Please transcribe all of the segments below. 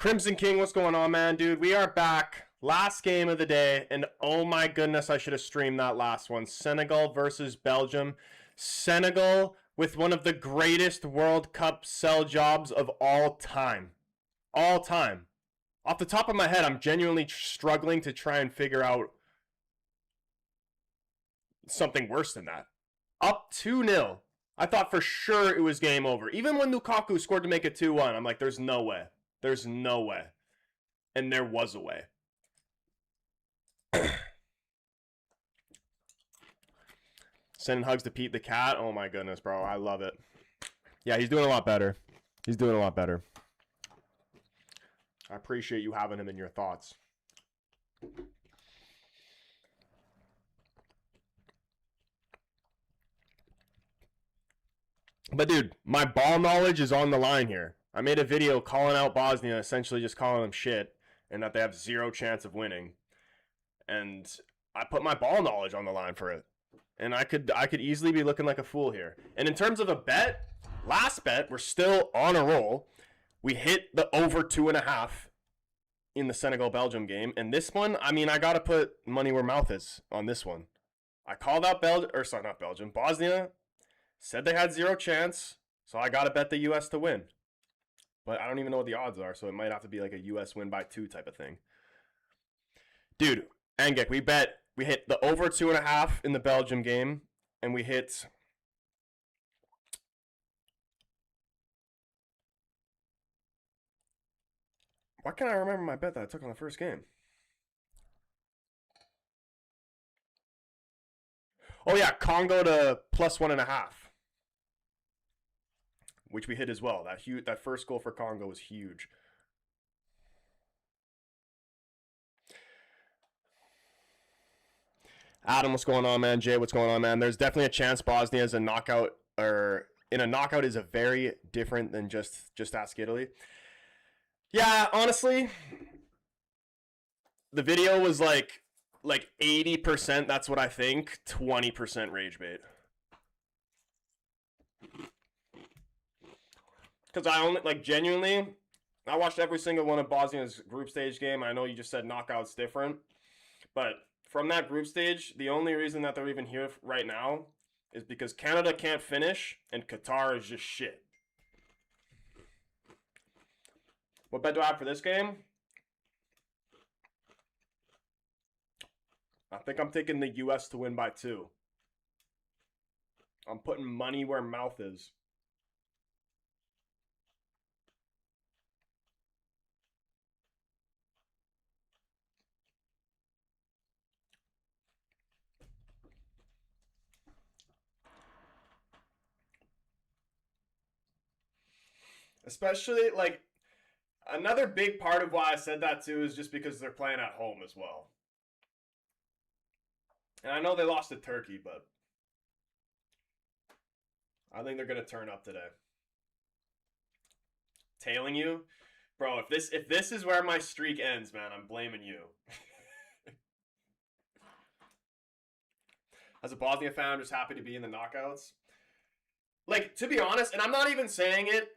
Crimson King, what's going on, man? Dude, we are back. Last game of the day, and oh my goodness, I should have streamed that last one. Senegal versus Belgium. Senegal with one of the greatest World Cup sell jobs of all time. All time. Off the top of my head, I'm genuinely struggling to try and figure out something worse than that. Up 2-0. I thought for sure it was game over. Even when Lukaku scored to make it 2-1, I'm like, there's no way. There's no way. And there was a way. Sending hugs to Pete the cat. Oh my goodness, bro. I love it. Yeah, he's doing a lot better. He's doing a lot better. I appreciate you having him in your thoughts. But dude, my ball knowledge is on the line here. I made a video calling out Bosnia, essentially just calling them shit, and that they have zero chance of winning. And I put my ball knowledge on the line for it. And I could easily be looking like a fool here. And in terms of a bet, last bet, we're still on a roll. We hit the over 2.5 in the Senegal-Belgium game. And this one, I mean, I got to put money where mouth is on this one. I called out Bosnia, said they had zero chance, so I got to bet the U.S. to win. But I don't even know what the odds are, so it might have to be like a U.S. win by 2 type of thing. Dude, Angek, we hit the over 2.5 in the Belgium game, and we hit... Why can't I remember my bet that I took on the first game? Oh yeah, Congo to plus 1.5. Which we hit as well. That first goal for Congo was huge. Adam, what's going on, man? Jay, what's going on, man? There's definitely a chance Bosnia is a knockout, or in a knockout is a very different than just ask Italy. Yeah, honestly, the video was like 80%, that's what I think, 20% rage bait. Because I only, genuinely, I watched every single one of Bosnia's group stage game. I know you just said knockout's different. But from that group stage, the only reason that they're even here right now is because Canada can't finish and Qatar is just shit. What bet do I have for this game? I think I'm taking the U.S. to win by 2. I'm putting money where mouth is. Especially, another big part of why I said that too is just because they're playing at home as well. And I know they lost to Turkey, but I think they're going to turn up today. Tailing you? Bro, if this is where my streak ends, man, I'm blaming you. As a Bosnia fan, I'm just happy to be in the knockouts. To be honest, and I'm not even saying it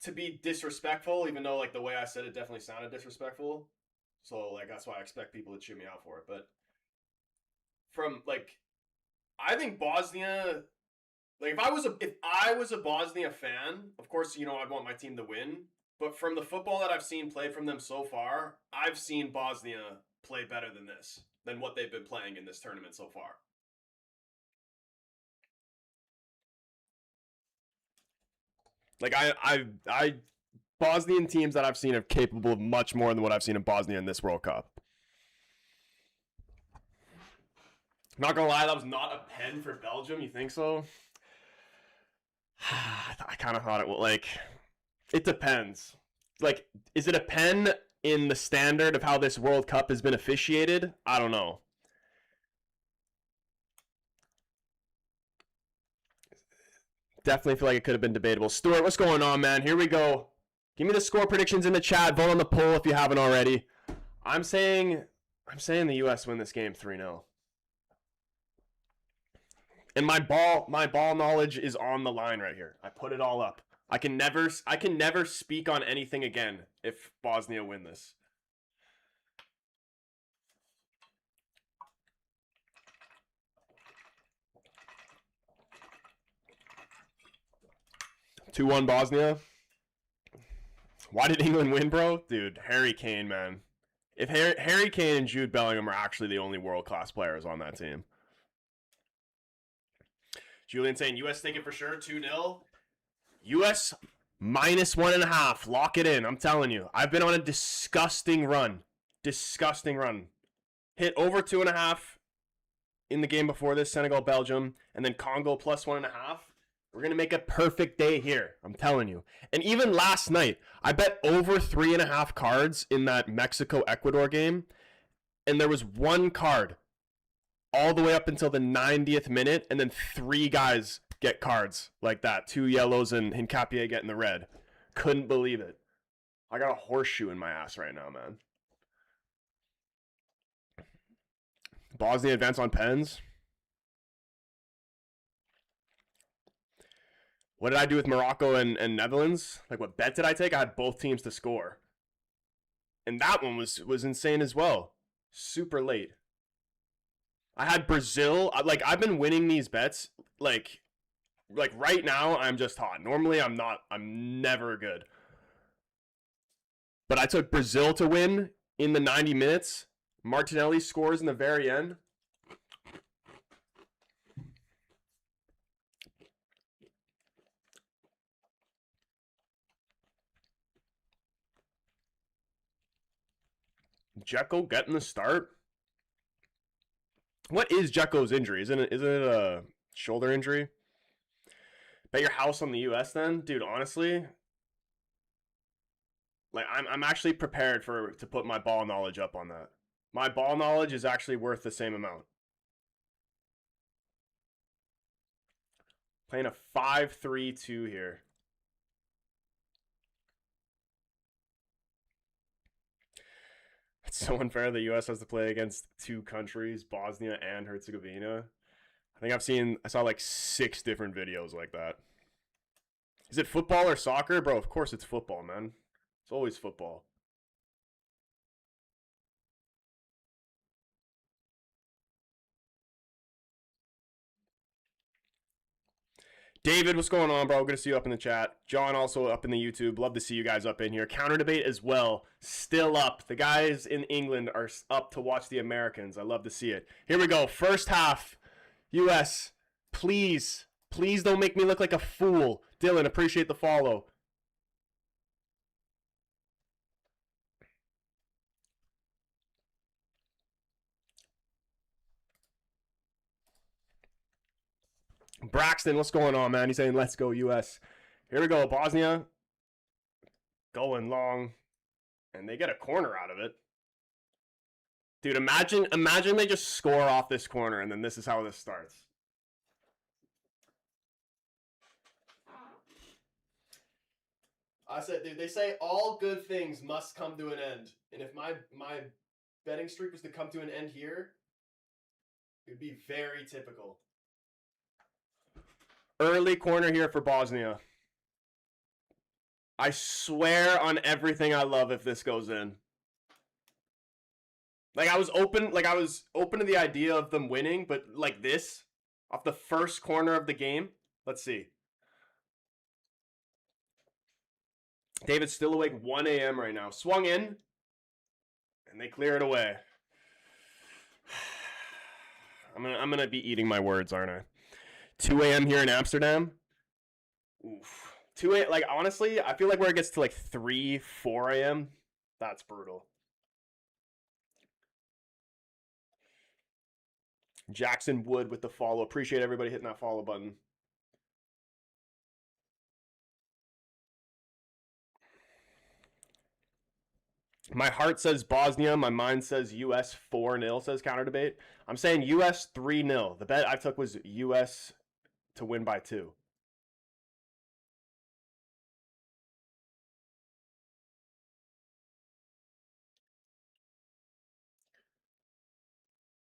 to be disrespectful, even though, the way I said it definitely sounded disrespectful. So, that's why I expect people to chew me out for it. But I think Bosnia, if I was a Bosnia fan, of course, I'd want my team to win. But from the football that I've seen played from them so far, I've seen Bosnia play better than what they've been playing in this tournament so far. Bosnian teams that I've seen are capable of much more than what I've seen in Bosnia in this World Cup. Not gonna lie, that was not a pen for Belgium. You think so? I kind of thought it would. It depends. Is it a pen in the standard of how this World Cup has been officiated? I don't know. Definitely feel like it could have been debatable. Stuart, what's going on, man? Here we go. Give me the score predictions in the chat. Vote on the poll if you haven't already. I'm saying the U.S. win this game 3-0. And my ball knowledge is on the line right here. I put it all up. I can never speak on anything again if Bosnia win this. Two 2-1 Bosnia. Why did England win, bro? Dude, Harry Kane, man. If Harry Kane and Jude Bellingham are actually the only world-class players on that team. Julian saying U.S. take it for sure, 2-0. U.S. -1.5. Lock it in. I'm telling you. I've been on a disgusting run. Disgusting run. Hit over 2.5 in the game before this, Senegal, Belgium, and then Congo +1.5. We're going to make a perfect day here. I'm telling you. And even last night, I bet over 3.5 cards in that Mexico-Ecuador game, and there was one card all the way up until the 90th minute, and then 3 guys get cards like that. 2 yellows and Hincapié getting the red. Couldn't believe it. I got a horseshoe in my ass right now, man. Bosnia advance on pens. What did I do with Morocco and Netherlands? Like, what bet did I take? I had both teams to score. And that one was insane as well. Super late. I had Brazil. I've been winning these bets. Like right now, I'm just hot. Normally, I'm not. I'm never good. But I took Brazil to win in the 90 minutes. Martinelli scores in the very end. Dzeko getting the start. What is Dzeko's injury? Isn't it a shoulder injury? Bet your house on the U.S. then, dude. Honestly, like I'm actually prepared to put my ball knowledge up on that. My ball knowledge is actually worth the same amount. Playing a 5-3-2 here. It's so unfair the U.S. has to play against 2 countries, Bosnia and Herzegovina. I think I saw like 6 different videos like that. Is it football or soccer? Bro, of course it's football, man. It's always football. David, what's going on, bro? Good to see you up in the chat. John, also up in the YouTube. Love to see you guys up in here. Counter debate as well. Still up. The guys in England are up to watch the Americans. I love to see it. Here we go. First half. U.S., please. Please don't make me look like a fool. Dylan, appreciate the follow. Braxton, what's going on, man? He's saying, let's go, U.S. Here we go, Bosnia. Going long. And they get a corner out of it. Dude, imagine they just score off this corner, and then this is how this starts. I said, dude, they say all good things must come to an end. And if my betting streak was to come to an end here, it would be very typical. Early corner here for Bosnia. I swear on everything I love if this goes in. I was open to the idea of them winning, but like this, off the first corner of the game. Let's see. David's still awake, 1 a.m. right now. Swung in, and they clear it away. I'm gonna be eating my words, aren't I? 2 a.m. here in Amsterdam. Oof. 2 a.m. Like, honestly, I feel like where it gets to like 3, 4 a.m., that's brutal. Jackson Wood with the follow. Appreciate everybody hitting that follow button. My heart says Bosnia. My mind says U.S. 4-0, says Counter Debate. I'm saying U.S. 3-0. The bet I took was U.S. to win by 2.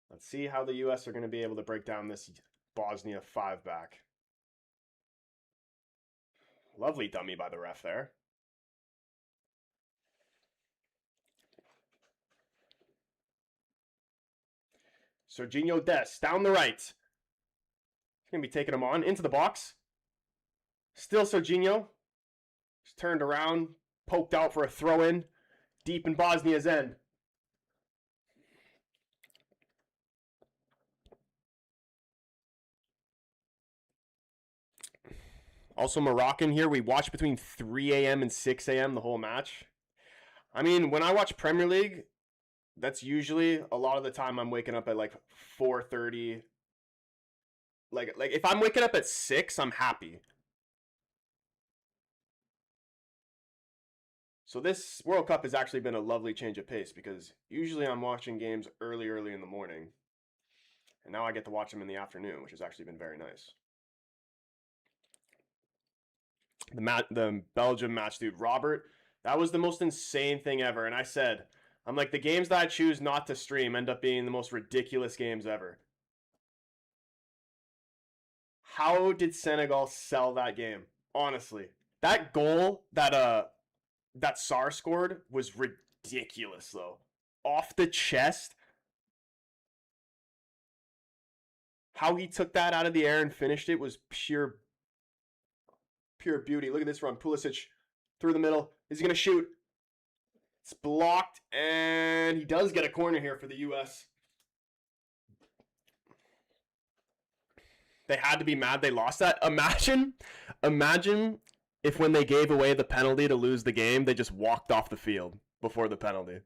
Let's see how the U.S. are going to be able to break down this Bosnia 5-back. Lovely dummy by the ref there. Serginho Dest down the right. He's going to be taking him on into the box. Still Serginho. He's turned around, poked out for a throw-in deep in Bosnia's end. Also Moroccan here. We watch between 3 a.m. and 6 a.m. the whole match. I mean, when I watch Premier League, that's usually a lot of the time I'm waking up at like 4:30. Like if I'm waking up at 6, I'm happy. So this World Cup has actually been a lovely change of pace because usually I'm watching games early in the morning. And now I get to watch them in the afternoon, which has actually been very nice. The Belgium match, dude, Robert, that was the most insane thing ever. And I said, I'm like, the games that I choose not to stream end up being the most ridiculous games ever. How did Senegal sell that game? Honestly, that goal that Sarr scored was ridiculous though. Off the chest. How he took that out of the air and finished it was pure beauty. Look at this run. Pulisic through the middle. Is he going to shoot? It's blocked, and he does get a corner here for the U.S. They had to be mad they lost that. Imagine if when they gave away the penalty to lose the game, they just walked off the field before the penalty.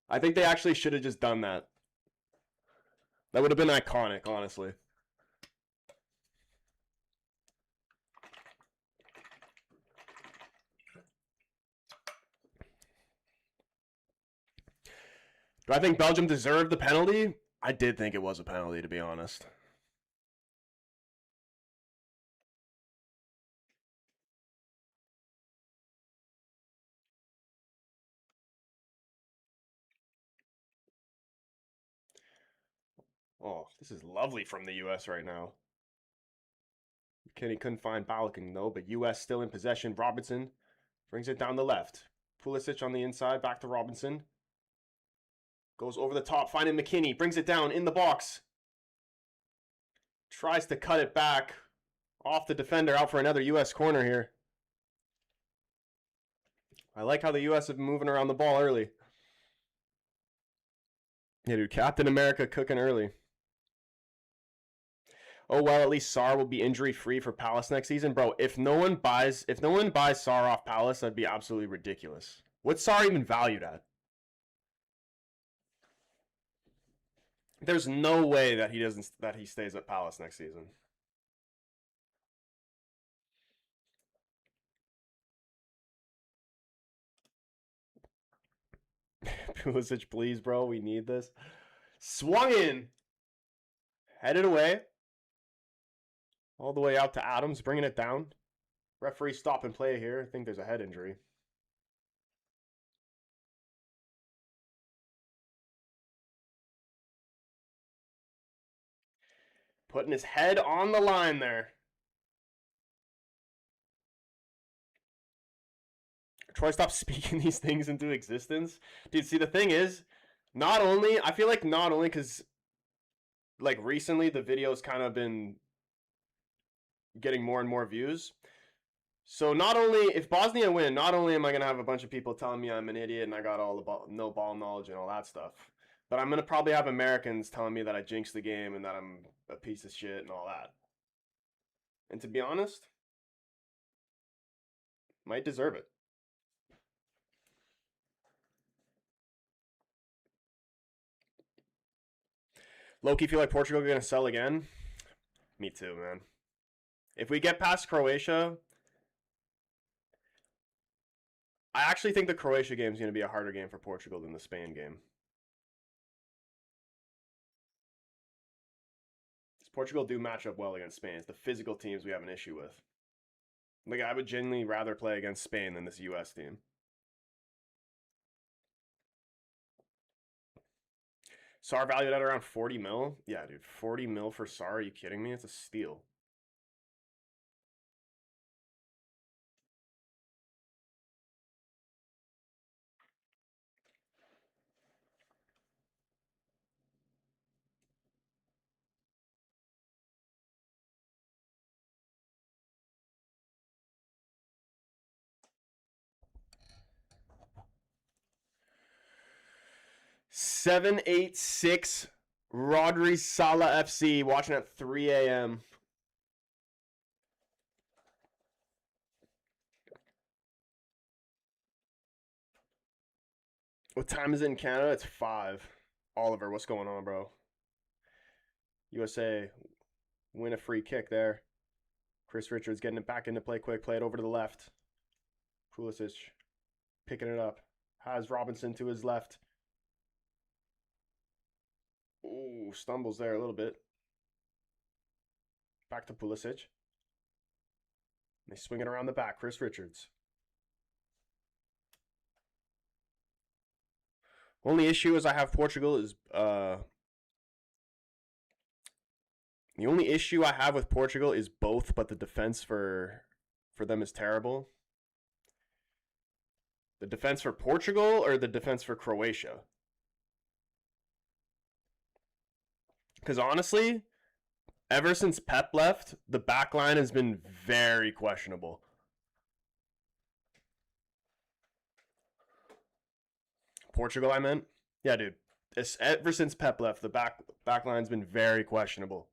I think they actually should have just done that. That would have been iconic, honestly. Do I think Belgium deserved the penalty? I did think it was a penalty, to be honest. Oh, this is lovely from the U.S. right now. Kenny couldn't find Balogun, though, but U.S. still in possession. Robinson brings it down the left. Pulisic on the inside, back to Robinson. Goes over the top, finding McKinney. Brings it down in the box. Tries to cut it back. Off the defender, out for another U.S. corner here. I like how the U.S. have been moving around the ball early. Yeah, dude, Captain America cooking early. Oh well, at least Sarr will be injury free for Palace next season, bro. If no one buys Sarr off Palace, that'd be absolutely ridiculous. What's Sarr even valued at? There's no way that he stays at Palace next season. Pulisic, please, bro. We need this. Swung in. Headed away. All the way out to Adams, bringing it down. Referee stop and play here. I think there's a head injury. Putting his head on the line there. Try to stop speaking these things into existence. Dude, see, the thing is, I feel like not only because, like, recently the video's kind of been getting more and more views. So not only, if Bosnia win, not only am I going to have a bunch of people telling me I'm an idiot and I got all the no ball knowledge and all that stuff, but I'm going to probably have Americans telling me that I jinxed the game and that I'm a piece of shit and all that. And to be honest, might deserve it. Loki, feel like Portugal are going to sell again? Me too, man. If we get past Croatia, I actually think the Croatia game is going to be a harder game for Portugal than the Spain game. Portugal do match up well against Spain. It's the physical teams we have an issue with. Like, I would genuinely rather play against Spain than this U.S. team. Sarr valued at around 40 mil? Yeah, dude, 40 mil for Sarr? Are you kidding me? It's a steal. 786 Rodri Sala FC watching at 3 a.m. What time is it in Canada? It's 5. Oliver, what's going on, bro? USA win a free kick there. Chris Richards getting it back into play quick. Play it over to the left. Pulisic picking it up. Has Robinson to his left. Ooh, stumbles there a little bit. Back to Pulisic. They swing it around the back. Chris Richards. Only issue is I have Portugal is the only issue I have with Portugal is both, but the defense for them is terrible. The defense for Portugal or the defense for Croatia? Because honestly, ever since Pep left, the back line has been very questionable. Portugal, I meant? Yeah, dude. Ever since Pep left, the back line's been very questionable.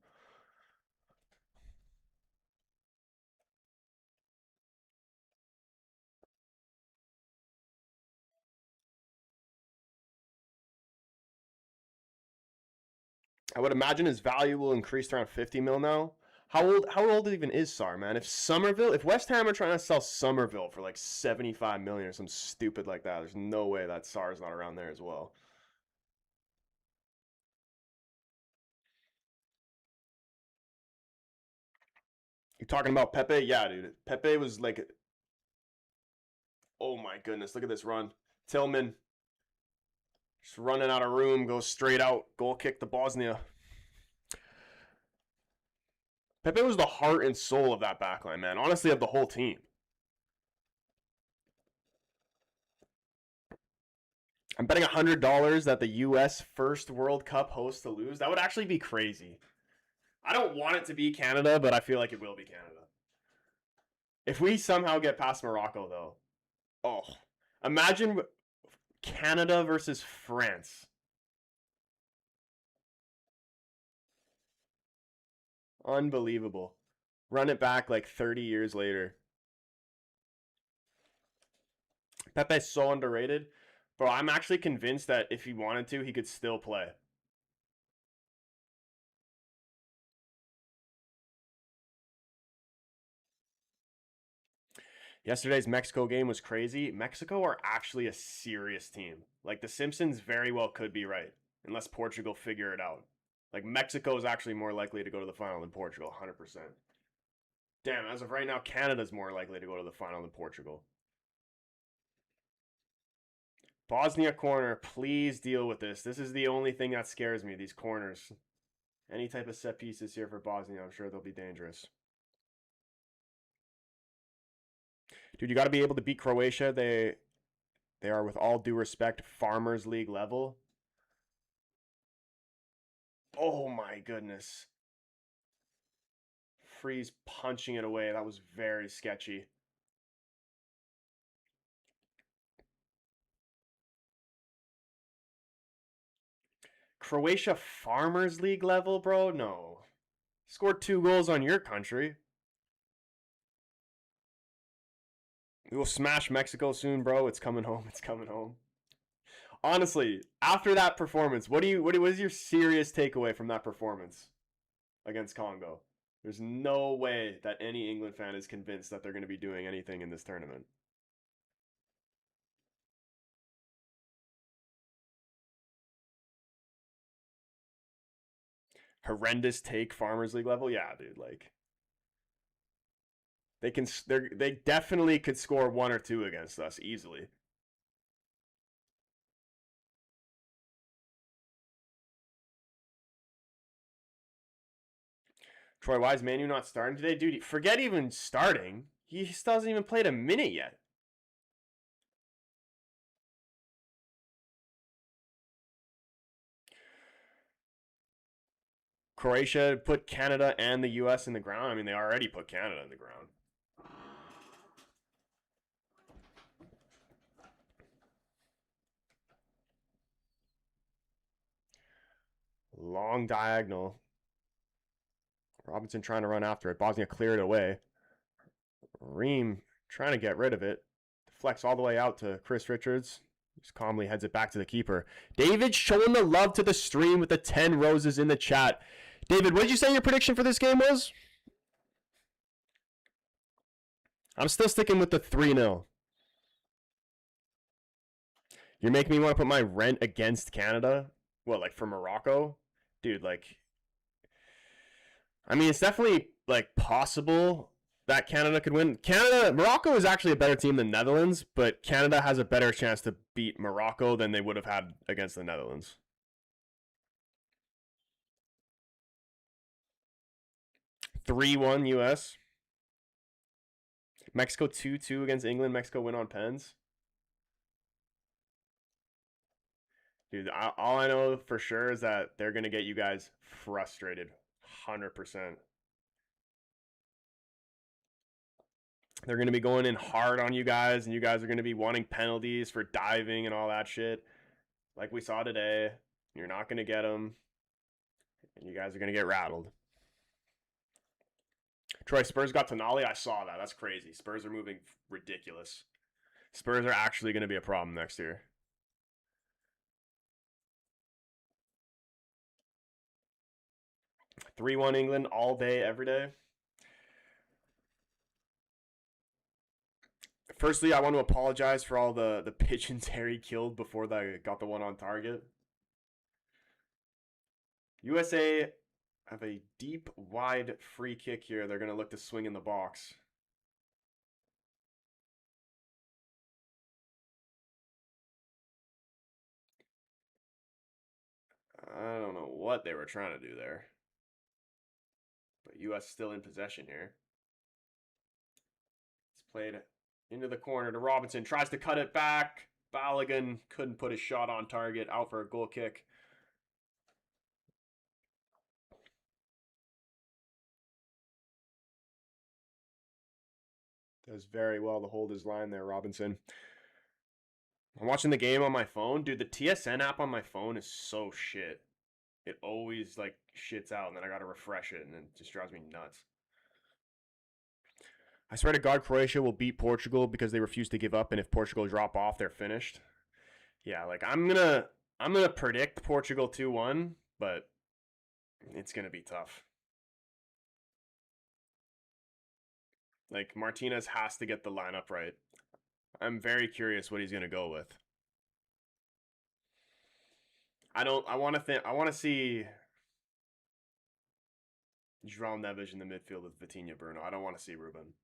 I would imagine his value will increase to around 50 mil now. How old even is Sarr, man? If West Ham are trying to sell Somerville for like 75 million or some stupid like that, there's no way that Sarr's not around there as well. You talking about Pepe? Yeah, dude. Pepe was like, oh my goodness, look at this run. Tillman just running out of room, goes straight out, goal kick to Bosnia. Pepe was the heart and soul of that backline, man. Honestly, of the whole team. I'm betting $100 that the U.S. first World Cup host to lose. That would actually be crazy. I don't want it to be Canada, but I feel like it will be Canada. If we somehow get past Morocco, though, oh, imagine Canada versus France. Unbelievable. Run it back like 30 years later. Pepe's so underrated. Bro, I'm actually convinced that if he wanted to, he could still play. Yesterday's Mexico game was crazy. Mexico are actually a serious team. Like, the Simpsons very well could be right, unless Portugal figure it out. Like, Mexico is actually more likely to go to the final than Portugal, 100%. Damn, as of right now, Canada's more likely to go to the final than Portugal. Bosnia corner, please deal with this. This is the only thing that scares me, these corners. Any type of set pieces here for Bosnia, I'm sure they'll be dangerous. Dude, you got to be able to beat Croatia. They are, with all due respect, Farmers League level. Oh my goodness. Freeze punching it away. That was very sketchy. Croatia Farmers League level, bro? No. Scored 2 goals on your country. We will smash Mexico soon, bro. It's coming home. It's coming home. Honestly, after that performance, what is your serious takeaway from that performance against Congo? There's no way that any England fan is convinced that they're going to be doing anything in this tournament. Horrendous take Farmers League level? Yeah, dude, like they definitely could score 1 or 2 against us easily. Troy, why is Manu not starting today? Dude, forget even starting. He still hasn't even played a minute yet. Croatia put Canada and the U.S. in the ground. I mean, they already put Canada in the ground. Long diagonal. Robinson trying to run after it. Bosnia cleared it away. Ream trying to get rid of it. Deflects all the way out to Chris Richards. Just calmly heads it back to the keeper. David showing the love to the stream with the 10 roses in the chat. David, what did you say your prediction for this game was? I'm still sticking with the 3-0. You're making me want to put my rent against Canada? What, like for Morocco? Dude, like... I mean, it's definitely, like, possible that Canada could win. Morocco is actually a better team than Netherlands, but Canada has a better chance to beat Morocco than they would have had against the Netherlands. 3-1 US. Mexico 2-2 against England. Mexico win on pens. Dude, all I know for sure is that they're going to get you guys frustrated. 100%. They're going to be going in hard on you guys, and you guys are going to be wanting penalties for diving and all that shit. Like we saw today. You're not going to get them. And you guys are going to get rattled. Troy, Spurs got Tonali. I saw that. That's crazy. Spurs are moving ridiculous. Spurs are actually going to be a problem next year. – 3-1 England all day, every day. Firstly, I want to apologize for all the pigeons Harry killed before they got the one on target. USA have a deep, wide free kick here. They're going to look to swing in the box. I don't know what they were trying to do there. But US still in possession here. It's played into the corner to Robinson. Tries to cut it back. Balogun couldn't put a shot on target. Out for a goal kick. Does very well to hold his line there, Robinson. I'm watching the game on my phone. Dude, the TSN app on my phone is so shit. It always, like, shits out, and then I gotta refresh it, and it just drives me nuts. I swear to God, Croatia will beat Portugal because they refuse to give up, and if Portugal drop off, they're finished. Yeah, like, I'm gonna predict Portugal 2-1, but it's gonna be tough. Like, Martinez has to get the lineup right. I'm very curious what he's gonna go with. I want to see João Neves in the midfield with Vitinha Bruno. I don't want to see Ruben.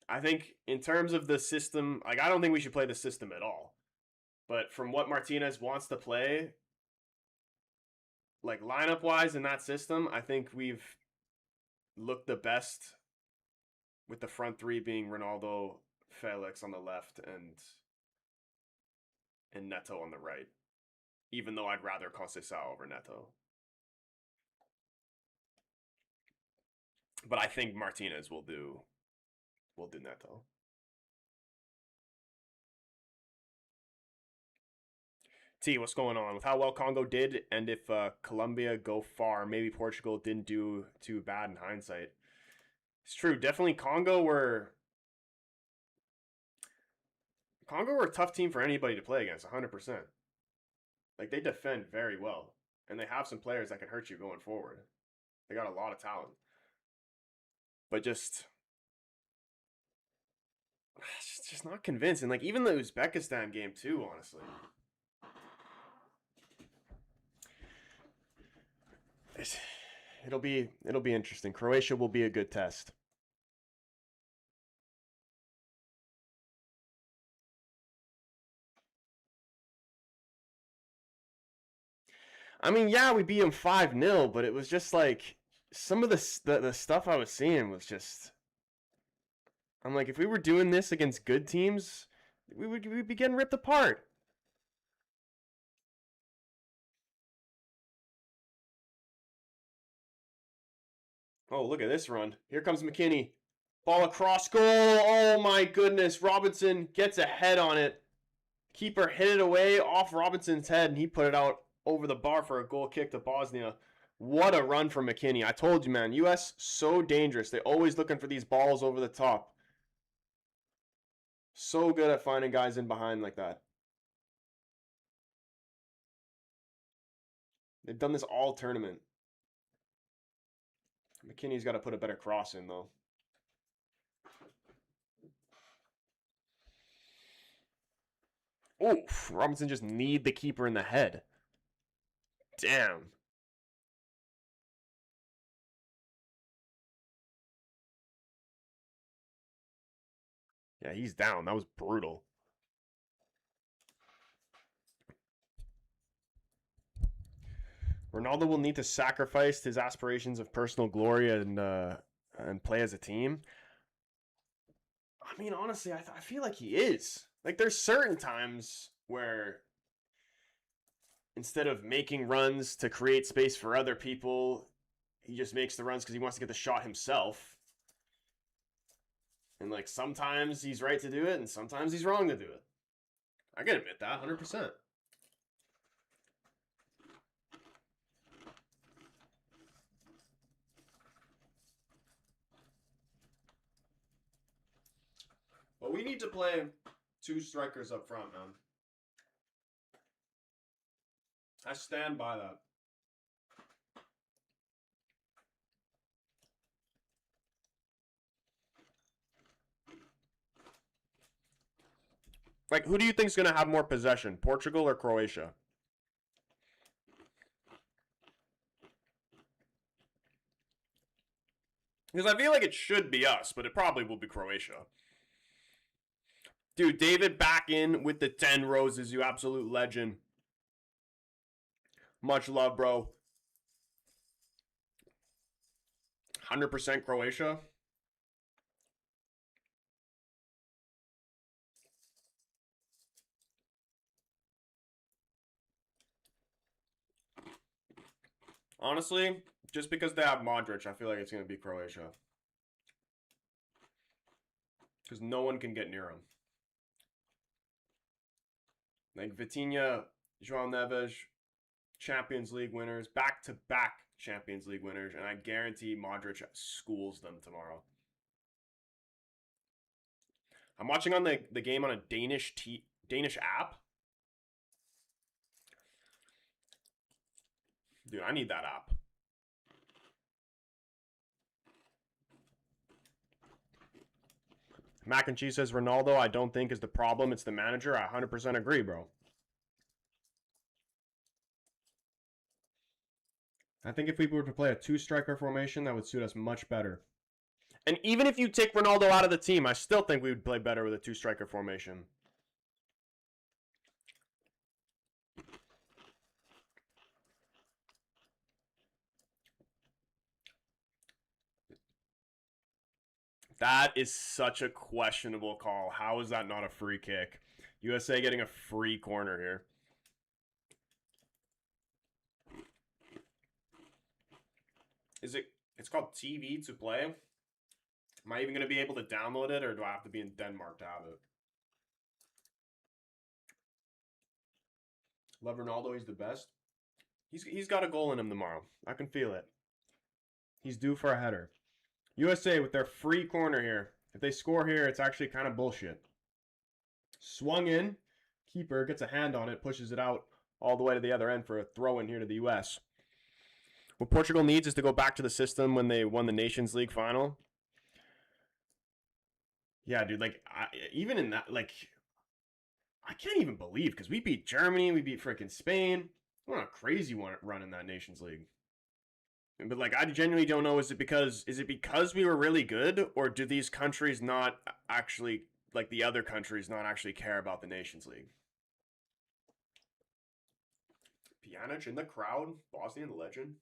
I think in terms of the system, like I don't think we should play the system at all. But from what Martinez wants to play, like lineup-wise in that system, I think we've looked the best with the front three being Ronaldo, Felix on the left, and Neto on the right. Even though I'd rather Conceição over Neto. But I think Martinez will do Neto. T, what's going on? With how well Congo did, and if Colombia go far, maybe Portugal didn't do too bad in hindsight. It's true. Definitely Congo were a tough team for anybody to play against, 100%. Like, they defend very well. And they have some players that can hurt you going forward. They got a lot of talent. But just not convincing. Like, even the Uzbekistan game, too, honestly. It'll be interesting. Croatia will be a good test. I mean, yeah, we beat them 5-0, but it was just like some of the stuff I was seeing was just. I'm like, if we were doing this against good teams, we'd be getting ripped apart. Oh, look at this run. Here comes McKinney. Ball across goal. Oh, my goodness. Robinson gets a head on it. Keeper hit it away off Robinson's head, and he put it out over the bar for a goal kick to Bosnia. What a run from McKinney. I told you, man. U.S. so dangerous. They're always looking for these balls over the top. So good at finding guys in behind like that. They've done this all tournament. McKinney's got to put a better cross in, though. Oof. Robinson just kneed the keeper in the head. Damn. Yeah, he's down. That was brutal. Ronaldo will need to sacrifice his aspirations of personal glory and play as a team. I mean, honestly, I feel like he is. Like, there's certain times where instead of making runs to create space for other people, he just makes the runs because he wants to get the shot himself. And, like, sometimes he's right to do it, and sometimes he's wrong to do it. I can admit that, 100%. But we need to play 2 strikers up front, man. I stand by that. Like, who do you think is going to have more possession, Portugal or Croatia? Because I feel like it should be us, but it probably will be Croatia. Dude, David back in with the 10 roses, you absolute legend. Much love, bro. 100% Croatia. Honestly, just because they have Modric, I feel like it's going to be Croatia. Because no one can get near him. Like Vitinha, João Neves, Champions League winners, back-to-back Champions League winners, and I guarantee Modric schools them tomorrow. I'm watching on the game on a Danish app. Dude, I need that app. Mac and Cheese says Ronaldo, I don't think is the problem. It's the manager. I 100% agree, bro. I think if we were to play a 2-striker formation, that would suit us much better. And even if you take Ronaldo out of the team, I still think we would play better with a 2-striker formation. That is such a questionable call. How is that not a free kick? USA getting a free corner here. It's called TV to play? Am I even going to be able to download it, or do I have to be in Denmark to have it? Love Ronaldo, he's the best. He's got a goal in him tomorrow. I can feel it. He's due for a header. USA with their free corner here. If they score here, it's actually kind of bullshit. Swung in. Keeper gets a hand on it, pushes it out all the way to the other end for a throw in here to the US. What Portugal needs is to go back to the system when they won the Nations League final. Yeah, dude, like, even in that, like, I can't even believe, because we beat Germany, we beat freaking Spain. What a crazy run in that Nations League. But, like, I genuinely don't know, is it because we were really good, or do these countries not actually, like, the other countries not actually care about the Nations League? Pjanic in the crowd, Bosnian legend.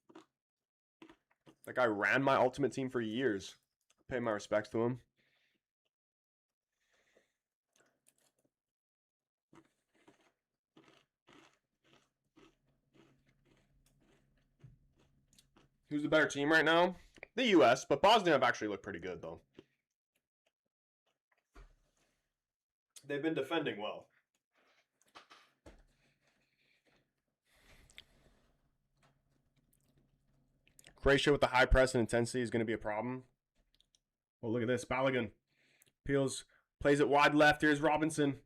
That guy ran my ultimate team for years. Pay my respects to him. Who's the better team right now? The U.S., but Bosnia have actually looked pretty good, though. They've been defending well. Croatia with the high press and intensity is going to be a problem. Oh, look at this. Balogun peels, plays it wide left. Here's Robinson.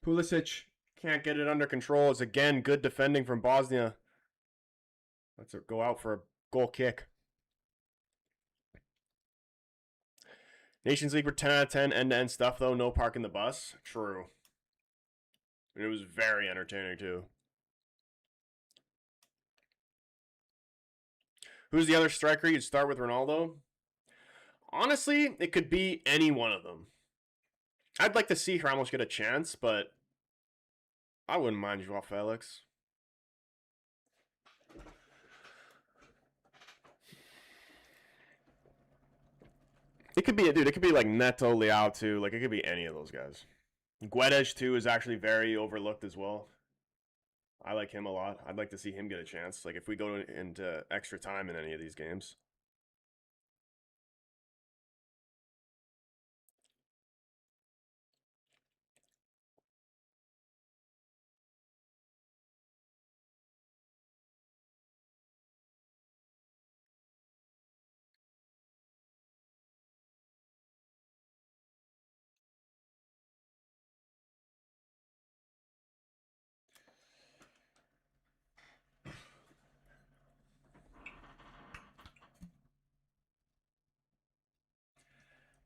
Pulisic can't get it under control. It's again good defending from Bosnia. Let's go out for a goal kick. Nations League were 10 out of 10 end-to-end stuff, though. No parking the bus. True. And it was very entertaining, too. Who's the other striker? You'd start with Ronaldo? Honestly, it could be any one of them. I'd like to see Ramos get a chance, but I wouldn't mind Joao Felix. It could be, dude, it could be like Neto, Leao too. Like, it could be any of those guys. Guedes too is actually very overlooked as well. I like him a lot. I'd like to see him get a chance. Like, if we go into extra time in any of these games.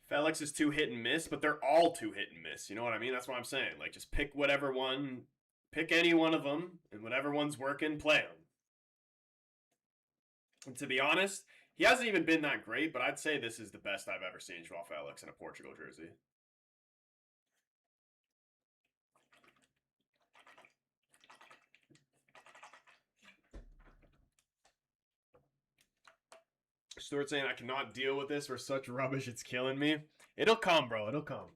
Felix is too hit and miss, but they're all too hit and miss. You know what I mean? That's what I'm saying. Like, just pick whatever one, pick any one of them, and whatever one's working, play them. And to be honest, he hasn't even been that great, but I'd say this is the best I've ever seen Joao Felix in a Portugal jersey. Stuart saying, I cannot deal with this. We're such rubbish. It's killing me. It'll come, bro. It'll come.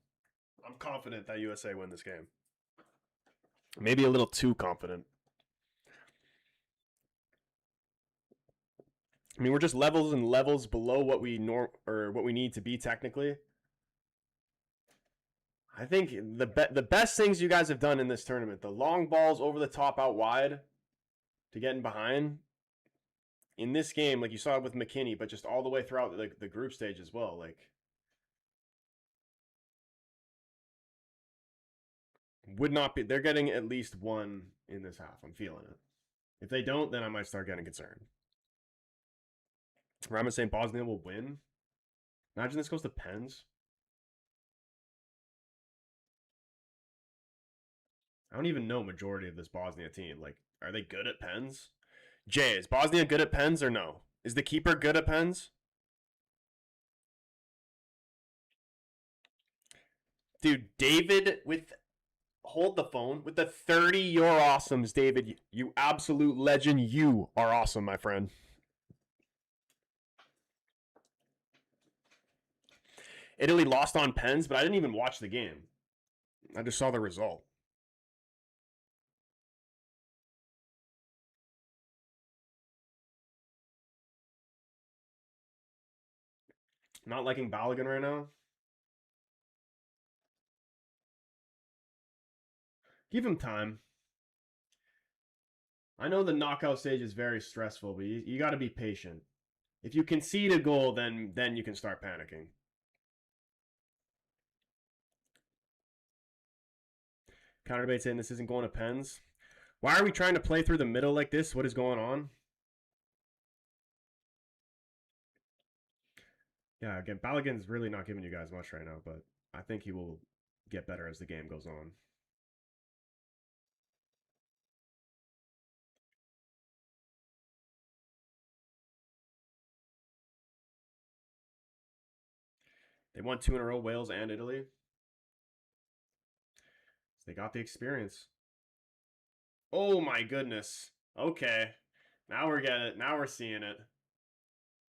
I'm confident that USA win this game. Maybe a little too confident. I mean, we're just levels and levels below what we what we need to be technically. I think the best things you guys have done in this tournament, the long balls over the top out wide to get in behind. In this game, like you saw it with McKinney, but just all the way throughout the group stage as well. Like, would not be. They're getting at least one in this half. I'm feeling it. If they don't, then I might start getting concerned. Rama saying Bosnia will win. Imagine this goes to pens. I don't even know majority of this Bosnia team. Like, are they good at pens? Jay, is Bosnia good at pens or no? Is the keeper good at pens? Dude, David with... Hold the phone. With the 30, you're awesomes, David. You absolute legend. You are awesome, my friend. Italy lost on pens, but I didn't even watch the game. I just saw the result. Not liking Balogun right now. Give him time. I know the knockout stage is very stressful, but you got to be patient. If you concede a goal, then you can start panicking. Counter debate saying this isn't going to pens. Why are we trying to play through the middle like this? What is going on? Yeah, again, Balogun's really not giving you guys much right now, but I think he will get better as the game goes on. They won 2 in a row, Wales and Italy. So they got the experience. Oh my goodness. Okay. Now we're getting it. Now we're seeing it.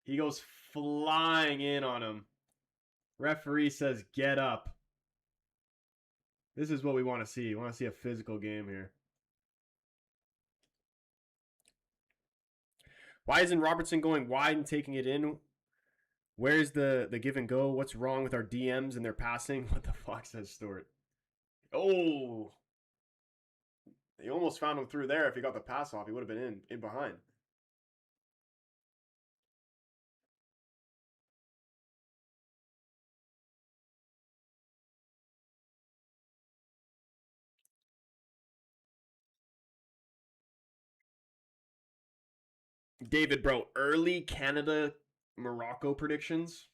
He goes flying in on him. Referee says, get up. This is what we want to see. We want to see a physical game here. Why isn't Robertson going wide and taking it in? Where's the give and go? What's wrong with our DMs and their passing? What the fuck, says Stuart. Oh. He almost found him through there. If he got the pass off, he would have been in behind. David, bro, early Canada Morocco predictions.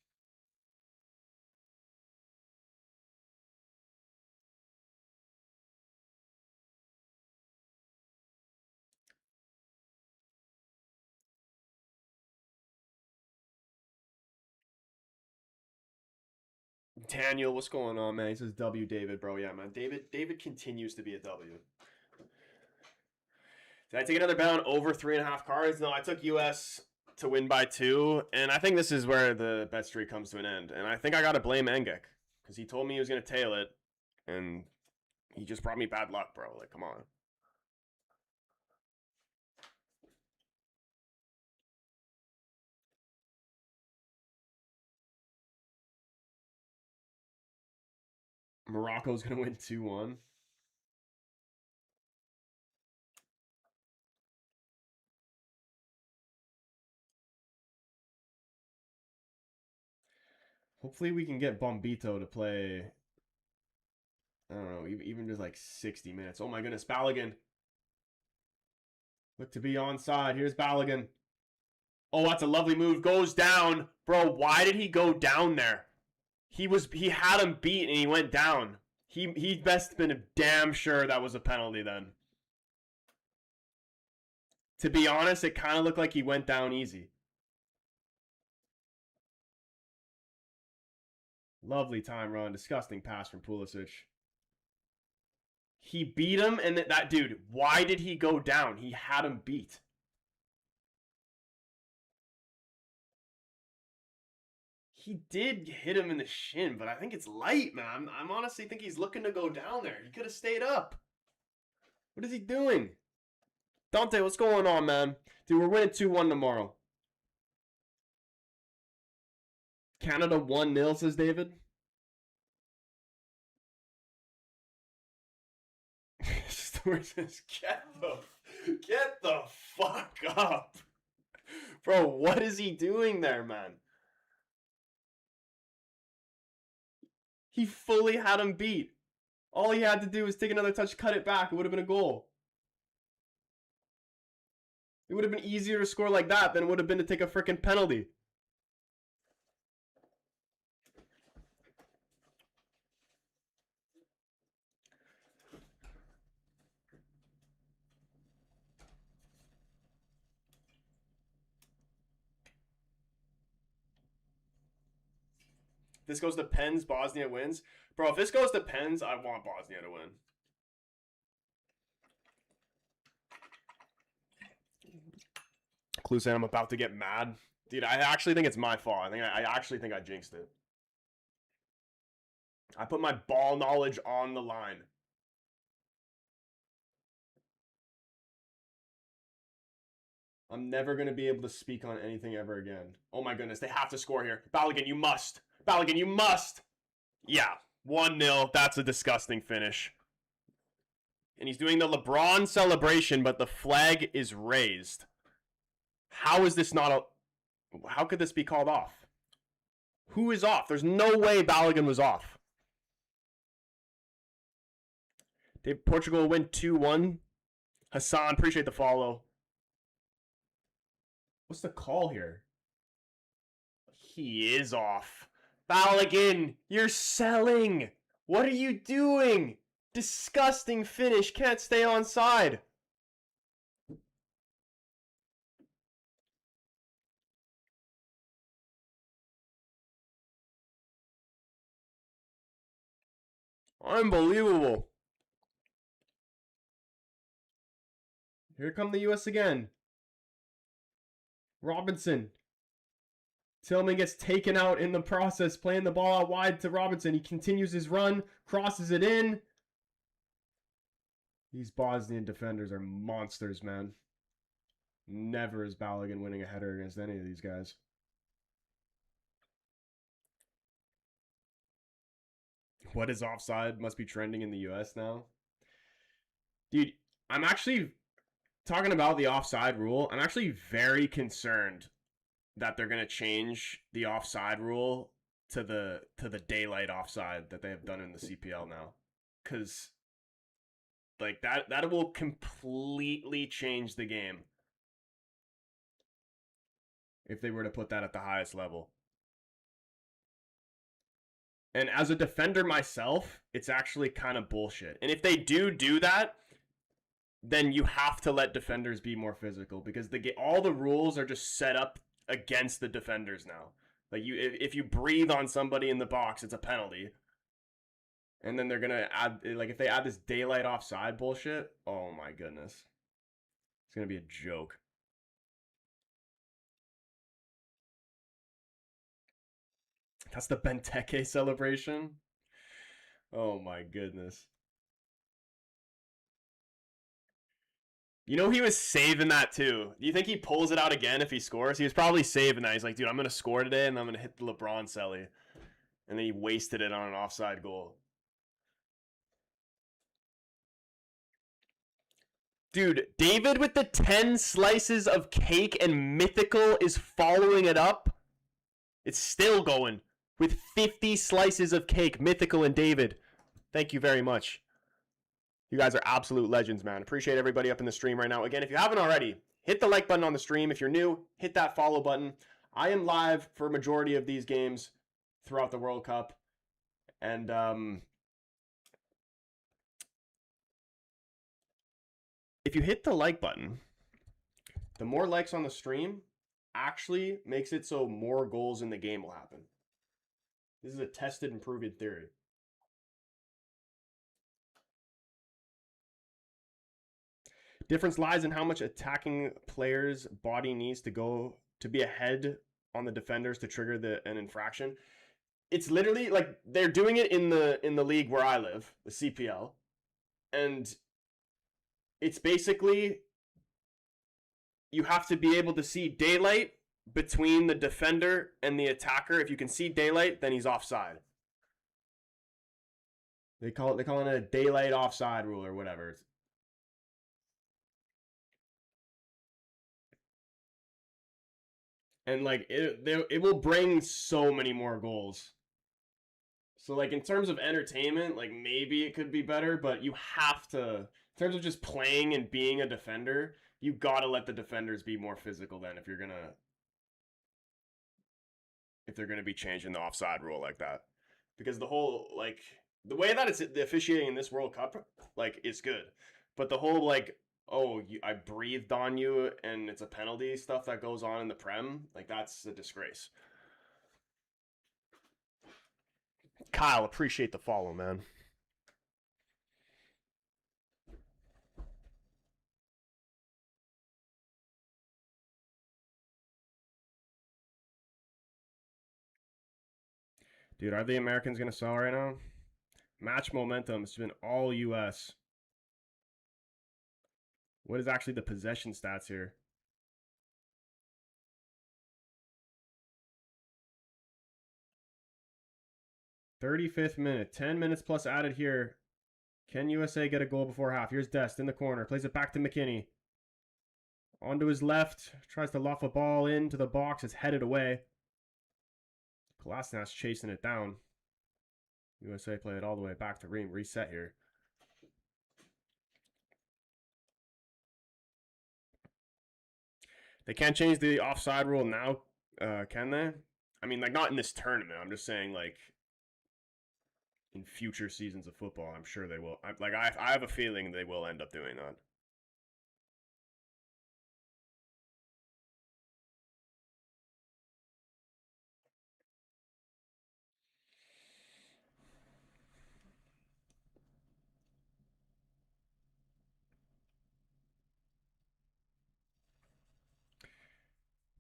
Daniel, what's going on, man? He says W David, bro. Yeah, man. David continues to be a W. Did I take another bet on over 3.5 cards? No, I took US to win by 2, and I think this is where the bet streak comes to an end. And I think I gotta blame Engek because he told me he was gonna tail it, and he just brought me bad luck, bro. Like, come on. Morocco's gonna win 2-1. Hopefully we can get Bombito to play. I don't know, even just like 60 minutes. Oh my goodness, Balogun. Look to be onside. Here's Balogun. Oh, that's a lovely move. Goes down. Bro, why did he go down there? He had him beat and he went down. He best been damn sure that was a penalty then. To be honest, it kind of looked like he went down easy. Lovely time run. Disgusting pass from Pulisic. He beat him, and that dude, why did he go down? He had him beat. He did hit him in the shin, but I think it's light, man. I'm honestly think he's looking to go down there. He could have stayed up. What is he doing? Dante, what's going on, man? Dude, we're winning 2-1 tomorrow. Canada 1-0, says David. Stuart says, get the fuck up. Bro, what is he doing there, man? He fully had him beat. All he had to do was take another touch, cut it back. It would have been a goal. It would have been easier to score like that than it would have been to take a freaking penalty. This goes to pens, Bosnia wins. Bro, if this goes to pens, I want Bosnia to win. Clue saying I'm about to get mad. Dude, I actually think it's my fault. I actually think I jinxed it. I put my ball knowledge on the line. I'm never going to be able to speak on anything ever again. Oh my goodness, they have to score here. Balogun, you must. Balogun, you must. Yeah, 1-0. That's a disgusting finish. And he's doing the LeBron celebration, but the flag is raised. How is this not a... How could this be called off? Who is off? There's no way Balogun was off. Did Portugal win 2-1? Hassan, appreciate the follow. What's the call here? He is off. Balogun, you're selling. What are you doing? Disgusting finish. Can't stay on side. Unbelievable. Here come the US again. Robinson. Tillman gets taken out in the process, playing the ball out wide to Robinson. He continues his run, crosses it in. These Bosnian defenders are monsters, man. Never is Balogun winning a header against any of these guys. What is offside? Must be trending in the US now. Dude, I'm actually talking about the offside rule. I'm actually very concerned that they're going to change the offside rule to the daylight offside that they have done in the CPL now. Cuz like that will completely change the game. if they were to put that at the highest level. And as a defender myself, it's actually kind of bullshit. And if they do that, then you have to let defenders be more physical because all the rules are just set up against the defenders now. Like if you breathe on somebody in the box, it's a penalty. And then they're gonna add, like, if they add this daylight offside bullshit, oh my goodness, it's gonna be a joke. That's the Benteke celebration. Oh my goodness. You know he was saving that too. Do you think he pulls it out again if he scores? He was probably saving that. He's like, dude, I'm gonna score today and I'm gonna hit the LeBron celly. And then he wasted it on an offside goal. Dude, David with the 10 slices of cake and Mythical is following it up. It's still going with 50 slices of cake. Mythical and David. Thank you very much. You guys are absolute legends, man. Appreciate everybody up in the stream right now. Again, if you haven't already, hit the like button on the stream. If you're new, hit that follow button. I am live for a majority of these games throughout the World Cup. And if you hit the like button, the more likes on the stream actually makes it so more goals in the game will happen. This is a tested and proven theory. Difference lies in how much attacking players' body needs to go to be ahead on the defenders to trigger an infraction. It's literally like they're doing it in the league where I live, the CPL, and it's basically you have to be able to see daylight between the defender and the attacker. If you can see daylight, then he's offside. They call it a daylight offside rule or whatever. And like it will bring so many more goals. So like in terms of entertainment, like maybe it could be better, but you have to, in terms of just playing and being a defender, you got to let the defenders be more physical then if they're going to be changing the offside rule like that. Because the whole, like, the way that it's the officiating in this World Cup, like, it's good. But the whole, like, oh, I breathed on you and it's a penalty stuff that goes on in the Prem, like, that's a disgrace. Kyle, appreciate the follow, man. Dude, are the Americans going to sell right now? Match momentum, it's been all US. What is actually the possession stats here? '35th minute, 10 minutes plus added here. Can USA get a goal before half? Here's Dest in the corner, plays it back to McKinney. Onto his left, tries to luff a ball into the box, it's headed away. Kolasinac chasing it down. USA play it all the way back to Ream. Reset here. They can't change the offside rule now, can they? I mean, like, not in this tournament. I'm just saying, like, in future seasons of football, I'm sure they will. I have a feeling they will end up doing that.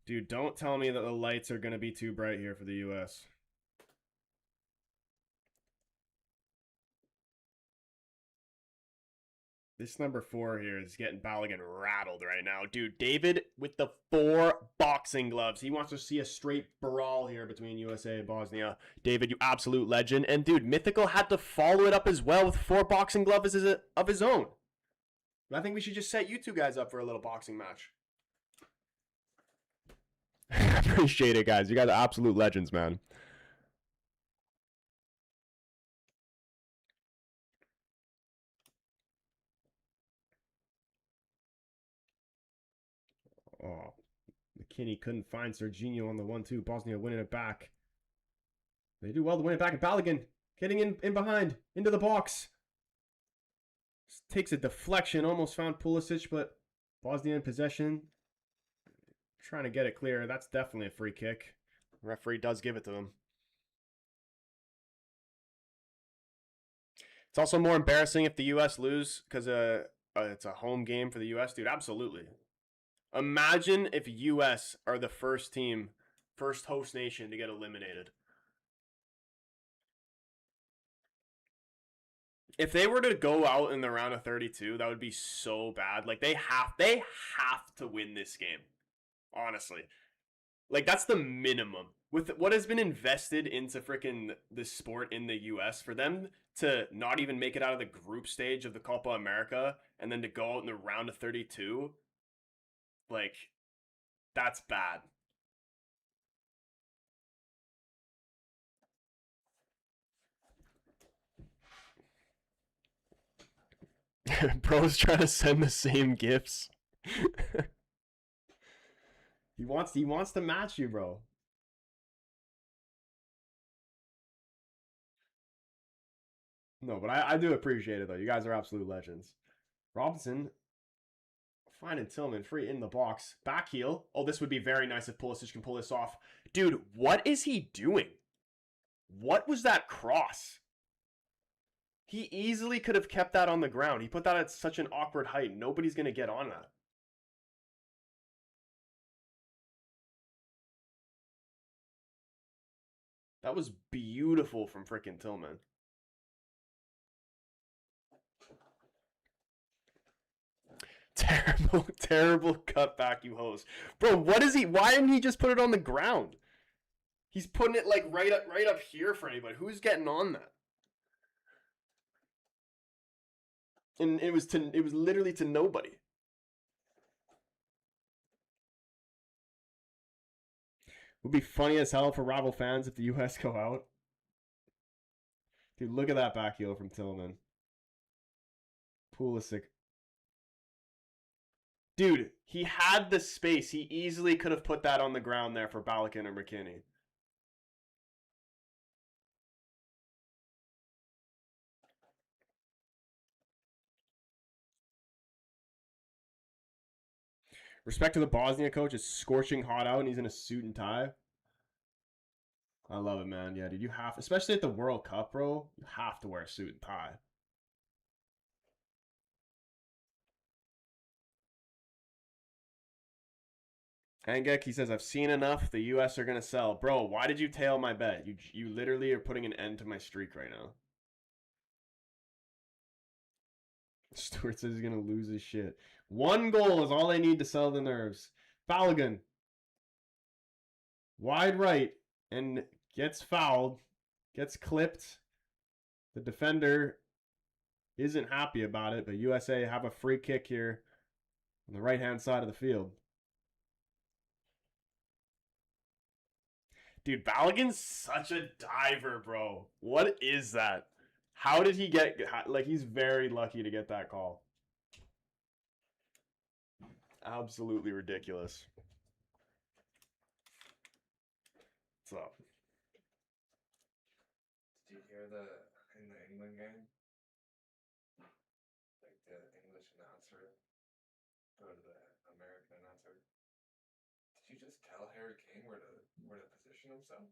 Dude, don't tell me that the lights are going to be too bright here for the US. This number 4 here is getting Balogun rattled right now. Dude, David with the 4 boxing gloves. He wants to see a straight brawl here between USA and Bosnia. David, you absolute legend. And dude, Mythical had to follow it up as well with 4 boxing gloves of his own. I think we should just set you two guys up for a little boxing match. I appreciate it, guys. You guys are absolute legends, man. Oh, McKinney couldn't find Serginho on the 1-2. Bosnia winning it back. They do well to win it back. And Balogun getting in behind, into the box. Just takes a deflection, almost found Pulisic, but Bosnia in possession. Trying to get it clear. That's definitely a free kick. The referee does give it to him. It's also more embarrassing if the U.S. lose because it's a home game for the U.S. Dude, absolutely. Imagine if U.S. are the first team, first host nation to get eliminated. If they were to go out in the round of 32, that would be so bad. Like they have to win this game. Honestly. Like that's the minimum. With what has been invested into freaking this sport in the US, for them to not even make it out of the group stage of the Copa America and then to go out in the round of 32, like that's bad. Bro's trying to send the same gifts. He wants to match you, bro. No, but I do appreciate it though. You guys are absolute legends. Robinson finding Tillman free in the box. Back heel. Oh, this would be very nice if Pulisic can pull this off. Dude, what is he doing? What was that cross? He easily could have kept that on the ground. He put that at such an awkward height. Nobody's going to get on that. That was beautiful from frickin' Tillman. Terrible cutback, you host. Bro, what is he? Why didn't he just put it on the ground? He's putting it like right up here for anybody. Who's getting on that? And it was literally to nobody. It would be funny as hell for rival fans if the US go out. Dude, look at that back heel from Tillman. Pulisic. Dude, he had the space. He easily could have put that on the ground there for Balogun or McKinney. Respect to the Bosnia coach. It's scorching hot out and he's in a suit and tie. I love it, man. Yeah, dude, you have, especially at the World Cup, bro, you have to wear a suit and tie. Angek, he says, I've seen enough. The U.S. are going to sell. Bro, why did you tail my bet? You literally are putting an end to my streak right now. Stuart says he's going to lose his shit. One goal is all they need to sell the nerves. Balogun. Wide right. And gets fouled. Gets clipped. The defender isn't happy about it, but USA have a free kick here on the right-hand side of the field. Dude, Balogun's such a diver, bro. What is that? How did he get... Like, he's very lucky to get that call. Absolutely ridiculous. What's up? Did you hear in the England game? Like, the English announcer go to the American announcer. Did you just tell Harry Kane where to position himself?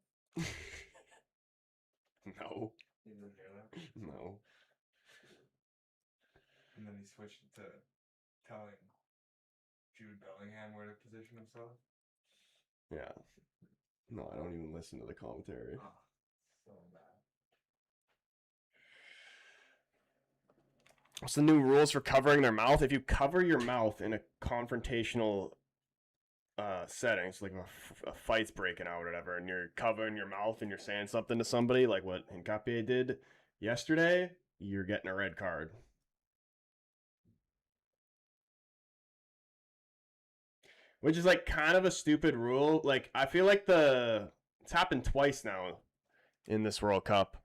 No. You didn't hear that? No. And then he switched to telling Jude Bellingham where to position himself. Yeah. No, I don't even listen to the commentary. Oh, so bad. What's the new rules for covering their mouth? If you cover your mouth in a confrontational setting, so like a fight's breaking out or whatever, and you're covering your mouth and you're saying something to somebody, like what Hincapié did yesterday, you're getting a red card. Which is like kind of a stupid rule. Like I feel like it's happened twice now in this World Cup.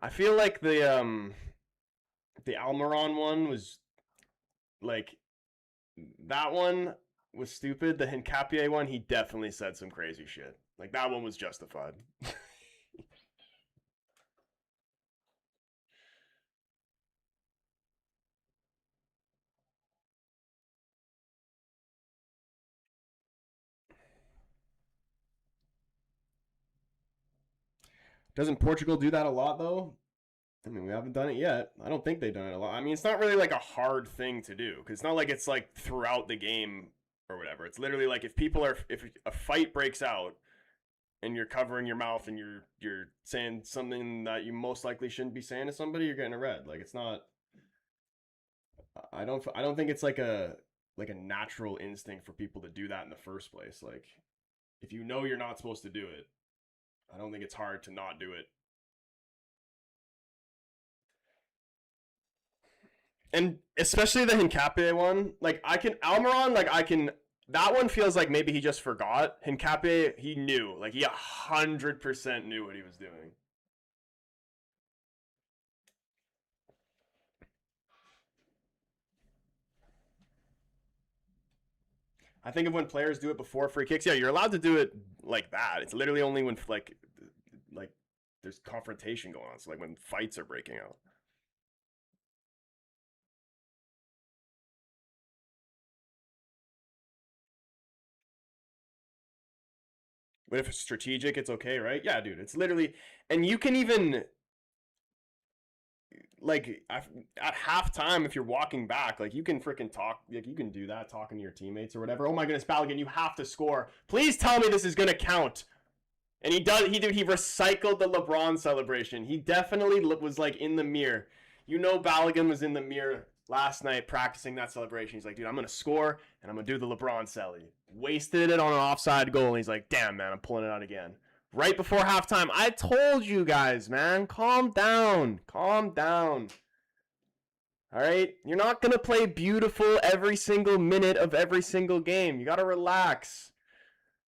I feel like the Almiron one was like that one. was stupid. The Hincapié one, he definitely said some crazy shit. Like, that one was justified. Doesn't Portugal do that a lot, though? I mean, we haven't done it yet. I don't think they've done it a lot. I mean, it's not really like a hard thing to do because it's not like it's like throughout the game or whatever. It's literally like if a fight breaks out and you're covering your mouth and you're saying something that you most likely shouldn't be saying to somebody, you're getting a red. Like, it's not. I don't think it's like a natural instinct for people to do that in the first place. Like, if you know you're not supposed to do it, I don't think it's hard to not do it. And especially the Hincapié one, like I can Almiron, like I can. That one feels like maybe he just forgot. Hincapié, he knew, like he 100% knew what he was doing. I think of when players do it before free kicks. Yeah, you're allowed to do it like that. It's literally only when like there's confrontation going on. So like when fights are breaking out. But if it's strategic, it's okay, right? Yeah, dude. It's literally, and you can even like at halftime if you're walking back, like you can freaking talk, like you can do that, talking to your teammates or whatever. Oh my goodness, Balogun, you have to score. Please tell me this is gonna count. And he does. He recycled the LeBron celebration. He definitely was like in the mirror. You know, Balogun was in the mirror last night practicing that celebration. He's like, dude, I'm gonna score and I'm gonna do the LeBron celly. Wasted it on an offside goal, and he's like, damn man, I'm pulling it out again. Right before halftime, I told you guys, man, calm down, calm down. All right, you're not gonna play beautiful every single minute of every single game. You gotta relax.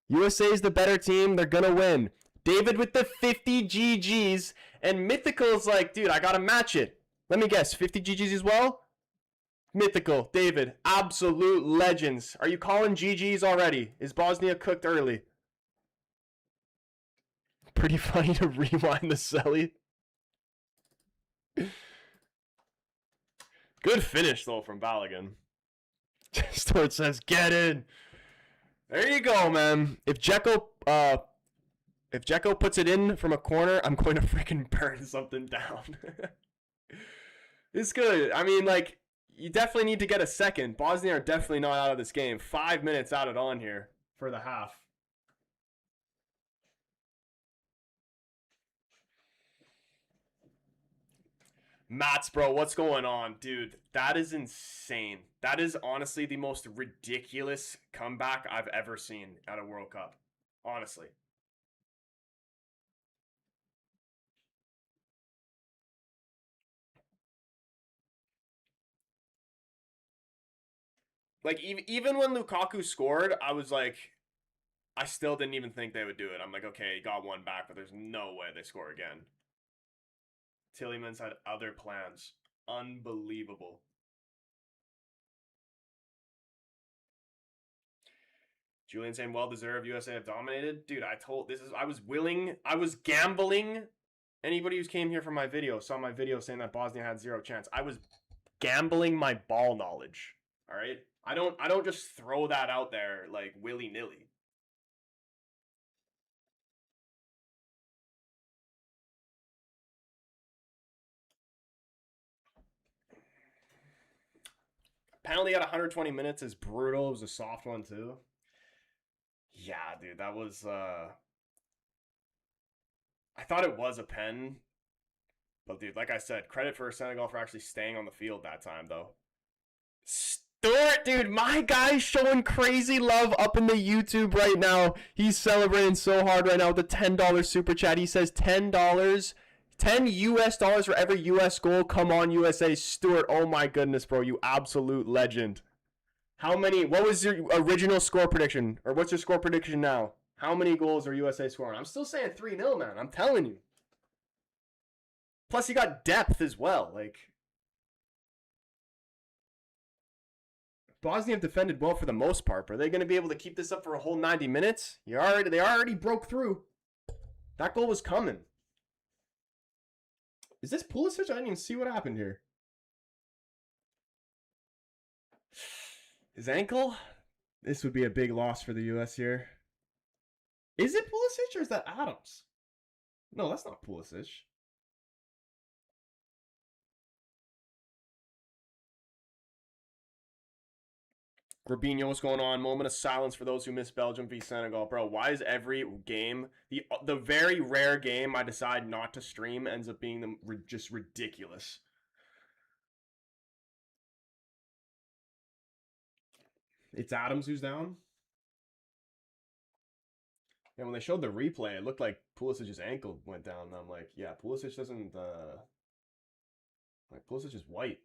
USA is the better team. They're going to win. David with the 50 GGs. And Mythical's like, dude, I got to match it. Let me guess. 50 GGs as well? Mythical. David. Absolute legends. Are you calling GGs already? Is Bosnia cooked early? Pretty funny to rewind the celly. Good finish, though, from Balogun. Stewart says, get in. There you go, man. If Dzeko puts it in from a corner, I'm going to freaking burn something down. It's good. I mean, like, you definitely need to get a second. Bosnia are definitely not out of this game. 5 minutes added on here for the half. Mats, bro, what's going on? Dude, that is insane. That is honestly the most ridiculous comeback I've ever seen at a World Cup. Honestly. Like, even when Lukaku scored, I was like, I still didn't even think they would do it. I'm like, okay, he got one back, but there's no way they score again. Tillemans had other plans. Unbelievable. Julian saying, well deserved. USA have dominated. Dude, I was gambling. Anybody who's came here for my video saw my video saying that Bosnia had zero chance. I was gambling my ball knowledge. All right? I don't just throw that out there like willy-nilly. Penalty at 120 minutes is brutal. It was a soft one too. Yeah, dude, that was I thought it was a pen. But dude, like I said, credit for Senegal for actually staying on the field that time though. Stewart, dude, my guy's showing crazy love up in the YouTube right now. He's celebrating so hard right now with the $10 super chat. He says $10, 10 US dollars for every US goal. Come on, USA. Stewart, oh my goodness, bro. You absolute legend. What was your original score prediction? Or what's your score prediction now? How many goals are USA scoring? I'm still saying 3-0, man. I'm telling you. Plus, you got depth as well. Like, Bosnia have defended well for the most part, but are they going to be able to keep this up for a whole 90 minutes? They already broke through. That goal was coming. Is this Pulisic? I didn't even see what happened here. His ankle? This would be a big loss for the U.S. here. Is it Pulisic or is that Adams? No, that's not Pulisic. Rubinho, what's going on? Moment of silence for those who miss Belgium v Senegal. Bro, why is every game, the very rare game I decide not to stream ends up being just ridiculous? It's Adams who's down? Yeah, when they showed the replay, it looked like Pulisic's ankle went down. And I'm like, yeah, Pulisic doesn't, like, Pulisic is white.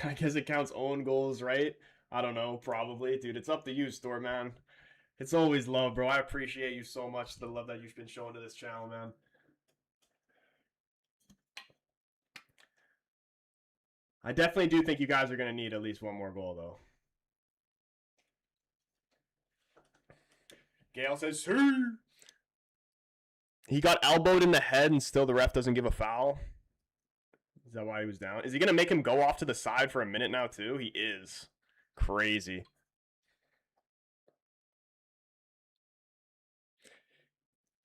I guess it counts own goals, right? I don't know, probably. Dude, it's up to you, Store Man. It's always love, bro. I appreciate you so much, the love that you've been showing to this channel, man. I definitely do think you guys are going to need at least one more goal, though. Gale says, "See." He got elbowed in the head and still the ref doesn't give a foul. Is that why he was down? Is he going to make him go off to the side for a minute now, too? He is. Crazy.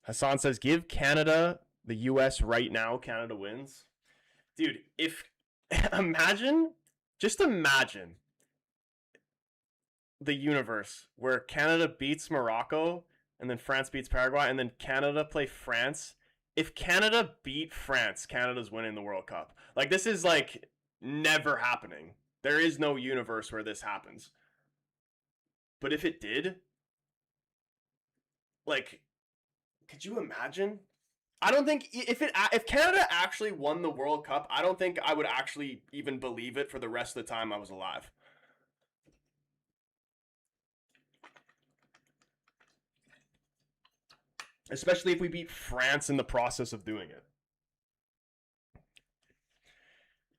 Hassan says, give Canada the U.S. right now. Canada wins. Dude, just imagine the universe where Canada beats Morocco and then France beats Paraguay and then Canada play France. If Canada beat France, Canada's winning the World Cup. Like, this is, like, never happening. There is no universe where this happens. But if it did, like, could you imagine? I don't think, if Canada actually won the World Cup, I don't think I would actually even believe it for the rest of the time I was alive. Especially if we beat France in the process of doing it.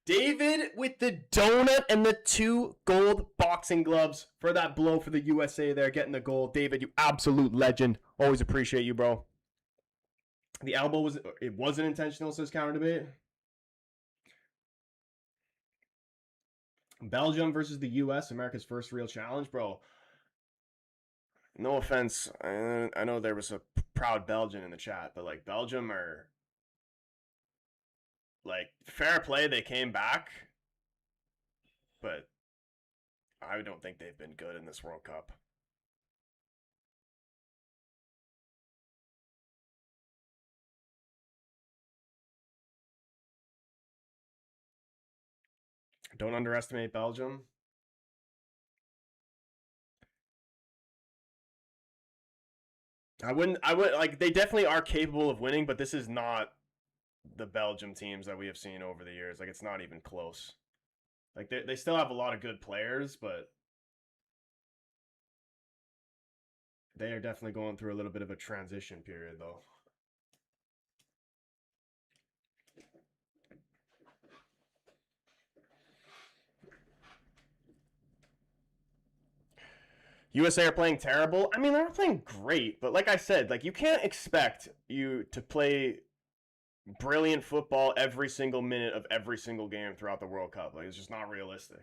David with the donut and the 2 gold boxing gloves for that blow for the USA there, getting the goal. David, you absolute legend. Always appreciate you, bro. The elbow wasn't intentional, says Counter Debate. Belgium versus the US, America's first real challenge, bro. No offense, I know there was a proud Belgian in the chat, but like Belgium are like fair play. They came back, but I don't think they've been good in this World Cup. Don't underestimate Belgium. I would like, they definitely are capable of winning, but this is not the Belgium teams that we have seen over the years. Like, it's not even close. Like, they still have a lot of good players, but they are definitely going through a little bit of a transition period, though. USA are playing terrible. I mean, they're not playing great, but like I said, like, you can't expect you to play brilliant football every single minute of every single game throughout the World Cup. Like, it's just not realistic.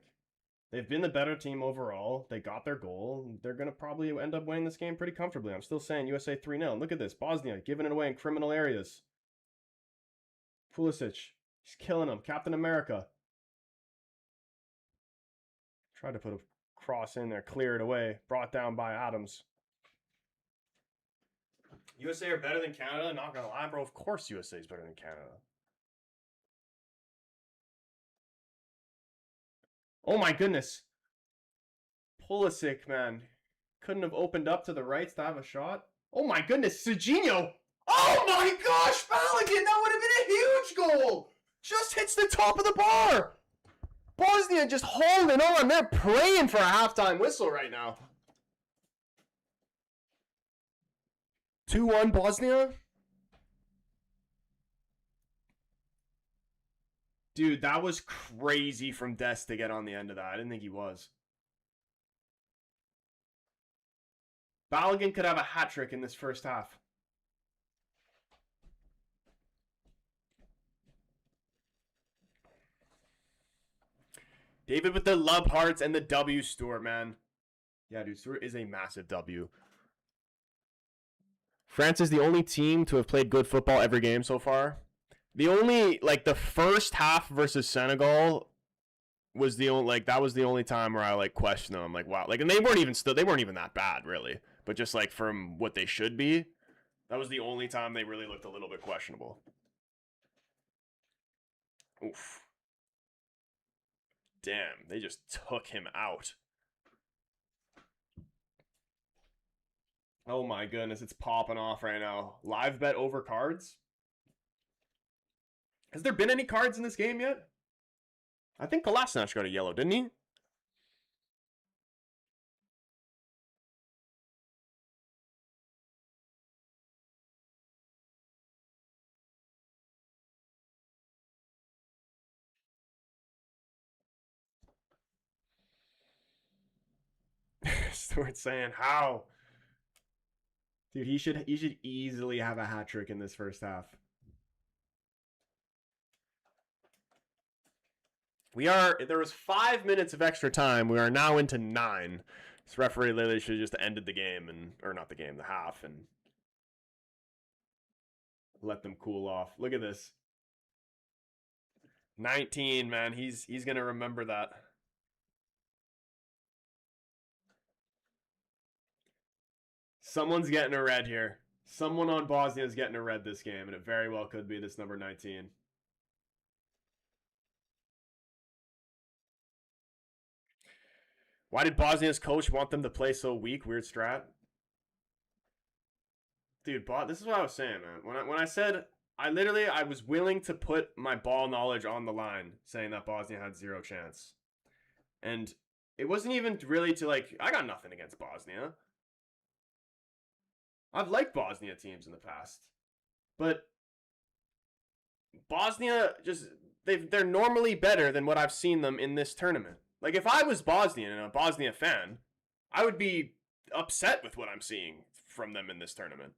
They've been the better team overall. They got their goal. They're going to probably end up winning this game pretty comfortably. I'm still saying USA 3-0. Look at this. Bosnia giving it away in criminal areas. Pulisic, he's killing them. Captain America. Tried to put a cross in there, clear it away, brought down by Adams. USA are better than Canada? Not gonna lie, bro. Of course USA is better than Canada. Oh my goodness. Pulisic, man. Couldn't have opened up to the rights to have a shot. Oh my goodness, Serginho. Oh my gosh, Balogun, that would have been a huge goal. Just hits the top of the bar. Bosnia just holding on. They're praying for a halftime whistle right now. 2-1 Bosnia. Dude, that was crazy from Des to get on the end of that. I didn't think he was. Balogun could have a hat trick in this first half. David with the love hearts and the W, Stewart, man. Yeah, dude, Stewart is a massive W. France is the only team to have played good football every game so far. The only, like, the first half versus Senegal was the only, like, that was the only time where I, like, questioned them. I'm like, wow. Like, and they weren't even that bad, really. But just, like, from what they should be, that was the only time they really looked a little bit questionable. Oof. Damn, they just took him out. Oh my goodness, it's popping off right now. Live bet over cards? Has there been any cards in this game yet? I think Kolasinac got a yellow, didn't he? Stuart saying how? Dude, he should easily have a hat trick in this first half. There was 5 minutes of extra time. We are now into 9. This referee literally should have just ended the game or not the game, the half, and let them cool off. Look at this. 19, man. He's gonna remember that. Someone's getting a red here. Someone on Bosnia is getting a red this game, and it very well could be this number 19. Why did Bosnia's coach want them to play so weak? Weird strat. Dude, this is what I was saying, man. When I said I was willing to put my ball knowledge on the line, saying that Bosnia had zero chance, and it wasn't even really to like. I got nothing against Bosnia. I've liked Bosnia teams in the past, but Bosnia they're normally better than what I've seen them in this tournament. Like if I was Bosnian and a Bosnia fan, I would be upset with what I'm seeing from them in this tournament.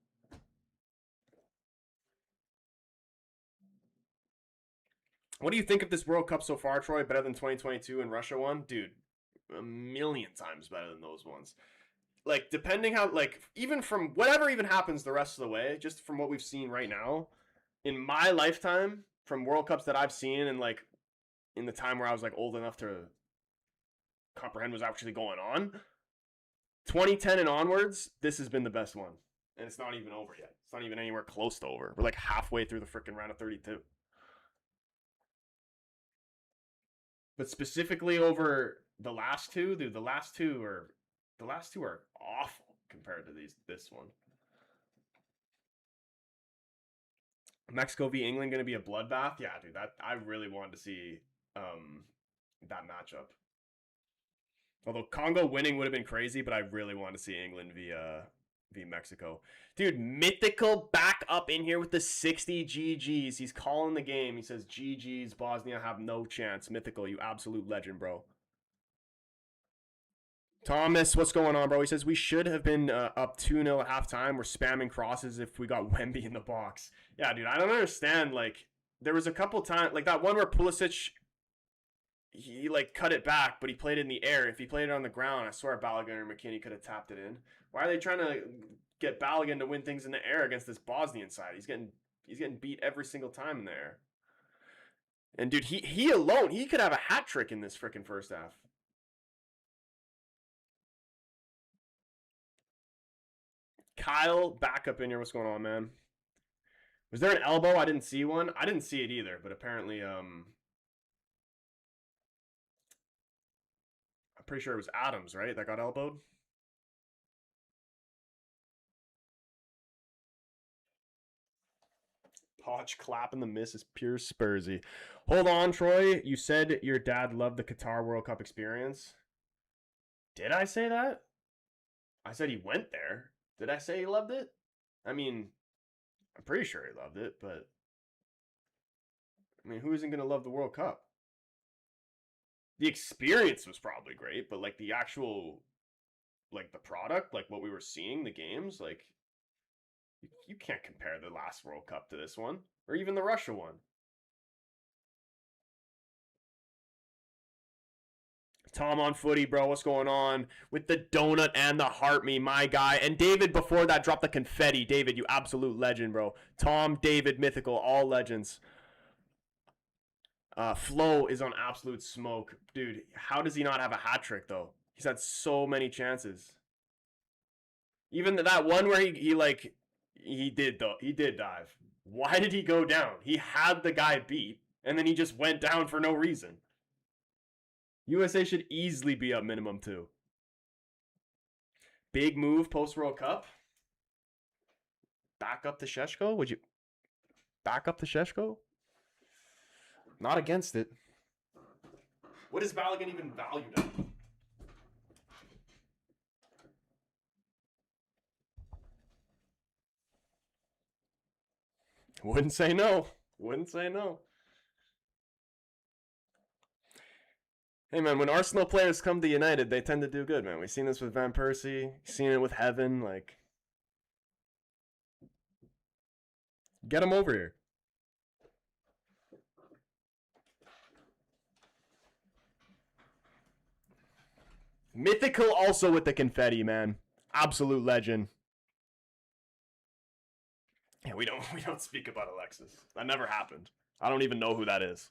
What do you think of this World Cup so far, Troy? Better than 2022 and Russia won? Dude, a million times better than those ones. Like, depending how, like, even from whatever even happens the rest of the way, just from what we've seen right now, in my lifetime, from World Cups that I've seen and, like, in the time where I was, like, old enough to comprehend what's actually going on, 2010 and onwards, this has been the best one. And it's not even over yet. It's not even anywhere close to over. We're, like, halfway through the freaking round of 32. But specifically over the last two, dude, the last two are awful compared to this one. Mexico v England going to be a bloodbath? Yeah, dude, that I really wanted to see that matchup. Although Congo winning would have been crazy, but I really wanted to see England v Mexico. Dude, Mythical back up in here with the 60 GGs. He's calling the game. He says, GGs, Bosnia have no chance. Mythical, you absolute legend, bro. Thomas, what's going on, bro? He says, we should have been up 2-0 at halftime. We're spamming crosses if we got Wemby in the box. Yeah, dude, I don't understand. Like, there was a couple times, like that one where Pulisic, he, like, cut it back, but he played it in the air. If he played it on the ground, I swear Balogun or McKinney could have tapped it in. Why are they trying to get Balogun to win things in the air against this Bosnian side? He's getting beat every single time in the air. And, dude, he alone, he could have a hat trick in this freaking first half. Kyle, back up in here. What's going on, man? Was there an elbow? I didn't see one. I didn't see it either, but apparently, I'm pretty sure it was Adams, right? That got elbowed. Poch clapping the miss is pure Spursy. Hold on, Troy. You said your dad loved the Qatar World Cup experience. Did I say that? I said he went there. Did I say he loved it? I mean, I'm pretty sure he loved it, but I mean, who isn't going to love the World Cup? The experience was probably great, but like the actual, like the product, like what we were seeing, the games, like you can't compare the last World Cup to this one or even the Russia one. Tom on footy, bro. What's going on with the donut and the heart me, my guy? And David before that dropped the confetti. David, you absolute legend, bro. Tom, David, mythical, all legends. Flo is on absolute smoke, dude. How does he not have a hat trick though? He's had so many chances. Even that one where he did dive. Why did he go down? He had the guy beat, and then he just went down for no reason. USA should easily be up minimum 2. Big move post World Cup. Back up to Sheshko? Would you back up to Sheshko? Not against it. What is Balogun even valued at? Wouldn't say no. Wouldn't say no. Hey, man, when Arsenal players come to United, they tend to do good, man. We've seen this with Van Persie. Seen it with Heaven. Like, get him over here. Mythical also with the confetti, man. Absolute legend. Yeah, we don't speak about Alexis. That never happened. I don't even know who that is.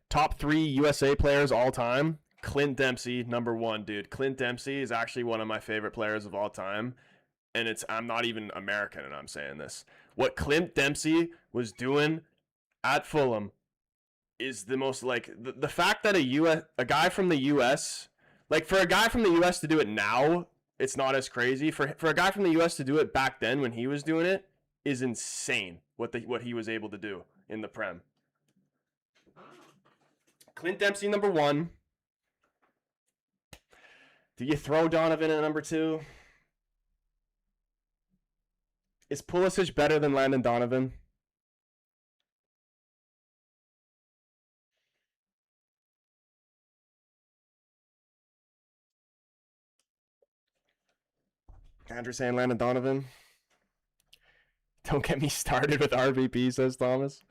Top 3 USA players all time. Clint Dempsey, number 1, dude. Clint Dempsey is actually one of my favorite players of all time. And I'm not even American and I'm saying this. What Clint Dempsey was doing at Fulham is the most like the fact that a guy from the US, like for a guy from the US to do it now, it's not as crazy. For a guy from the US to do it back then when he was doing it is insane what he was able to do in the Prem. Clint Dempsey number 1. Do you throw Donovan at number 2? Is Pulisic better than Landon Donovan? Andrew saying Landon Donovan. Don't get me started with RVP, says Thomas.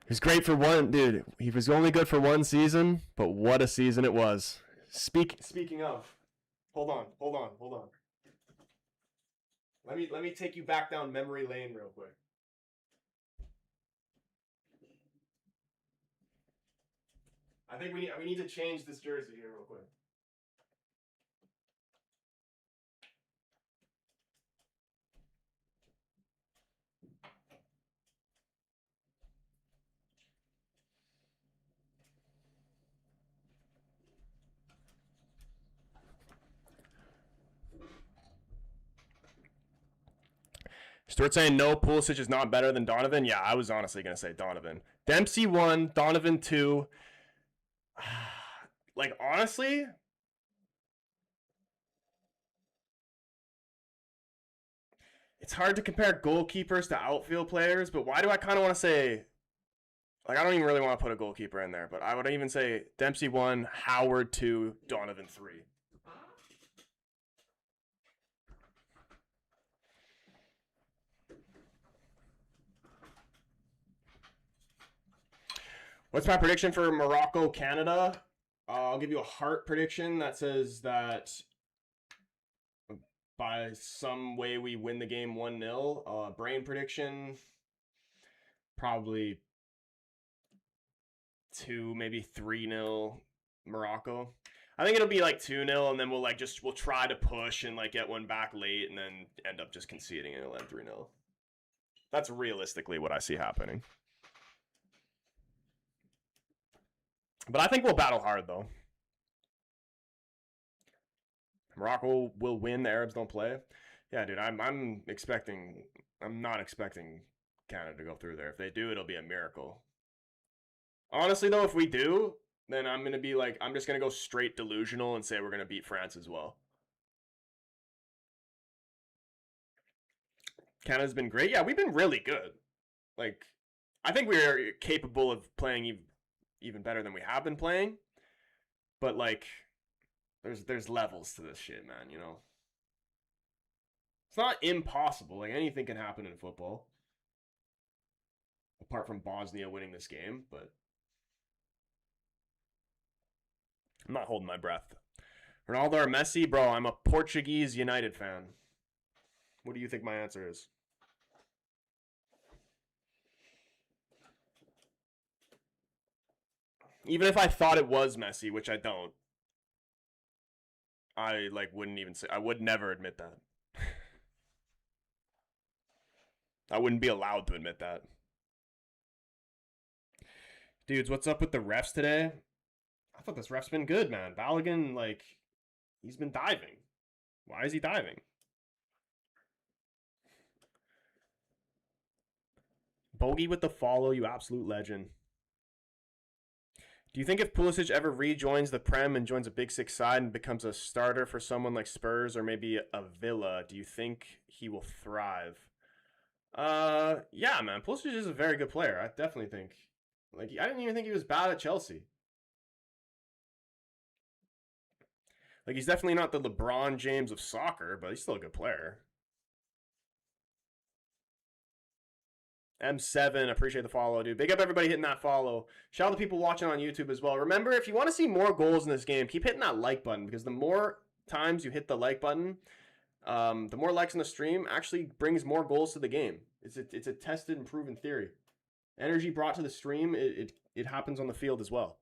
He was great for one, dude. He was only good for one season, but what a season it was. Speaking of, hold on. Let me take you back down memory lane real quick. I think we need to change this jersey here real quick. Stuart saying no, Pulisic is not better than Donovan. Yeah, I was honestly going to say Donovan. Dempsey 1, Donovan 2. Like, honestly, it's hard to compare goalkeepers to outfield players, but why do I kind of want to say, like, I don't even really want to put a goalkeeper in there, but I would even say Dempsey 1, Howard 2, Donovan 3. What's my prediction for Morocco, Canada? I'll give you a heart prediction that says that by some way we win the game 1-0. Brain prediction, probably 2, maybe 3-0 Morocco. I think it'll be like 2-0, and then we'll try to push and like get one back late, and then end up just conceding and it'll end 3-0. That's realistically what I see happening. But I think we'll battle hard, though. Morocco will win. The Arabs don't play. Yeah, dude, I'm not expecting Canada to go through there. If they do, it'll be a miracle. Honestly, though, if we do, then I'm going to be like, I'm just going to go straight delusional and say we're going to beat France as well. Canada's been great. Yeah, we've been really good. Like, I think we're capable of playing even better than we have been playing. But, like, there's levels to this shit, man, you know? It's not impossible. Like, anything can happen in football. Apart from Bosnia winning this game, but I'm not holding my breath. Ronaldo or Messi? Bro, I'm a Portuguese United fan. What do you think my answer is? Even if I thought it was Messi, which I don't, I like wouldn't even say. I would never admit that. I wouldn't be allowed to admit that. Dudes, what's up with the refs today? I thought this ref's been good, man. Balogun, like, he's been diving. Why is he diving? Bogey with the follow, you absolute legend. Do you think if Pulisic ever rejoins the Prem and joins a Big Six side and becomes a starter for someone like Spurs or maybe a Villa, do you think he will thrive? Yeah, man. Pulisic is a very good player. I definitely think. Like, I didn't even think he was bad at Chelsea. Like, he's definitely not the LeBron James of soccer, but he's still a good player. M7, appreciate the follow, dude. Big up everybody hitting that follow. Shout out to people watching on YouTube as well. Remember, if you want to see more goals in this game, keep hitting that like button, because the more times you hit the like button, the more likes in the stream actually brings more goals to the game. It's a tested and proven theory. Energy brought to the stream, it happens on the field as well.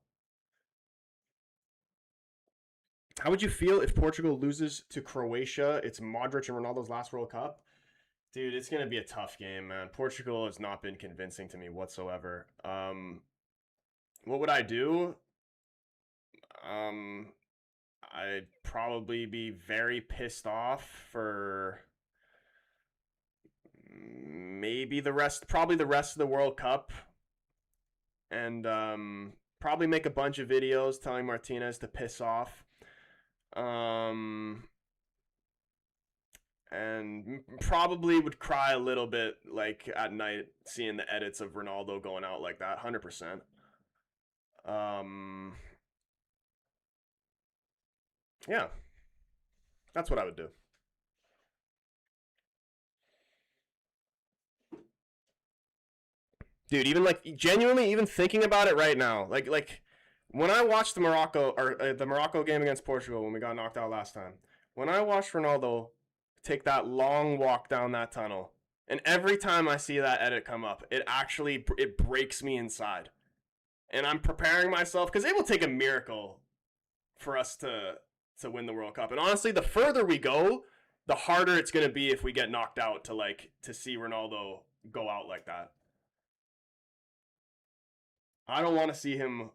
How would you feel if Portugal loses to Croatia? It's Modric and Ronaldo's last World Cup. Dude, it's going to be a tough game, man. Portugal has not been convincing to me whatsoever. What would I do? I'd probably be very pissed off for probably the rest of the World Cup. And probably make a bunch of videos telling Martinez to piss off. And probably would cry a little bit like at night seeing the edits of Ronaldo going out like that. 100%. Yeah, that's what I would do. Dude, even like genuinely even thinking about it right now, like when I watched the Morocco game against Portugal when we got knocked out last time, when I watched Ronaldo take that long walk down that tunnel, and every time I see that edit come up, it breaks me inside. And I'm preparing myself because it will take a miracle for us to win the World Cup. And honestly, the further we go, the harder it's going to be if we get knocked out to see Ronaldo go out like that. I don't want to see him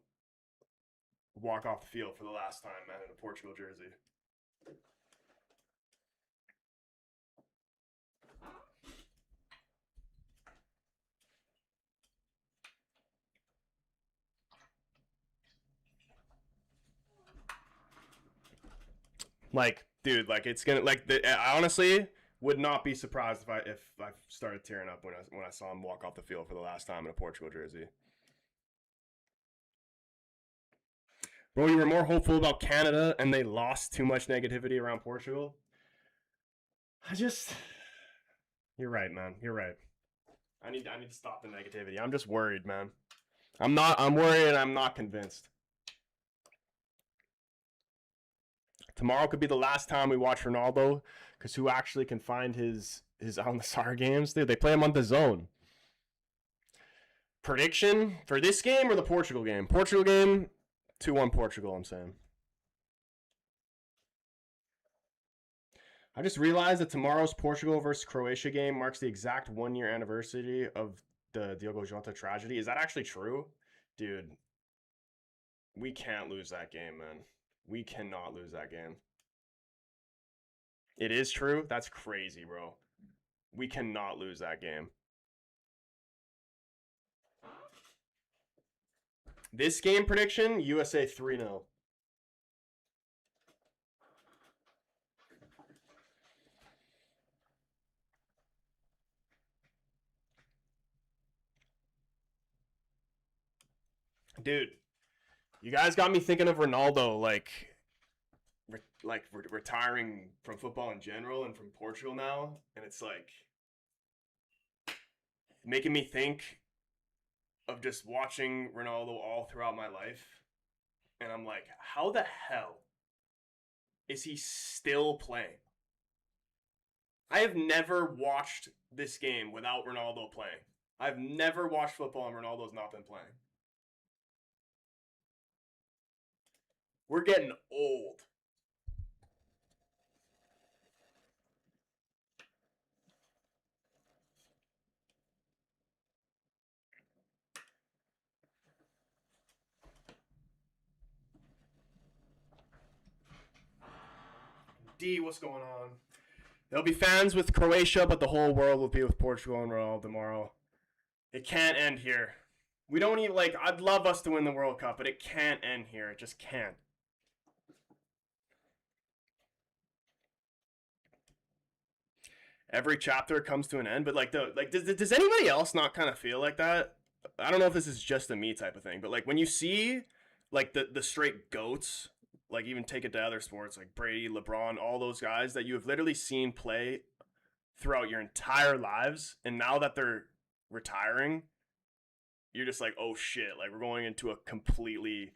walk off the field for the last time, man, in a Portugal jersey. Like, dude, like it's gonna I honestly would not be surprised if I started tearing up when I saw him walk off the field for the last time in a Portugal jersey. Bro, you were more hopeful about Canada and they lost too much negativity around Portugal. You're right, man. You're right. I need to stop the negativity. I'm just worried, man. I'm worried and I'm not convinced. Tomorrow could be the last time we watch Ronaldo, because who actually can find his Al Nassr games? Dude, they play him on the zone. Prediction for this game or the Portugal game? Portugal game, 2-1 Portugal, I'm saying. I just realized that tomorrow's Portugal versus Croatia game marks the exact 1-year anniversary of the Diogo Jota tragedy. Is that actually true? Dude, we can't lose that game, man. We cannot lose that game. It is true? That's crazy, bro. We cannot lose that game. This game prediction: USA 3-0. Dude, you guys got me thinking of Ronaldo, retiring from football in general and from Portugal now, and it's like making me think of just watching Ronaldo all throughout my life, and I'm like, how the hell is he still playing? I have never watched this game without Ronaldo playing. I've never watched football and Ronaldo's not been playing. We're getting old. D, what's going on? There'll be fans with Croatia, but the whole world will be with Portugal and Ronaldo tomorrow. It can't end here. We don't even like. I'd love us to win the World Cup, but it can't end here. It just can't. Every chapter comes to an end, but does anybody else not kind of feel like that? I don't know if this is just a me type of thing, but like when you see like the straight goats, like even take it to other sports like Brady, LeBron, all those guys that you have literally seen play throughout your entire lives, and now that they're retiring, you're just like, oh shit, like we're going into a completely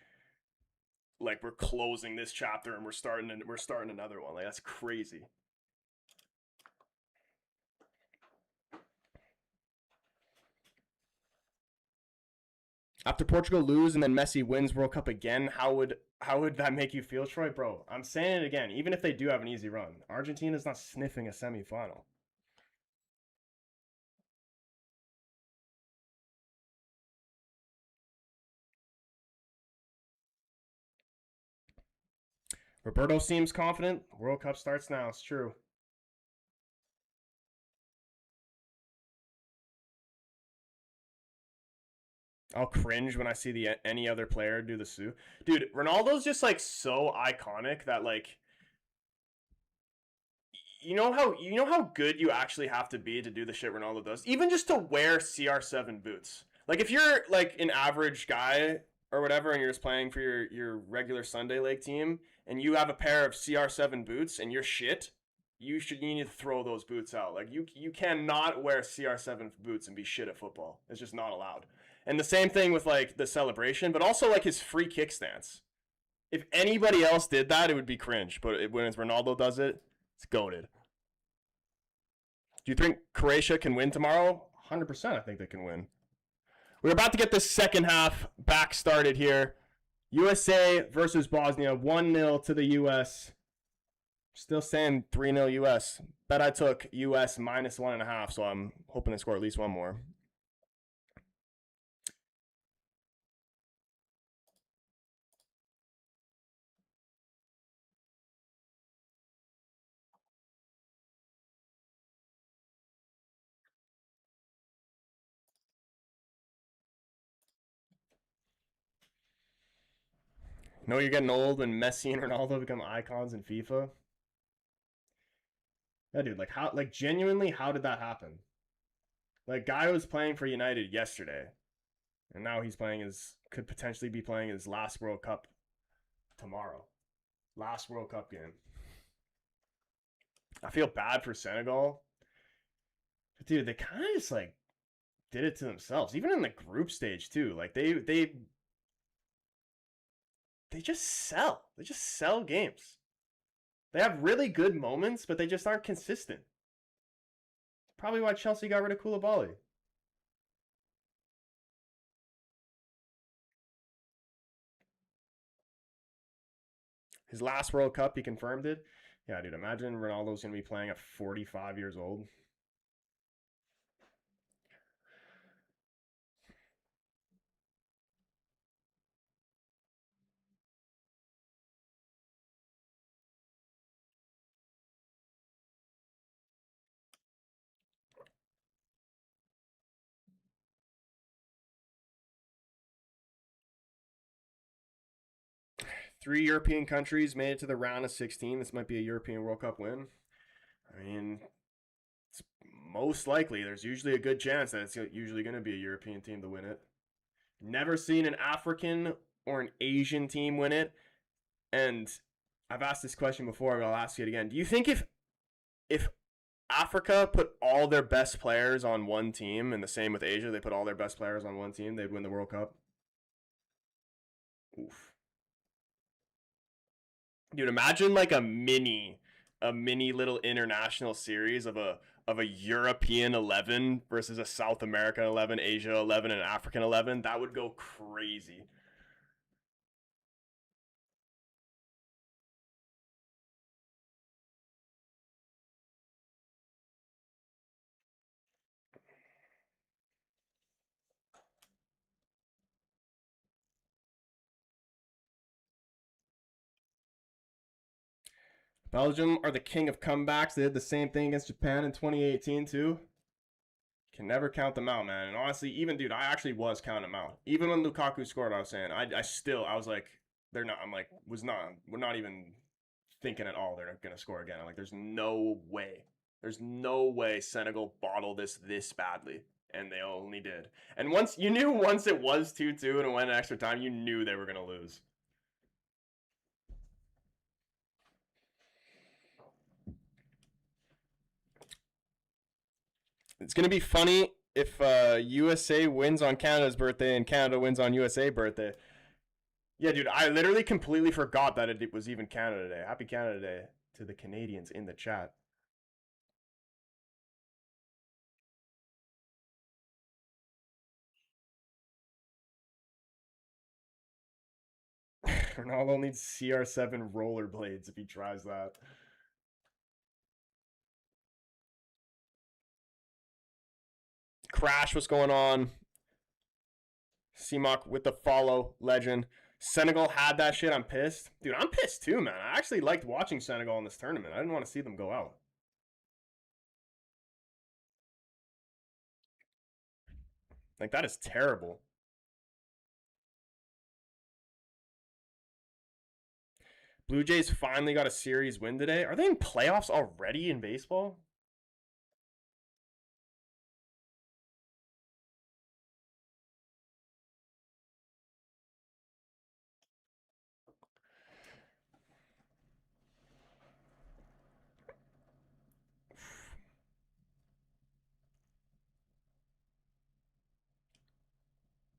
like we're closing this chapter and we're starting another one. Like that's crazy. After Portugal lose and then Messi wins World Cup again, how would that make you feel, Troy? Bro, I'm saying it again. Even if they do have an easy run, Argentina's not sniffing a semifinal. Roberto seems confident. World Cup starts now. It's true. I'll cringe when I see any other player do the Sue. Dude, Ronaldo's just like so iconic that like you know how good you actually have to be to do the shit Ronaldo does. Even just to wear CR7 boots. Like if you're like an average guy or whatever and you're just playing for your regular Sunday league team and you have a pair of CR7 boots and you're shit, you need to throw those boots out. Like you cannot wear CR7 boots and be shit at football. It's just not allowed. And the same thing with like the celebration, but also like his free kick stance. If anybody else did that, it would be cringe. But when it's Ronaldo does it, it's goated. Do you think Croatia can win tomorrow? 100%, I think they can win. We're about to get this second half back started here. USA versus Bosnia, 1-0 to the US. Still saying 3-0 US. Bet I took US minus 1.5, so I'm hoping to score at least one more. You know you're getting old when Messi and Ronaldo become icons in FIFA? Yeah, dude, like how like genuinely how did that happen? Like guy was playing for United yesterday, and now he's playing his could potentially be playing his last World Cup tomorrow. Last World Cup game. I feel bad for Senegal. But dude, they kind of just like did it to themselves. Even in the group stage too. Like they just sell. They just sell games. They have really good moments, but they just aren't consistent. Probably why Chelsea got rid of Koulibaly. His last World Cup, he confirmed it. Yeah, dude, imagine Ronaldo's going to be playing at 45 years old. 3 European countries made it to the round of 16. This might be a European World Cup win. I mean, it's most likely. There's usually a good chance that it's usually going to be a European team to win it. Never seen an African or an Asian team win it. And I've asked this question before, but I'll ask it again. Do you think if Africa put all their best players on one team, and the same with Asia, they put all their best players on one team, they'd win the World Cup? Oof. Dude, imagine like a mini little international series of a European 11 versus a South American 11, Asia 11, and African 11. That would go crazy. Belgium are the king of comebacks. They did the same thing against Japan in 2018 too. Can never count them out, man. And honestly, even dude, I actually was counting them out. Even when Lukaku scored, I was saying, I was like, they're not. I'm like, we're not even thinking at all they're gonna score again. I'm like, there's no way. There's no way Senegal bottled this badly, and they only did. And once it was 2-2 and it went extra time, you knew they were gonna lose. It's gonna be funny if USA wins on Canada's birthday and Canada wins on USA birthday. Yeah, dude, I literally completely forgot that it was even Canada Day. Happy Canada Day to the Canadians in the chat. Ronaldo needs CR7 rollerblades if he tries that. Crash, what's going on? CMOC with the follow, legend. Senegal had that shit. I'm pissed. Dude, I'm pissed too, man. I actually liked watching Senegal in this tournament. I didn't want to see them go out. Like, that is terrible. Blue Jays finally got a series win today. Are they in playoffs already in baseball?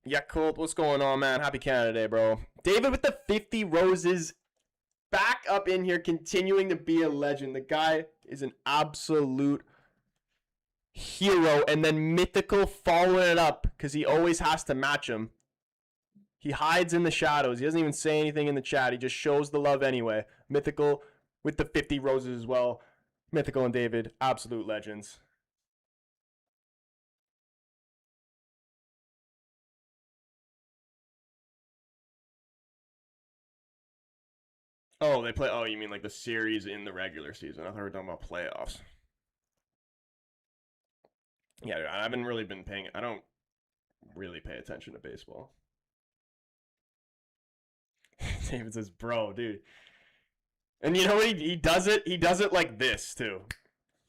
Yeah, Colt, what's going on, man? Happy Canada Day, bro. David with the 50 roses back up in here, continuing to be a legend. The guy is an absolute hero, and then Mythical following it up because he always has to match him. He hides in the shadows. He doesn't even say anything in the chat. He just shows the love anyway. Mythical with the 50 roses as well. Mythical and David, absolute legends. Oh, they play. Oh, you mean like the series in the regular season? I thought we were talking about playoffs. Yeah, I haven't really been paying. I don't really pay attention to baseball. David says, "Bro, dude," and you know what? He does it. He does it like this too.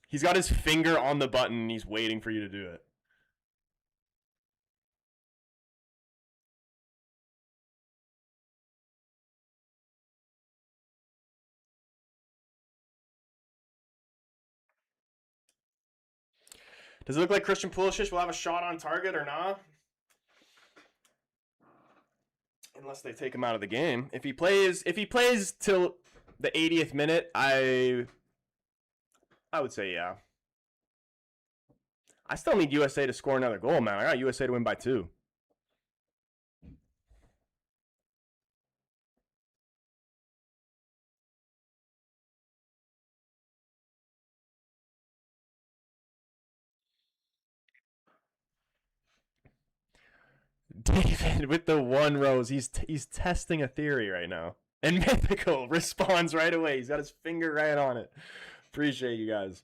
He's got his finger on the button. And he's waiting for you to do it. Does it look like Christian Pulisic will have a shot on target or not? Unless they take him out of the game. If he plays till the 80th minute, I would say yeah. I still need USA to score another goal, man. I got USA to win by 2. David with the 1 rose. He's testing a theory right now. And Mythical responds right away. He's got his finger right on it. Appreciate you guys.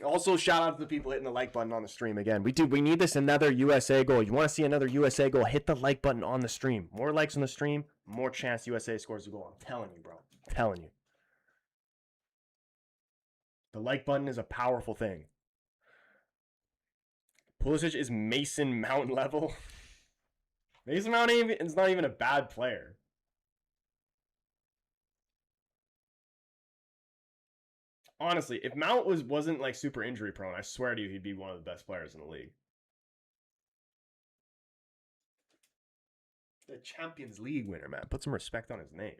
Also, shout out to the people hitting the like button on the stream again. We need this another USA goal. You want to see another USA goal? Hit the like button on the stream. More likes on the stream, more chance USA scores a goal. I'm telling you, bro. I'm telling you. The like button is a powerful thing. Pulisic is Mason Mount level. Mason Mount is not even a bad player. Honestly, if Mount wasn't like super injury prone, I swear to you, he'd be one of the best players in the league. The Champions League winner, man. Put some respect on his name.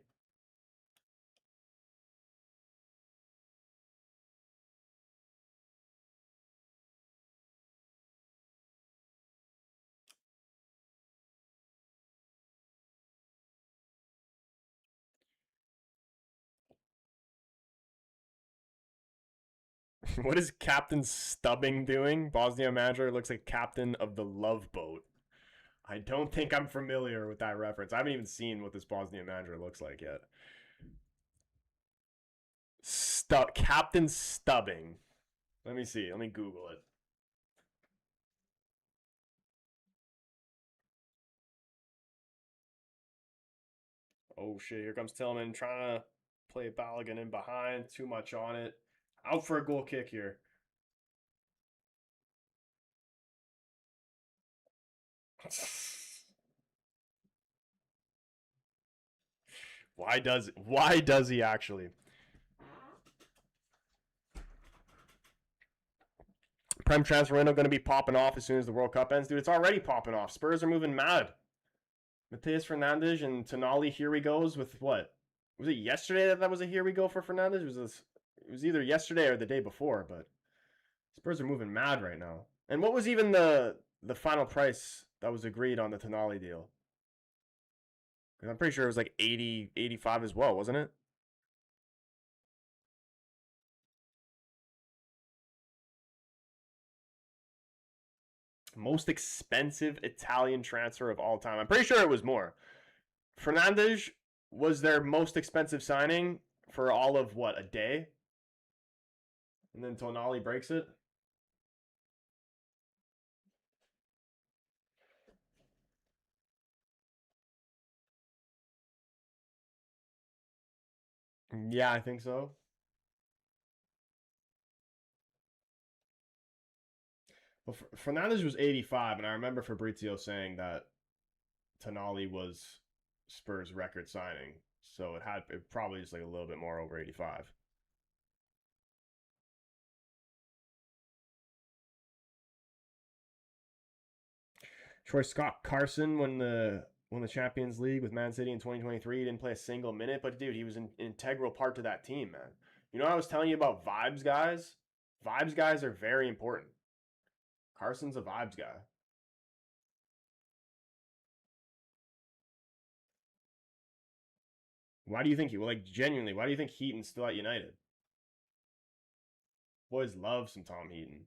What is Captain Stubbing doing? Bosnia manager looks like captain of the Love Boat. I don't think I'm familiar with that reference. I haven't even seen what this Bosnia manager looks like yet. Captain Stubbing. Let me see. Let me Google it. Oh shit, here comes Tillman trying to play Balogun in behind. Too much on it. Out for a goal kick here. Why does he actually? Prem transfer window going to be popping off as soon as the World Cup ends. Dude, it's already popping off. Spurs are moving mad. Mateus Fernandes and Tonali, here we goes with what? Was it yesterday that was a here we go for Fernandes? It was either yesterday or the day before, but Spurs are moving mad right now. And what was even the final price that was agreed on the Tonali deal? Because I'm pretty sure it was like 80, 85 as well, wasn't it? Most expensive Italian transfer of all time. I'm pretty sure it was more. Fernandes was their most expensive signing for all of what, a day? And then Tonali breaks it. Yeah, I think so. Well, Fernandes was 85, and I remember Fabrizio saying that Tonali was Spurs' record signing, so it probably just like a little bit more over 85. Troy Scott Carson won the Champions League with Man City in 2023. He didn't play a single minute, but dude, he was an integral part to that team, man. You know what I was telling you about vibes guys? Vibes guys are very important. Carson's a vibes guy. Why do you think genuinely, why do you think Heaton's still at United? Boys love some Tom Heaton.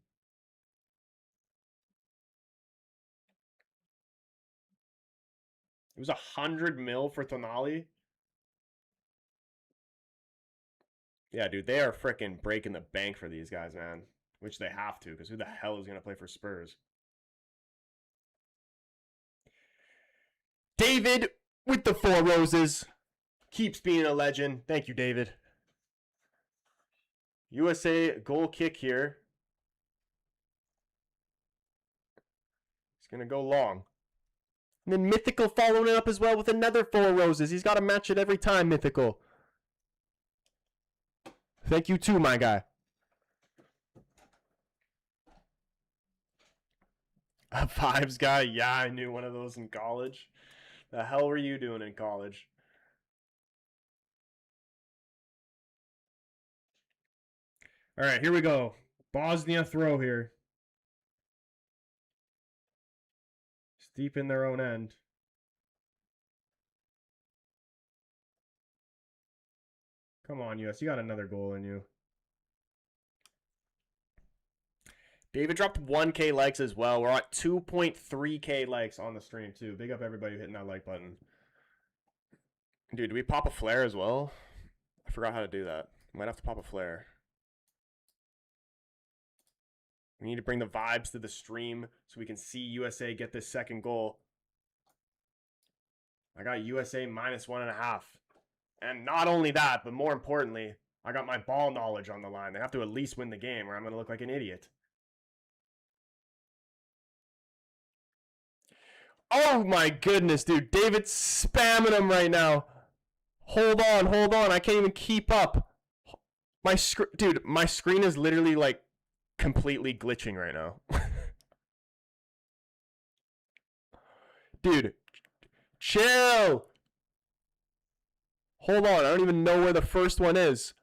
It was 100 mil for Tonali. Yeah, dude, they are freaking breaking the bank for these guys, man. Which they have to, because who the hell is going to play for Spurs? David with the 4 roses. Keeps being a legend. Thank you, David. USA goal kick here. It's going to go long. And then Mythical following it up as well with another 4 roses. He's got to match it every time, Mythical. Thank you too, my guy. A Vibes guy? Yeah, I knew one of those in college. The hell were you doing in college? All right, here we go. Bosnia throw here. It's deep in their own end. Come on, US. You got another goal in you. David dropped 1K likes as well. We're at 2.3K likes on the stream, too. Big up everybody hitting that like button. Dude, do we pop a flare as well? I forgot how to do that. Might have to pop a flare. We need to bring the vibes to the stream so we can see USA get this second goal. I got USA -1.5. And not only that, but more importantly, I got my ball knowledge on the line. They have to at least win the game or I'm going to look like an idiot. Oh my goodness, dude. David's spamming him right now. Hold on. I can't even keep up. Dude, my screen is literally like completely glitching right now. Dude, chill. Hold on. I don't even know where the first one is.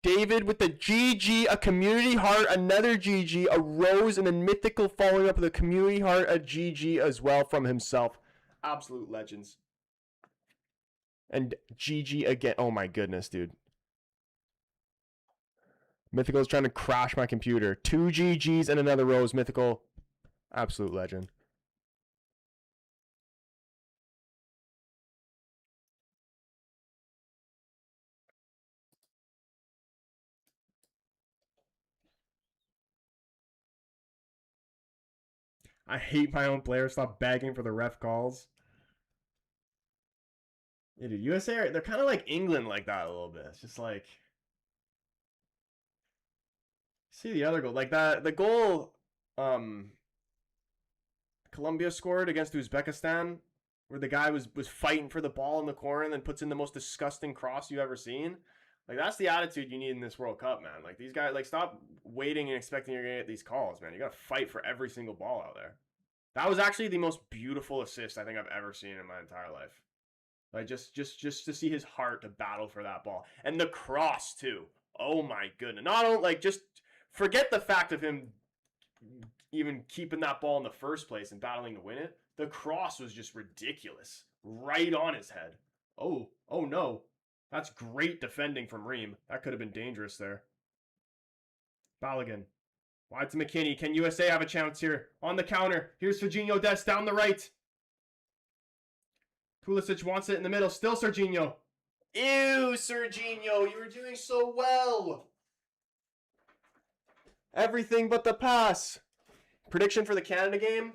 David with the GG, a community heart, another GG, a rose, and then Mythical following up with a community heart, a GG as well from himself. Absolute legends. And GG again. Oh my goodness, dude. Mythical is trying to crash my computer. 2 GGs and another rose. Mythical. Absolute legend. I hate my own players. Stop begging for the ref calls. Yeah, dude, USA, they're kind of like England like that a little bit. It's just like... See the other goal. Like that, the goal Colombia scored against Uzbekistan, where the guy was fighting for the ball in the corner and then puts in the most disgusting cross you've ever seen. Like, that's the attitude you need in this World Cup, man. Like, these guys, like, stop waiting and expecting you're going to get these calls, man. You got to fight for every single ball out there. That was actually the most beautiful assist I think I've ever seen in my entire life. Like, just to see his heart to battle for that ball. And the cross, too. Oh, my goodness. Not only, like, just forget the fact of him even keeping that ball in the first place and battling to win it. The cross was just ridiculous. Right on his head. Oh no. That's great defending from Ream. That could have been dangerous there. Balogun. Wide to McKinney. Can USA have a chance here? On the counter. Here's Serginho Dest down the right. Pulisic wants it in the middle. Still Serginho. Ew, Serginho. You were doing so well. Everything but the pass. Prediction for the Canada game.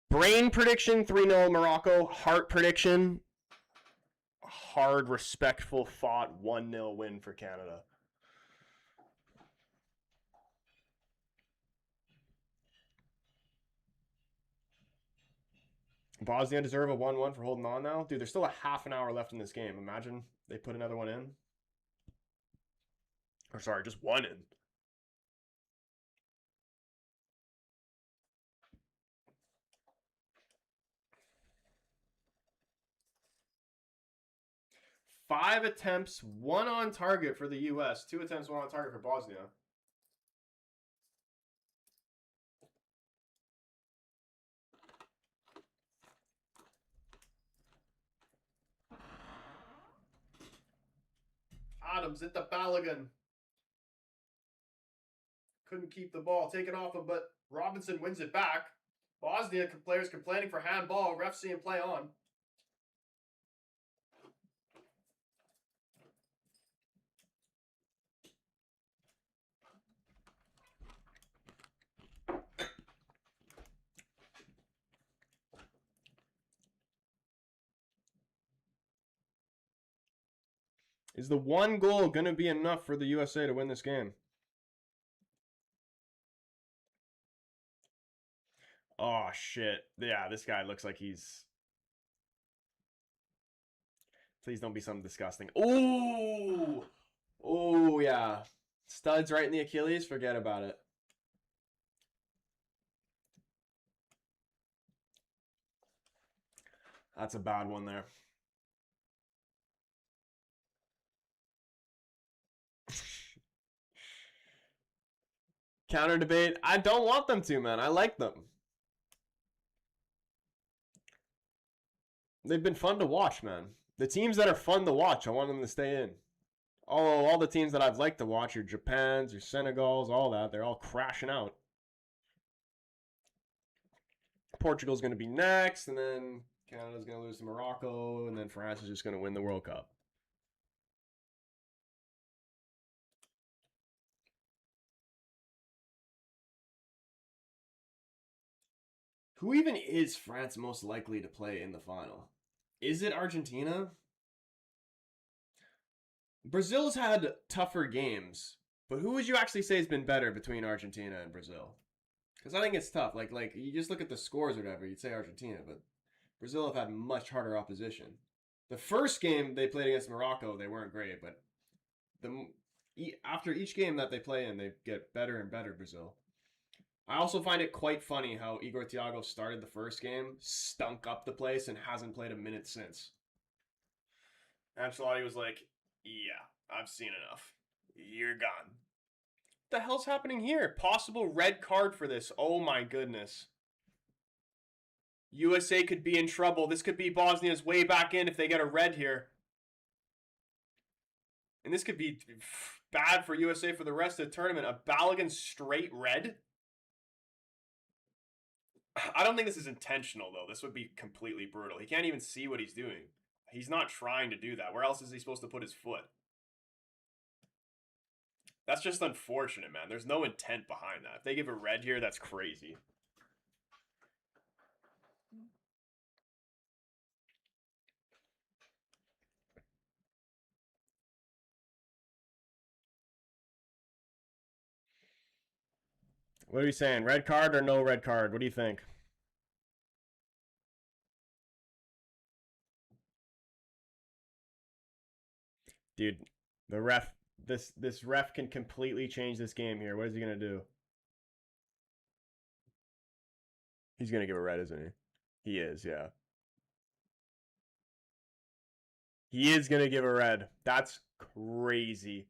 Brain prediction, 3-0 Morocco. Heart prediction, hard, respectful fought 1-0 win for Canada. Bosnia deserve a 1-1 for holding on now. Dude, there's still a half an hour left in this game. Imagine they put another one in. Or sorry, just one in. Five attempts, one on target for the U.S. 2 attempts, one on target for Bosnia. Adams into Balogun. Couldn't keep the ball. Take it off him, but Robinson wins it back. Bosnia players complaining for handball. Ref seeing play on. Is the one goal going to be enough for the USA to win this game? Oh, shit. Yeah, this guy looks like he's... Please don't be something disgusting. Ooh! Oh, yeah. Studs right in the Achilles? Forget about it. That's a bad one there. Counter debate. I don't want them to, man. I like them. They've been fun to watch, man. The teams that are fun to watch, I want them to stay in. All the teams that I'd like to watch, your Japans, your Senegals, all that, they're all crashing out. Portugal's going to be next, and then Canada's going to lose to Morocco, and then France is just going to win the World Cup. Who even is France most likely to play in the final? Is it Argentina? Brazil's had tougher games, but who would you actually say has been better between Argentina and Brazil? Because I think it's tough. Like you just look at the scores or whatever, you'd say Argentina, but Brazil have had much harder opposition. The first game they played against Morocco, they weren't great, but after each game that they play in, they get better and better, Brazil. I also find it quite funny how Igor Thiago started the first game, stunk up the place, and hasn't played a minute since. Ancelotti was like, yeah, I've seen enough. You're gone. What the hell's happening here? Possible red card for this. Oh my goodness. USA could be in trouble. This could be Bosnia's way back in if they get a red here. And this could be bad for USA for the rest of the tournament. A Balogun straight red? I don't think this is intentional, though. This would be completely brutal. He can't even see what he's doing. He's not trying to do that. Where else is he supposed to put his foot? That's just unfortunate, man. There's no intent behind that. If they give a red here, that's crazy. What are you saying? Red card or no red card? What do you think? Dude, the ref, this ref can completely change this game here. What is he gonna do? He's gonna give a red, isn't he? He is, yeah. He is gonna give a red. That's crazy.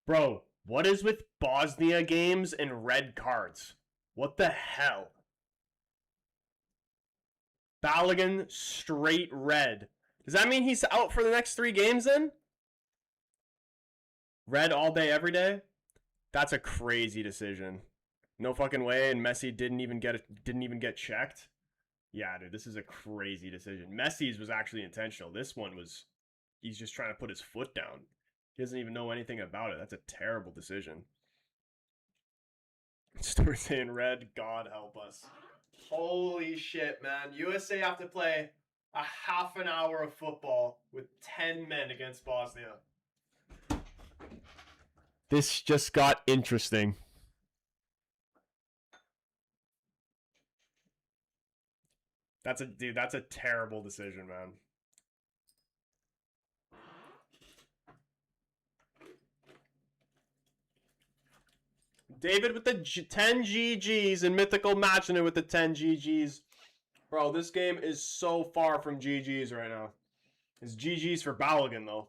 Bro, what is with Bosnia games and red cards? What the hell? Balogun straight red. Does that mean he's out for the next 3 games then? Red all day, every day? That's a crazy decision. No fucking way, and Messi didn't even get checked. Yeah, dude, this is a crazy decision. Messi's was actually intentional. This one was, he's just trying to put his foot down. He doesn't even know anything about it. That's a terrible decision. Stuart saying red, God help us. Holy shit, man. USA have to play a half an hour of football with 10 men against Bosnia. This just got interesting. That's a terrible decision, man. David with the 10 GGs and Mythical matching it with the 10 GGs. Bro, this game is so far from GGs right now. It's GGs for Balogun, though.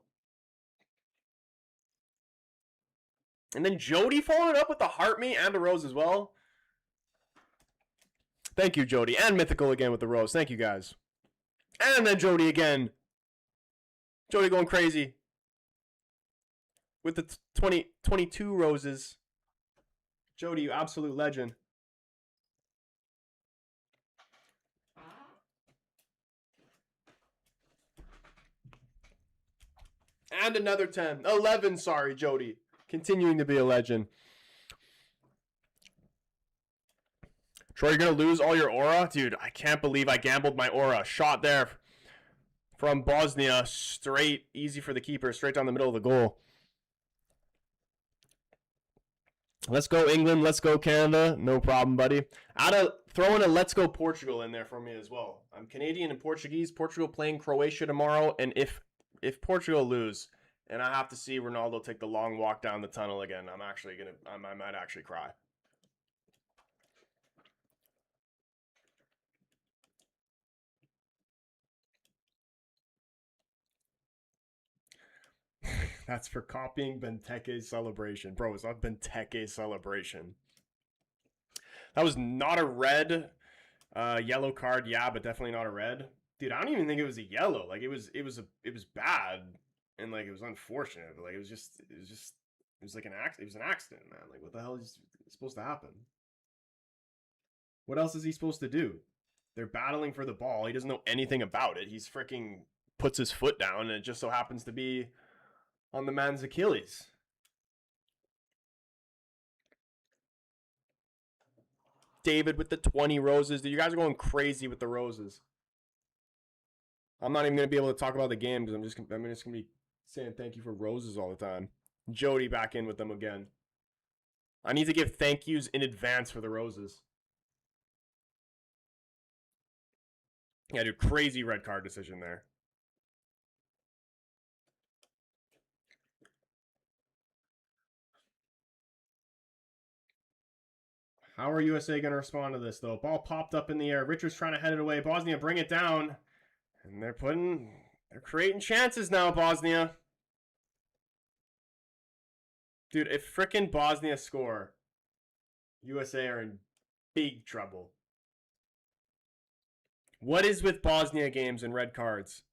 And then Jody followed it up with the heart meat and the rose as well. Thank you, Jody. And Mythical again with the rose. Thank you, guys. And then Jody again. Jody going crazy. With the 22 roses. Jody, you absolute legend. And another 10. 11, sorry, Jody. Continuing to be a legend. Troy, you're going to lose all your aura? Dude, I can't believe I gambled my aura. Shot there from Bosnia. Straight, easy for the keeper. Straight down the middle of the goal. Let's go England. Let's go Canada. No problem, buddy. Throw in a let's go Portugal in there for me as well. I'm Canadian and Portuguese. Portugal playing Croatia tomorrow. And if Portugal lose and I have to see Ronaldo take the long walk down the tunnel again, I might actually cry. That's for copying Benteke's celebration. Bro, it's not Benteke's celebration. That was not a red. Yellow card, yeah, but definitely not a red. Dude, I don't even think it was a yellow. Like it was bad and like it was unfortunate, but like it was like an accident. It was an accident, man. Like what the hell is supposed to happen? What else is he supposed to do? They're battling for the ball. He doesn't know anything about it. He's freaking puts his foot down and it just so happens to be on the man's Achilles. David with the 20 roses. Dude, you guys are going crazy with the roses. I'm not even going to be able to talk about the game because I'm just going to be saying thank you for roses all the time. Jody back in with them again. I need to give thank yous in advance for the roses. Yeah, dude, crazy red card decision there. How are USA going to respond to this, though? Ball popped up in the air. Richards trying to head it away. Bosnia, bring it down. And they're creating chances now, Bosnia. Dude, if frickin' Bosnia score, USA are in big trouble. What is with Bosnia games and red cards?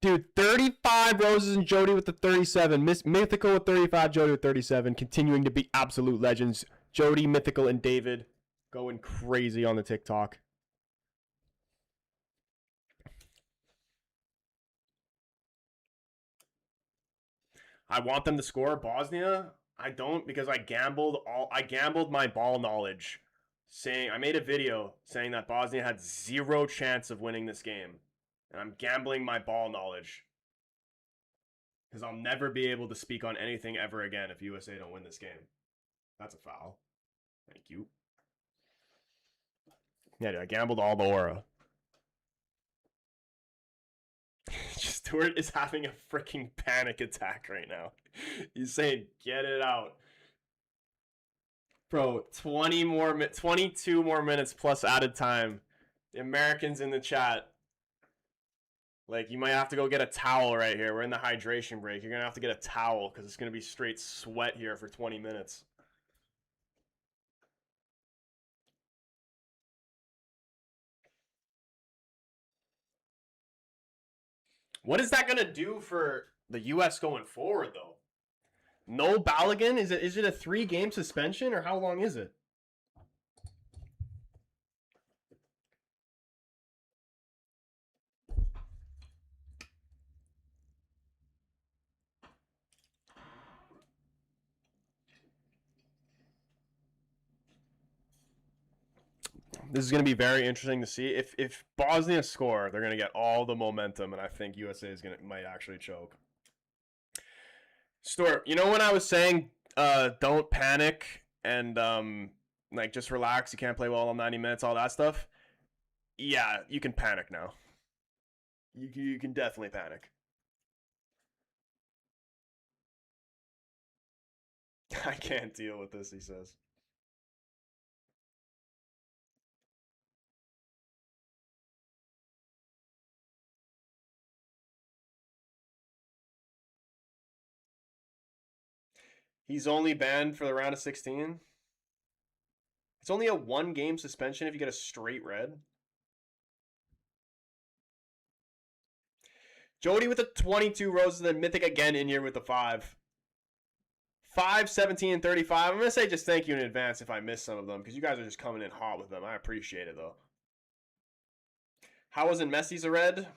Dude, 35 roses and Jody with the 37. Mythical with 35, Jody with 37. Continuing to be absolute legends. Jody, Mythical, and David going crazy on the TikTok. I want them to score. Bosnia, I don't because I gambled my ball knowledge. I made a video saying that Bosnia had zero chance of winning this game. And I'm gambling my ball knowledge. Because I'll never be able to speak on anything ever again if USA don't win this game. That's a foul. Thank you. Yeah, dude, I gambled all the aura. Stewart is having a freaking panic attack right now. He's saying, get it out. Bro, 22 more minutes plus added time. The Americans in the chat. Like, you might have to go get a towel right here. We're in the hydration break. You're going to have to get a towel because it's going to be straight sweat here for 20 minutes. What is that going to do for the U.S. going forward, though? No Balogun? Is it a 3-game suspension, or how long is it? This is going to be very interesting to see. If Bosnia score, they're going to get all the momentum, and I think USA might actually choke. Stuart, you know when I was saying don't panic and like just relax, you can't play well all 90 minutes, all that stuff? Yeah, you can panic now. You can definitely panic. I can't deal with this, he says. He's only banned for the round of 16. It's only a 1-game suspension if you get a straight red. Jody with the 22 roses, and then Mythic again in here with the 5. 5, 17, and 35. I'm going to say just thank you in advance if I miss some of them, because you guys are just coming in hot with them. I appreciate it, though. How wasn't Messi's a red?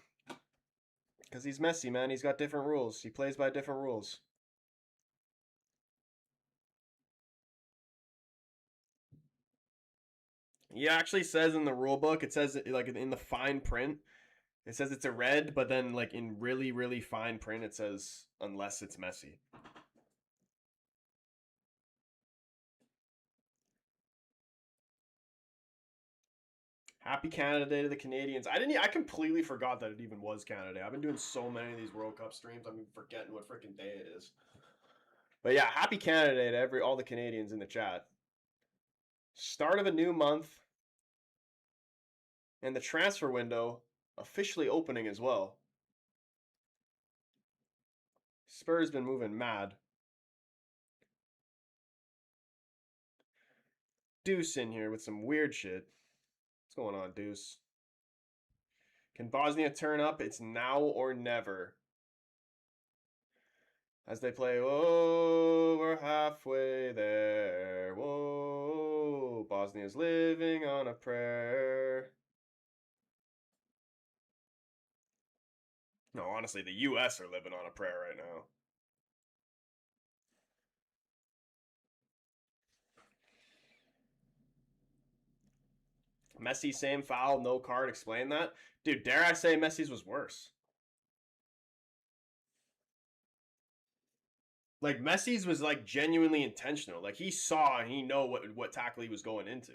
Because he's Messi, man. He's got different rules. He plays by different rules. He actually says in the rule book, it says, like, in the fine print, it says it's a red, but then, like, in really, really fine print, it says unless it's Messi. Happy Canada Day to the Canadians. I completely forgot that it even was Canada Day. I've been doing so many of these World Cup streams, I'm forgetting what freaking day it is. But yeah, happy Canada Day to all the Canadians in the chat. Start of a new month. And the transfer window officially opening as well. Spurs been moving mad. Deuce in here with some weird shit. What's going on, Deuce? Can Bosnia turn up? It's now or never. As they play, oh, we're halfway there. Whoa, Bosnia's living on a prayer. No, honestly, the U.S. are living on a prayer right now. Messi, same foul, no card. Explain that. Dude, dare I say Messi's was worse? Like, Messi's was, like, genuinely intentional. Like, he saw and he know what tackle he was going into.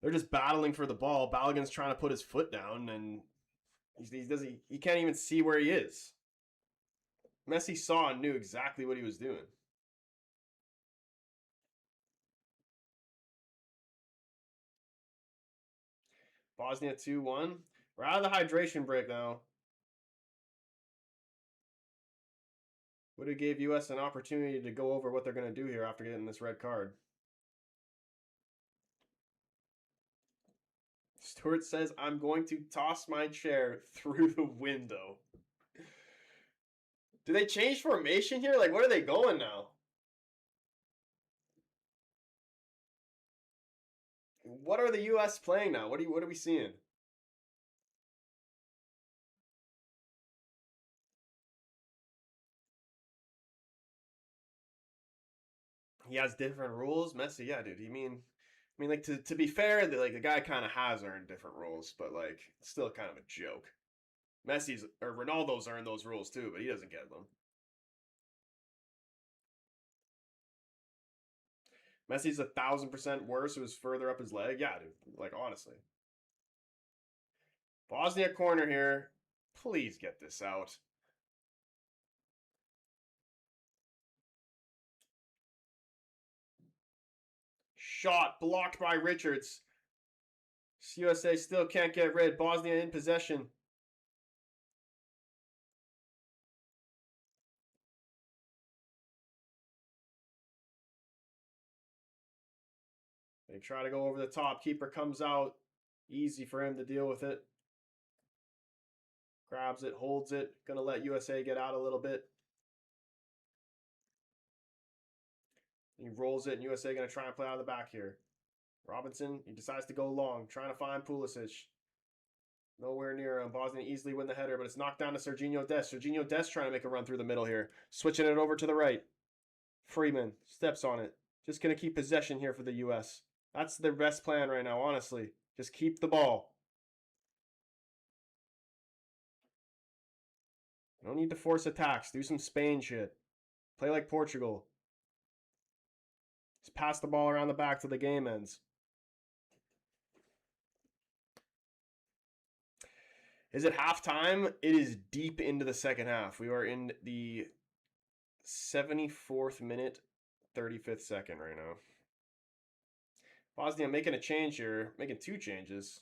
They're just battling for the ball. Balogun's trying to put his foot down, and he can't even see where he is. Messi saw and knew exactly what he was doing. Bosnia 2-1. We're out of the hydration break now. Would have gave US an opportunity to go over what they're going to do here after getting this red card. Stewart says, I'm going to toss my chair through the window. Do they change formation here? Like, where are they going now? What are the US playing now? What are we seeing? He has different rules. Messi, yeah, dude. Like to be fair, the guy kind of has earned different rules, but like it's still kind of a joke. Messi's or Ronaldo's earned those rules too, but he doesn't get them. Messi's 1,000% worse. It was further up his leg. Yeah, dude. Like honestly, Bosnia corner here. Please get this out. Shot blocked by Richards. USA still can't get rid. Bosnia in possession. They try to go over the top. Keeper comes out. Easy for him to deal with it. Grabs it, holds it. Gonna let USA get out a little bit. He rolls it, and USA gonna try and play out of the back here. Robinson, he decides to go long, trying to find Pulisic. Nowhere near him. Bosnia easily win the header, but it's knocked down to Serginho Dest. Serginho Dest trying to make a run through the middle here. Switching it over to the right. Freeman steps on it. Just going to keep possession here for the U.S. That's their best plan right now, honestly. Just keep the ball. No need to force attacks. Do some Spain shit. Play like Portugal. Just pass the ball around the back till the game ends. Is it halftime? It is deep into the second half. We are in the 74th minute, 35th second right now. Bosnia making a change here, making two changes.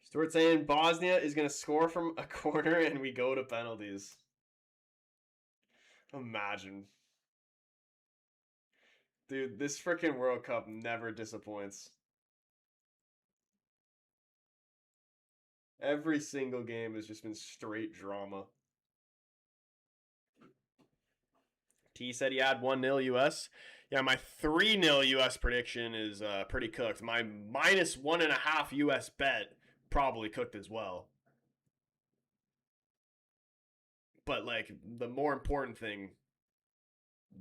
Stuart saying Bosnia is going to score from a corner and we go to penalties. Imagine. Dude, this freaking World Cup never disappoints. Every single game has just been straight drama. T said he had 1-0 US. Yeah, my 3-0 US prediction is pretty cooked. My minus 1.5 US bet probably cooked as well. But like the more important thing,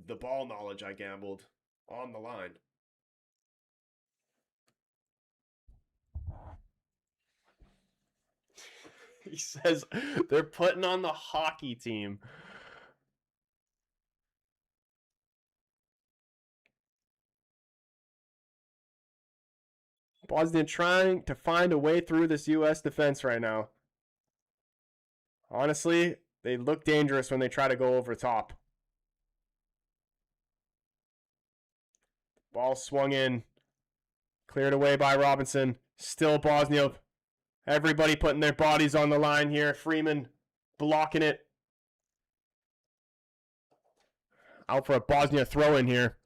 the ball knowledge I gambled on the line. He says they're putting on the hockey team. Bosnia trying to find a way through this U.S. defense right now. Honestly, they look dangerous when they try to go over top. Ball swung in. Cleared away by Robinson. Still Bosnia. Everybody putting their bodies on the line here. Freeman blocking it. Out for a Bosnia throw in here.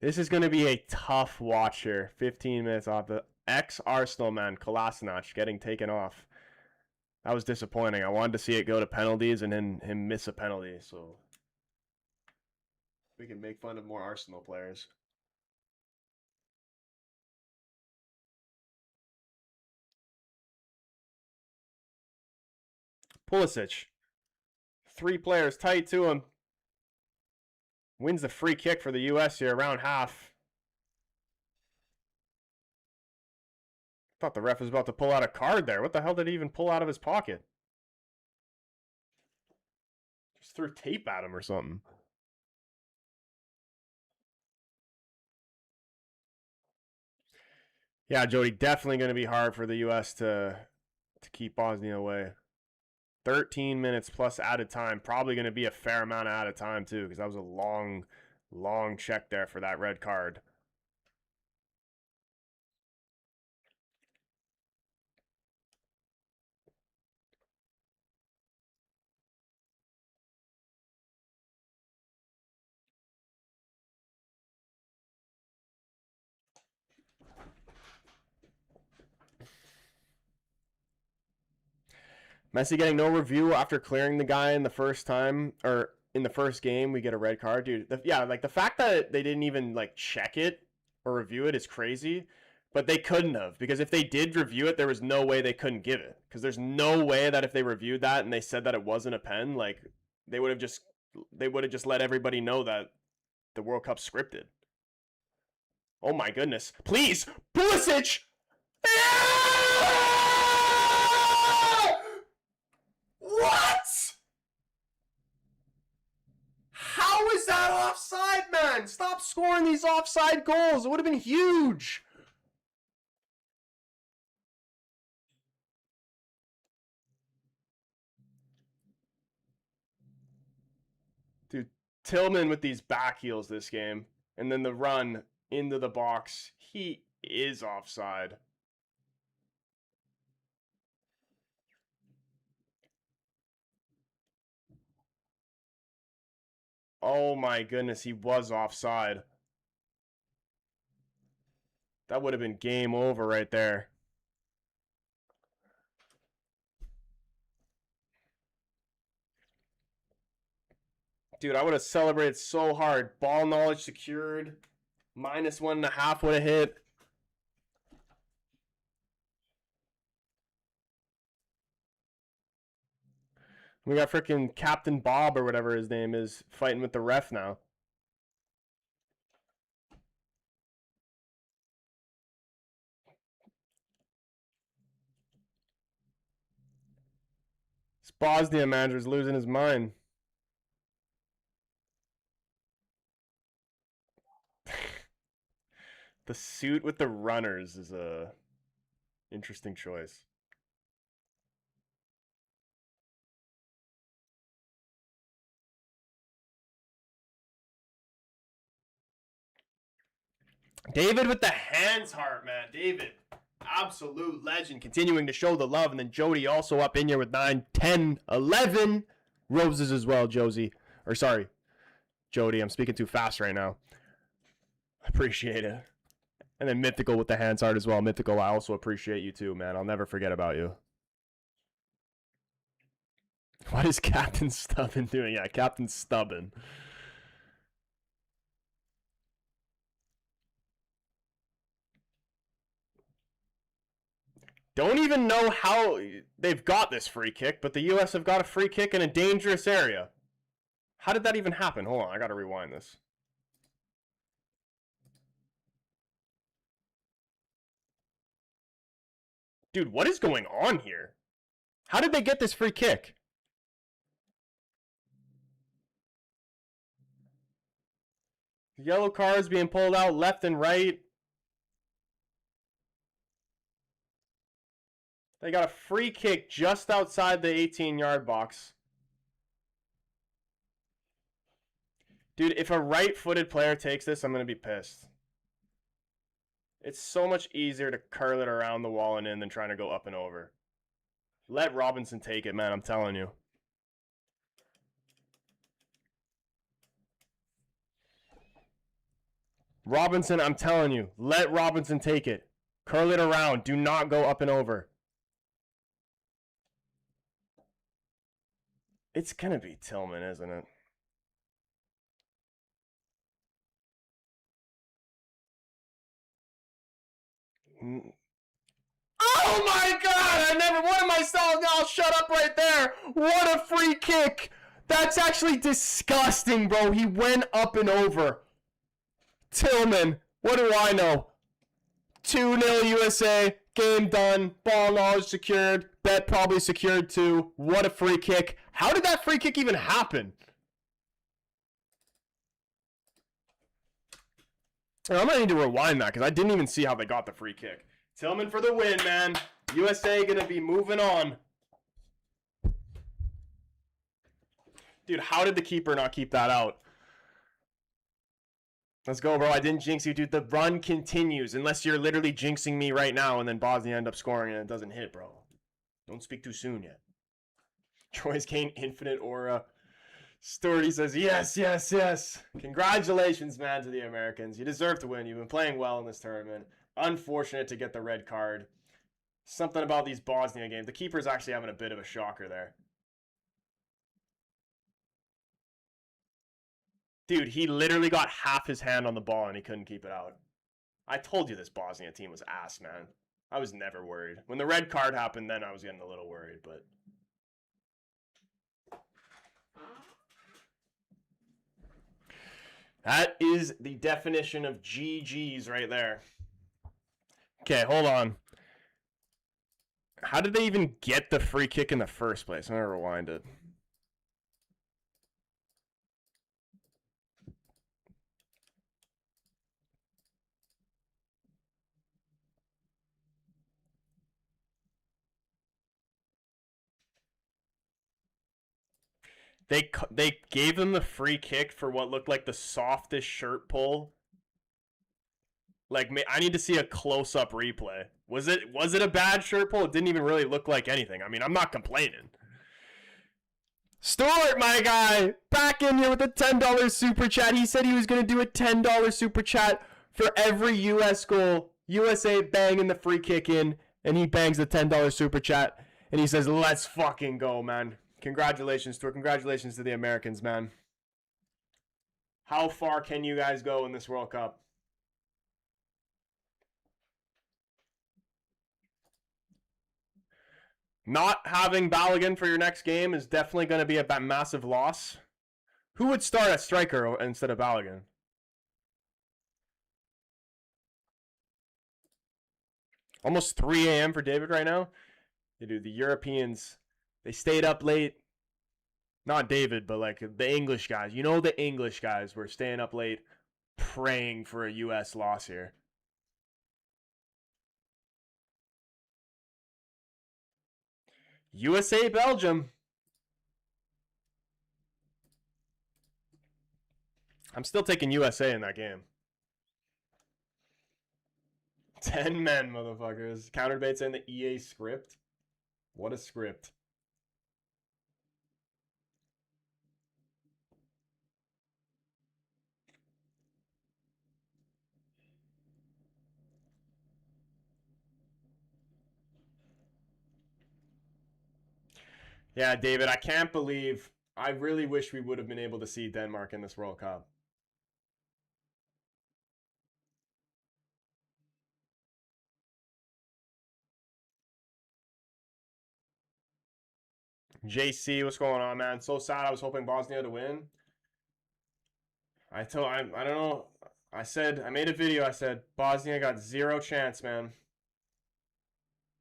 This is going to be a tough watch here. 15 minutes off. The ex-Arsenal man, Kolasinac, getting taken off. That was disappointing. I wanted to see it go to penalties and then him miss a penalty. So we can make fun of more Arsenal players. Pulisic. 3 players tight to him. Wins the free kick for the U.S. here, around half. Thought the ref was about to pull out a card there. What the hell did he even pull out of his pocket? Just threw tape at him or something. Yeah, Jody, definitely going to be hard for the U.S. to keep Bosnia away. 13 minutes plus added time. Probably going to be a fair amount of added time, too, because that was a long, long check there for that red card. Messi getting no review after clearing the guy in the first time, or in the first game, we get a red card, dude. Yeah, like the fact that they didn't even like check it or review it is crazy, but they couldn't have, because if they did review it, there was no way they couldn't give it, because there's no way that if they reviewed that and they said that it wasn't a pen, like they would have just let everybody know that the World Cup's scripted. Oh my goodness! Please, Pulisic! What? How is that offside, man? Stop scoring these offside goals. It would have been huge. Dude, Tillman with these back heels this game. And then the run into the box. He is offside. Oh my goodness, he was offside. That would have been game over right there. Dude, I would have celebrated so hard. Ball knowledge secured. -1.5 would have hit. We got freaking Captain Bob or whatever his name is fighting with the ref now. This Bosnia manager's losing his mind. The suit with the runners is a interesting choice. David with the hands heart, man. David, absolute legend, continuing to show the love. And then Jody also up in here with 9, 10, 11 roses as well, Josie. Or sorry, Jody, I'm speaking too fast right now. Appreciate it. And then Mythical with the hands heart as well. Mythical, I also appreciate you too, man. I'll never forget about you. What is Captain Stubborn doing? Yeah, Captain Stubborn. Don't even know how they've got this free kick, but the U.S. have got a free kick in a dangerous area. How did that even happen? Hold on, I gotta rewind this. Dude, what is going on here? How did they get this free kick? Yellow cards being pulled out left and right. They got a free kick just outside the 18-yard box. Dude, if a right-footed player takes this, I'm going to be pissed. It's so much easier to curl it around the wall and in than trying to go up and over. Let Robinson take it, man, I'm telling you. Robinson, I'm telling you. Let Robinson take it. Curl it around. Do not go up and over. It's going to be Tillman, isn't it? Oh my god! What am I saying? I'll shut up right there. What a free kick. That's actually disgusting, bro. He went up and over. Tillman, what do I know? 2-0 USA. Game done. Ball knowledge secured. Bet probably secured too. What a free kick. How did that free kick even happen? I'm going to need to rewind that because I didn't even see how they got the free kick. Tillman for the win, man. USA going to be moving on. Dude, how did the keeper not keep that out? Let's go, bro. I didn't jinx you, dude. The run continues unless you're literally jinxing me right now and then Bosnia end up scoring and it doesn't hit, bro. Don't speak too soon yet. Troy's gained infinite aura. Sturdy says, yes, yes, yes. Congratulations, man, to the Americans. You deserve to win. You've been playing well in this tournament. Unfortunate to get the red card. Something about these Bosnia games. The keeper's actually having a bit of a shocker there. Dude, he literally got half his hand on the ball and he couldn't keep it out. I told you this Bosnia team was ass, man. I was never worried. When the red card happened, then I was getting a little worried, but... That is the definition of GG's right there. Okay, hold on. How did they even get the free kick in the first place? I'm going to rewind it. They gave them the free kick for what looked like the softest shirt pull. Like, I need to see a close-up replay. Was it a bad shirt pull? It didn't even really look like anything. I mean, I'm not complaining. Stuart, my guy, back in here with a $10 super chat. He said he was going to do a $10 super chat for every U.S. goal. USA banging the free kick in, and he bangs the $10 super chat. And he says, let's fucking go, man. Congratulations, Stuart. Congratulations to the Americans, man. How far can you guys go in this World Cup? Not having Balogun for your next game is definitely going to be a massive loss. Who would start at striker instead of Balogun? Almost 3 a.m. for David right now. Yeah, dude, the Europeans, they stayed up late. Not David, but like the English guys. You know the English guys were staying up late praying for a U.S. loss here. USA, Belgium. I'm still taking USA in that game. 10 men, motherfuckers. Counterbait saying the EA script. What a script. Yeah, David, I can't believe. I really wish we would have been able to see Denmark in this World Cup. JC, what's going on, man? So sad. I was hoping Bosnia to win. I don't know. I made a video. I said Bosnia got 0 chance, man.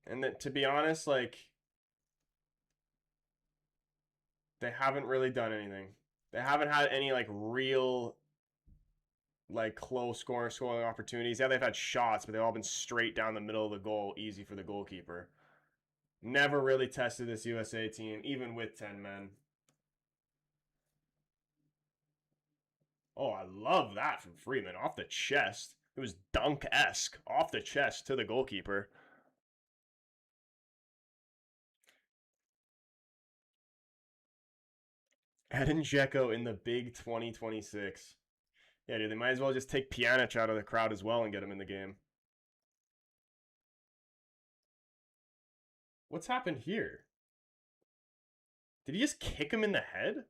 And that, to be honest, like, they haven't really done anything. They haven't had any like real, like, close scoring opportunities. Yeah, they've had shots, but they've all been straight down the middle of the goal, easy for the goalkeeper. Never really tested this USA team, even with 10 men. Oh, I love that from Freeman. Off the chest. It was dunk-esque. Off the chest to the goalkeeper. Edin Dzeko in the big 2026. Yeah, dude, they might as well just take Pjanic out of the crowd as well and get him in the game. What's happened here? Did he just kick him in the head?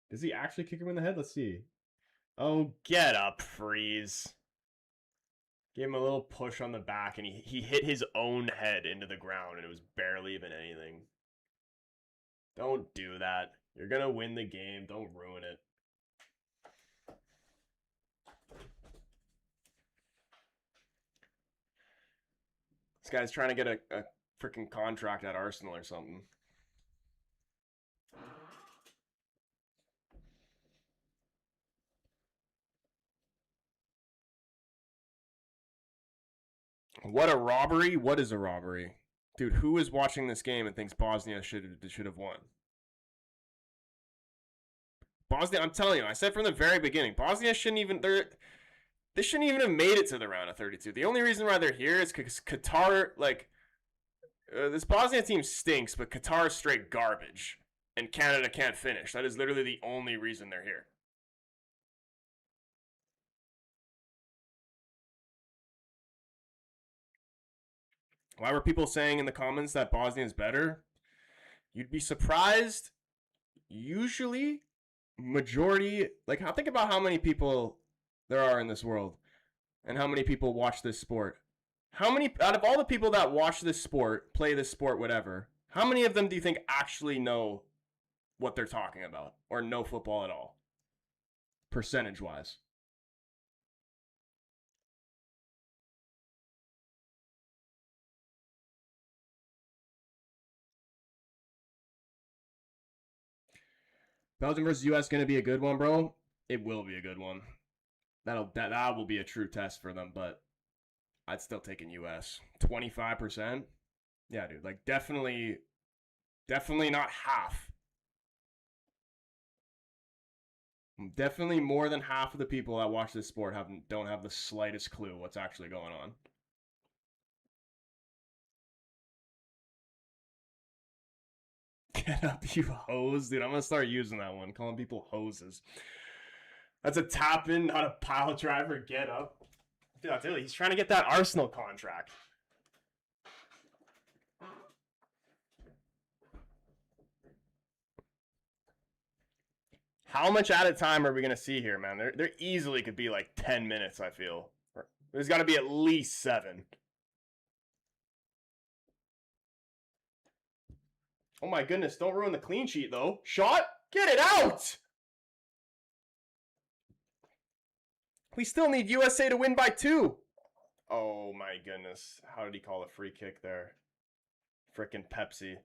Does he actually kick him in the head? Let's see. Oh, get up, Freeze. Gave him a little push on the back, and he hit his own head into the ground, and it was barely even anything. Don't do that. You're gonna win the game. Don't ruin it. This guy's trying to get a freaking contract at Arsenal or something. What a robbery! What is a robbery? Dude, who is watching this game and thinks Bosnia should have won? Bosnia, I'm telling you, I said from the very beginning, Bosnia shouldn't even they shouldn't even have made it to the round of 32. The only reason why they're here is because Qatar, like, this Bosnia team stinks, but Qatar is straight garbage, and Canada can't finish. That is literally the only reason they're here. Why were people saying in the comments that Bosnia is better? You'd be surprised. Usually, majority, like, think about how many people there are in this world and how many people watch this sport. How many, out of all the people that watch this sport, play this sport, whatever, how many of them do you think actually know what they're talking about or know football at all? Percentage wise. Belgium versus US going to be a good one, bro. It will be a good one. That will be a true test for them, but I'd still take in US. 25%? Yeah, dude. Like, definitely not half. Definitely more than half of the people that watch this sport don't have the slightest clue what's actually going on. Get up, you hose. Dude, I'm going to start using that one, calling people hoses. That's a tap in, not a pile driver. Get up. Dude, I'll tell you, he's trying to get that Arsenal contract. How much at a time are we going to see here, man? There easily could be like 10 minutes, I feel. There's got to be at least 7. Oh my goodness, don't ruin the clean sheet, though. Shot? Get it out! We still need USA to win by 2. Oh my goodness. How did he call a free kick there? Frickin' Pepsi.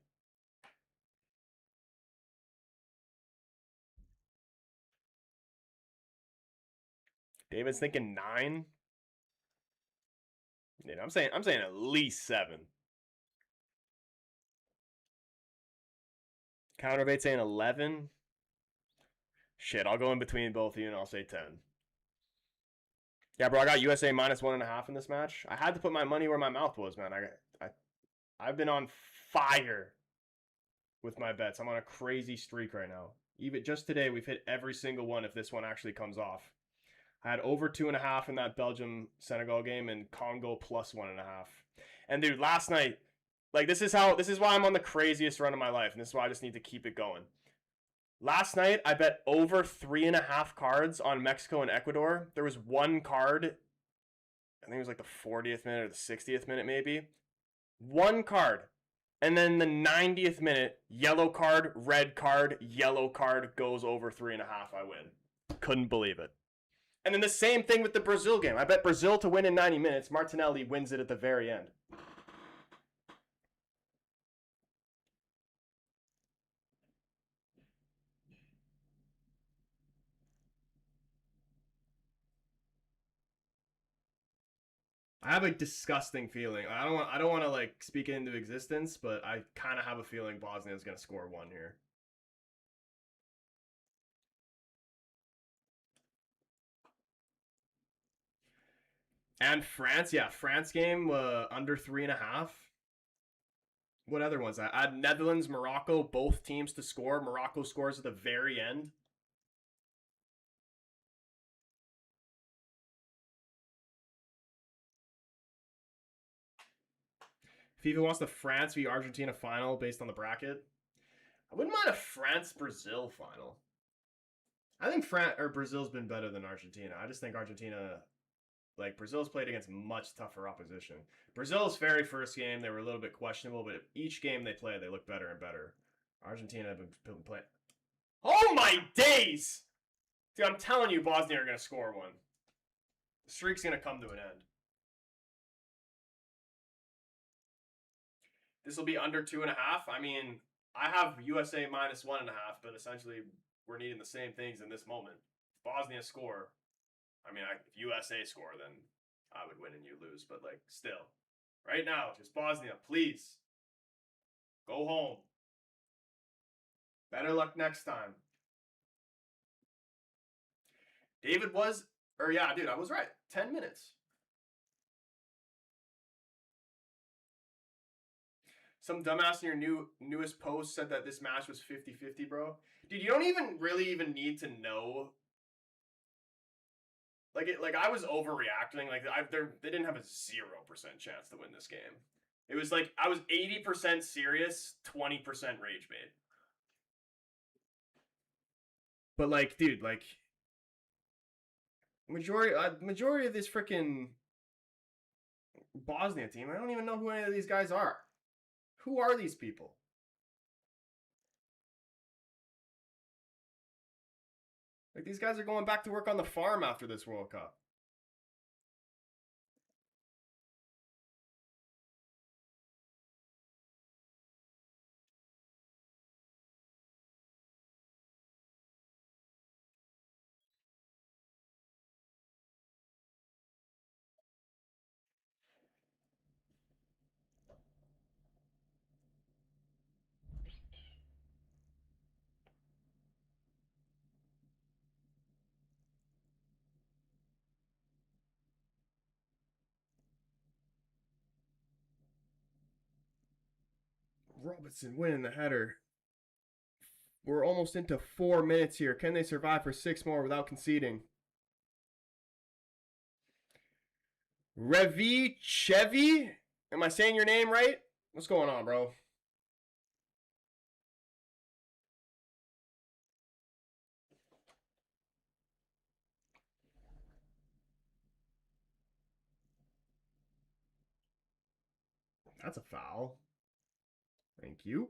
David's thinking 9. Dude, I'm saying at least 7. Countervate saying 11. Shit, I'll go in between both of you and I'll say 10. Yeah, bro, I got USA minus 1.5 in this match. I had to put my money where my mouth was, man. I've been on fire with my bets. I'm on a crazy streak right now. Even just today, we've hit every single one if this one actually comes off. I had over 2.5 in that Belgium-Senegal game and Congo plus 1.5. And dude, last night, like this is why I'm on the craziest run of my life, and this is why I just need to keep it going. Last night, I bet over 3.5 cards on Mexico and Ecuador. There was one card, I think it was like the 40th minute or the 60th minute maybe. One card. And then the 90th minute, yellow card, red card, yellow card goes over 3.5. I win. Couldn't believe it. And then the same thing with the Brazil game. I bet Brazil to win in 90 minutes. Martinelli wins it at the very end. I have a disgusting feeling. I don't want to like speak it into existence, but I kind of have a feeling Bosnia is going to score 1 here. And France, yeah, France game under 3.5. What other ones? I had Netherlands, Morocco, both teams to score. Morocco scores at the very end. FIFA wants the France v Argentina final based on the bracket. I wouldn't mind a France-Brazil final. I think Brazil's been better than Argentina. I just think Argentina, like Brazil's played against much tougher opposition. Brazil's very first game, they were a little bit questionable, but each game they play, they look better and better. Argentina have been playing. Oh my days! Dude, I'm telling you, Bosnia are going to score one. The streak's going to come to an end. This will be under 2.5. I mean, I have USA minus 1.5, but essentially we're needing the same things in this moment. If Bosnia score, I mean, if USA score, then I would win and you lose. But, like, still. Right now, just Bosnia, please. Go home. Better luck next time. David was, or yeah, dude, I was right. 10 minutes. Some dumbass in your newest post said that this match was 50-50, bro. Dude, you don't even really need to know. Like I was overreacting. Like they didn't have a 0% chance to win this game. It was like I was 80% serious, 20% rage bait. But like, dude, like majority of this freaking Bosnia team, I don't even know who any of these guys are. Who are these people? Like, these guys are going back to work on the farm after this World Cup. Robinson winning the header. We're almost into 4 minutes here. Can they survive for 6 more without conceding? Revi Chevy? Am I saying your name right? What's going on, bro? That's a foul. Thank you.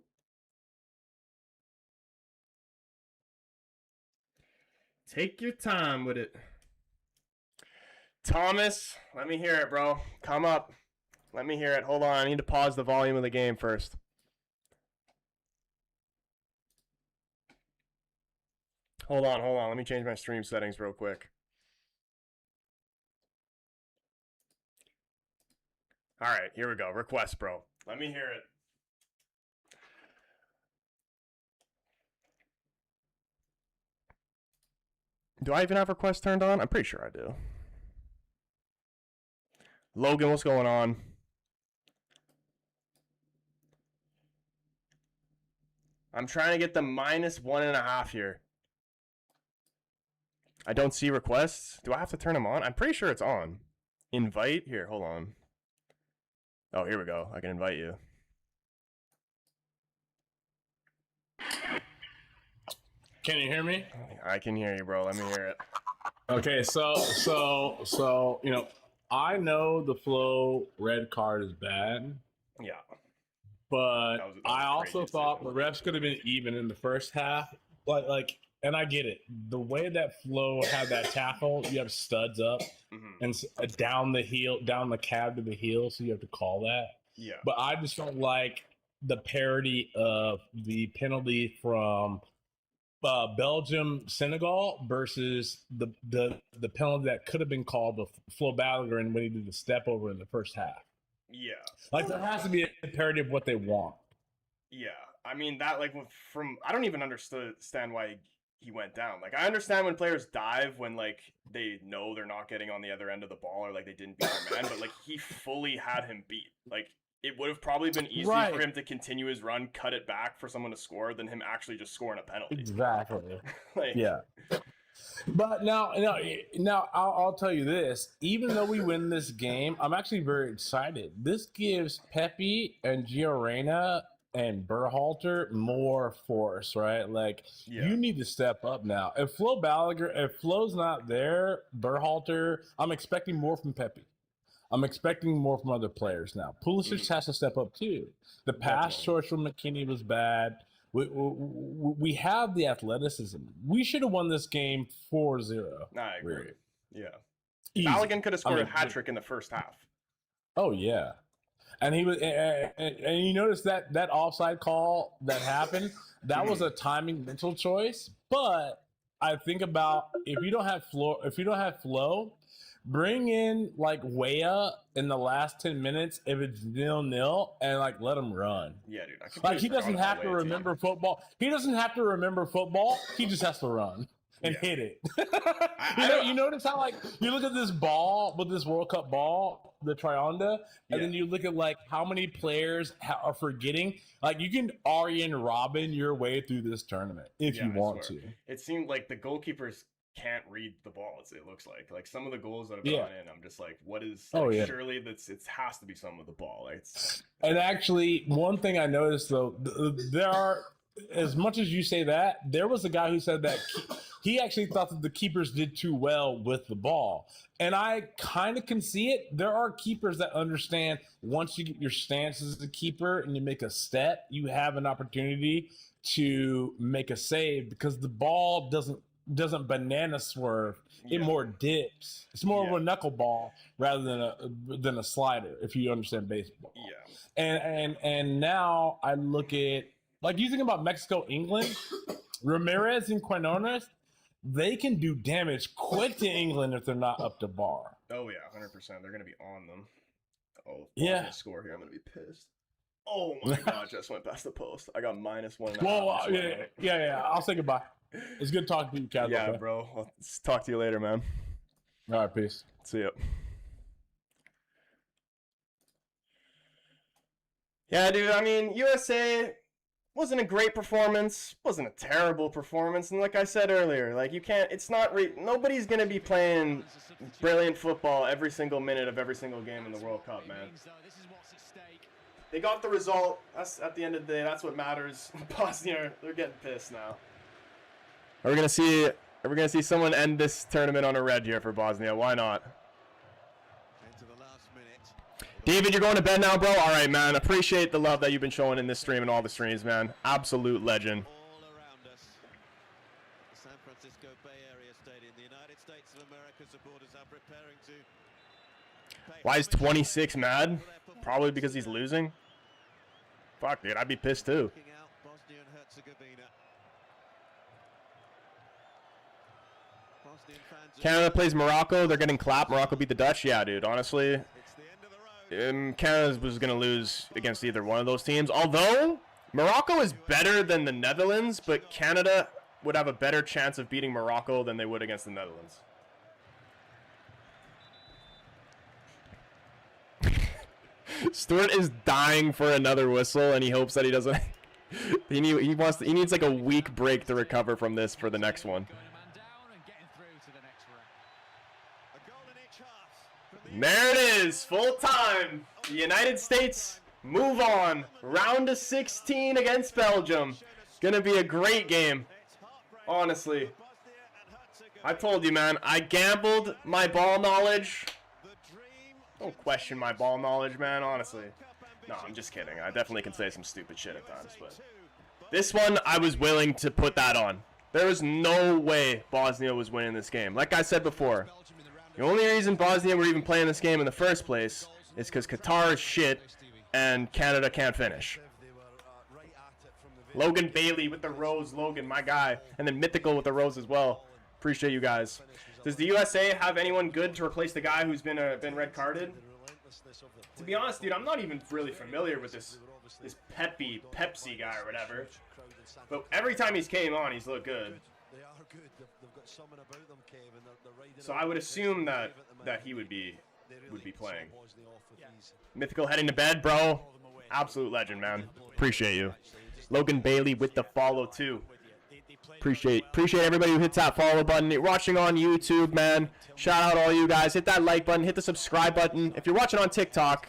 Take your time with it. Thomas, let me hear it, bro. Come up. Let me hear it. Hold on. I need to pause the volume of the game first. Hold on. Let me change my stream settings real quick. All right, here we go. Request, bro. Let me hear it. Do I even have requests turned on? I'm pretty sure I do. Logan, what's going on? I'm trying to get the minus 1.5 here. I don't see requests. Do I have to turn them on? I'm pretty sure it's on. Invite? Here, hold on. Oh, here we go. I can invite you. Can you hear me? I can hear you, bro. Let me hear it. Okay, so you know, I know the flow red card is bad. Yeah. But that was I also thought the refs could have been even in the first half. Like, and I get it. The way that Flo had that tackle, you have studs up and down the heel, down the cab to the heel, so you have to call that. Yeah. But I just don't like the parody of the penalty from Belgium Senegal versus the penalty that could have been called to Flo Balogun when he did the step over in the first half. Yeah. Like, there has to be a parody of what they want. Yeah. I mean, that, like, I don't even understand why he went down. Like, I understand when players dive when, like, they know they're not getting on the other end of the ball or, like, they didn't beat their man, but, like, he fully had him beat. Like, it would have probably been easy for him to continue his run, cut it back for someone to score, than him actually just scoring a penalty. Exactly. Like, yeah. But now I'll tell you this. Even though we win this game, I'm actually very excited. This gives Pepe and Giorena and Berhalter more force, right? Like, you need to step up now. If Flo's not there, Berhalter, I'm expecting more from Pepe. I'm expecting more from other players now. Pulisic has to step up too. The pass choice from McKinney was bad. We have the athleticism. We should have won this game 4-0. I agree. Really. Yeah. Easy. Balogun could have scored I mean, a hat trick in the first half. Oh yeah, and he was, and you notice that offside call that happened. That was a timing mental choice. But I think about if you don't have flow, bring in like Weah in the last 10 minutes if it's 0-0 and like let him run. Yeah, dude. Like he doesn't have to remember football. He doesn't have to remember football. He just has to run and hit it. You notice how like you look at this ball with this World Cup ball, the Trionda, and then you look at like how many players are forgetting. Like you can Arjen Robben your way through this tournament if you want to. It seemed like the goalkeepers can't read the balls. It looks like some of the goals that have gone in, I'm just like, what is? Like, surely it has to be some of the ball. Like, and actually, one thing I noticed though, there are, as much as you say that, there was a guy who said that he actually thought that the keepers did too well with the ball. And I kind of can see it. There are keepers that understand once you get your stance as a keeper and you make a step, you have an opportunity to make a save because the ball doesn't banana swerve. It more dips. It's more of a knuckleball rather than a slider, if you understand baseball. Yeah. And now I look at, like, you think about Mexico, England, Ramirez and Quinones, they can do damage quick to England if they're not up to bar. Oh yeah, 100%. They're gonna be on them. Oh yeah. Score here. I'm gonna be pissed. Oh my god, just went past the post. I got -1. Well, yeah. I'll say goodbye. It's good talking to you, Cat. Yeah, bro. I'll talk to you later, man. All right, peace. See ya. Yeah, dude. I mean, USA wasn't a great performance. Wasn't a terrible performance. And like I said earlier, like you can't. It's not. Nobody's gonna be playing brilliant football every single minute of every single game in the World Cup, man. They got the result. That's at the end of the day. That's what matters. Bosnia, they're getting pissed now. Are we gonna see someone end this tournament on a red here for Bosnia? Why not? David, you're going to bed now, bro? All right, man. Appreciate the love that you've been showing in this stream and all the streams, man. Absolute legend. San Francisco Bay Area Stadium. The United States of America supporters are preparing to. Why is 26 mad? Probably because he's losing. Fuck, dude. I'd be pissed too. Bosnia and Herzegovina. Canada plays Morocco. They're getting clapped. Morocco beat the Dutch. Yeah, dude. Honestly, Canada was going to lose against either one of those teams. Although Morocco is better than the Netherlands, but Canada would have a better chance of beating Morocco than they would against the Netherlands. Stuart is dying for another whistle, and he hopes that he doesn't. he needs like a week break to recover from this for the next one. There it is, full time. The United States move on. Round of 16 against Belgium. Gonna be a great game. Honestly. I told you, man. I gambled my ball knowledge. Don't question my ball knowledge, man, honestly. No, I'm just kidding. I definitely can say some stupid shit at times, but this one, I was willing to put that on. There was no way Bosnia was winning this game. Like I said before, the only reason Bosnia were even playing this game in the first place is because Qatar is shit and Canada can't finish. Logan Bailey with the rose, Logan, my guy. And then Mythical with the rose as well. Appreciate you guys. Does the USA have anyone good to replace the guy who's been red carded? To be honest, dude, I'm not even really familiar with this Pepsi guy or whatever. But every time he's came on, he's looked good. So I would assume that he would be playing. Mythical heading to bed, bro. Absolute legend, man. Appreciate you. Logan Bailey with the follow too. Appreciate everybody who hits that follow button. You're watching on YouTube, man. Shout out all you guys. Hit that like button. Hit the subscribe button. If you're watching on TikTok,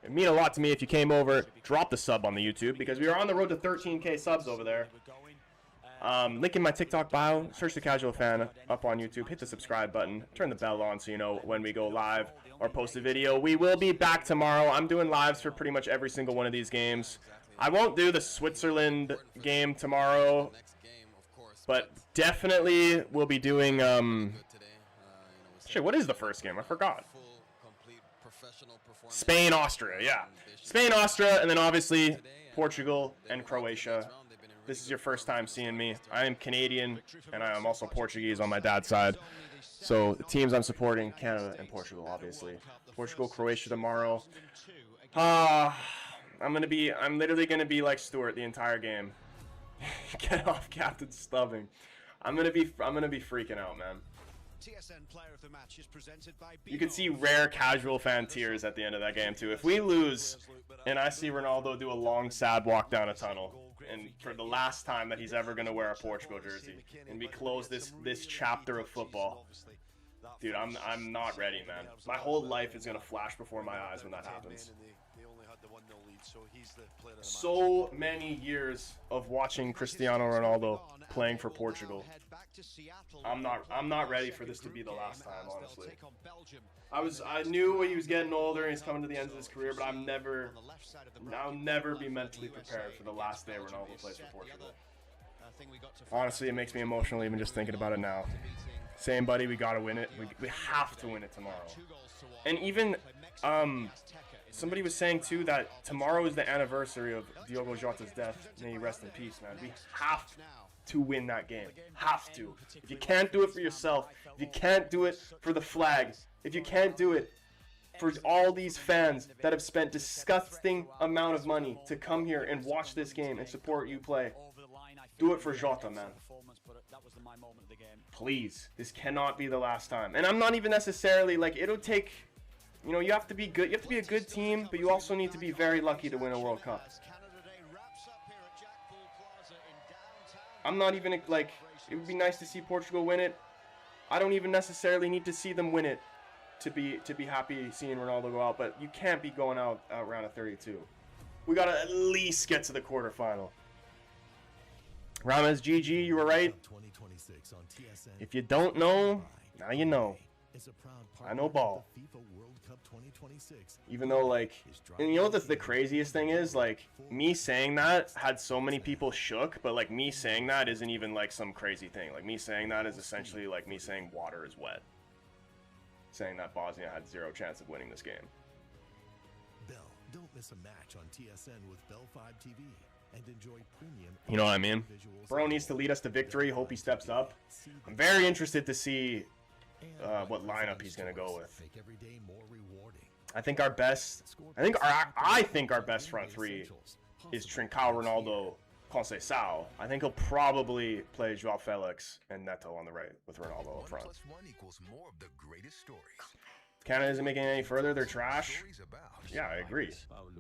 it mean a lot to me if you came over. Drop the sub on the YouTube because we are on the road to 13K subs over there. Link in my TikTok bio. Search the Casual Fan up on YouTube. Hit the subscribe button. Turn the bell on so you know when we go live or post a video. We will be back tomorrow. I'm doing lives for pretty much every single one of these games. I won't do the Switzerland game tomorrow, but definitely we'll be doing, shit, what is the first game? I forgot. Spain, Austria, yeah. Spain, Austria, and then obviously Portugal and Croatia. This is your first time seeing me. I am Canadian, and I am also Portuguese on my dad's side. So the teams I'm supporting, Canada and Portugal, obviously. Portugal, Croatia tomorrow. I'm literally gonna be like Stuart the entire game. Get off Captain Stubbing. I'm gonna be freaking out, man. You can see rare casual fan tears at the end of that game too. If we lose and I see Ronaldo do a long sad walk down a tunnel, and for the last time that he's ever gonna wear a Portugal jersey, and we close this chapter of football, dude, I'm not ready, man. My whole life is gonna flash before my eyes when that happens. So many years of watching Cristiano Ronaldo playing for Portugal. I'm not ready for this to be the last time, honestly. I knew he was getting older and he's coming to the end of his career, but I'll never be mentally prepared for the last day Ronaldo plays for Portugal. Honestly, it makes me emotional even just thinking about it now. Same, buddy, we gotta win it. We have to win it tomorrow. And even somebody was saying too that tomorrow is the anniversary of Diogo Jota's death. May he rest in peace, man. We have to win that game. Have to. If you can't do it for yourself, if you can't do it for the flag, if you can't do it for all these fans that have spent disgusting amount of money to come here and watch this game and support you play, do it for Jota, man. Please. This cannot be the last time. And I'm not even necessarily like, it'll take, you know, you have to be good. You have to be a good team, but you also need to be very lucky to win a World Cup. I'm not even like, it would be nice to see Portugal win it. I don't even necessarily need to see them win it to be happy seeing Ronaldo go out, but you can't be going out round of 32. We got to at least get to the quarterfinal. Rames, GG, you were right. If you don't know, now you know. I know ball. Even though, like, and you know what the craziest thing is? Like, me saying that had so many people shook, but, like, me saying that isn't even, like, some crazy thing. Like, me saying that is essentially like me saying water is wet. Saying that Bosnia had zero chance of winning this game. Bell, don't miss a match on TSN with Bell 5 TV and enjoy premium. You know what I mean? Bro needs to lead us to victory. Hope he steps up. I'm very interested to see what lineup he's gonna go with. I think our best front three is Trincao, Ronaldo, Conceição. I think he'll probably play Joao Felix and Neto on the right with Ronaldo up front. Canada isn't making it any further. They're trash. Yeah, I agree.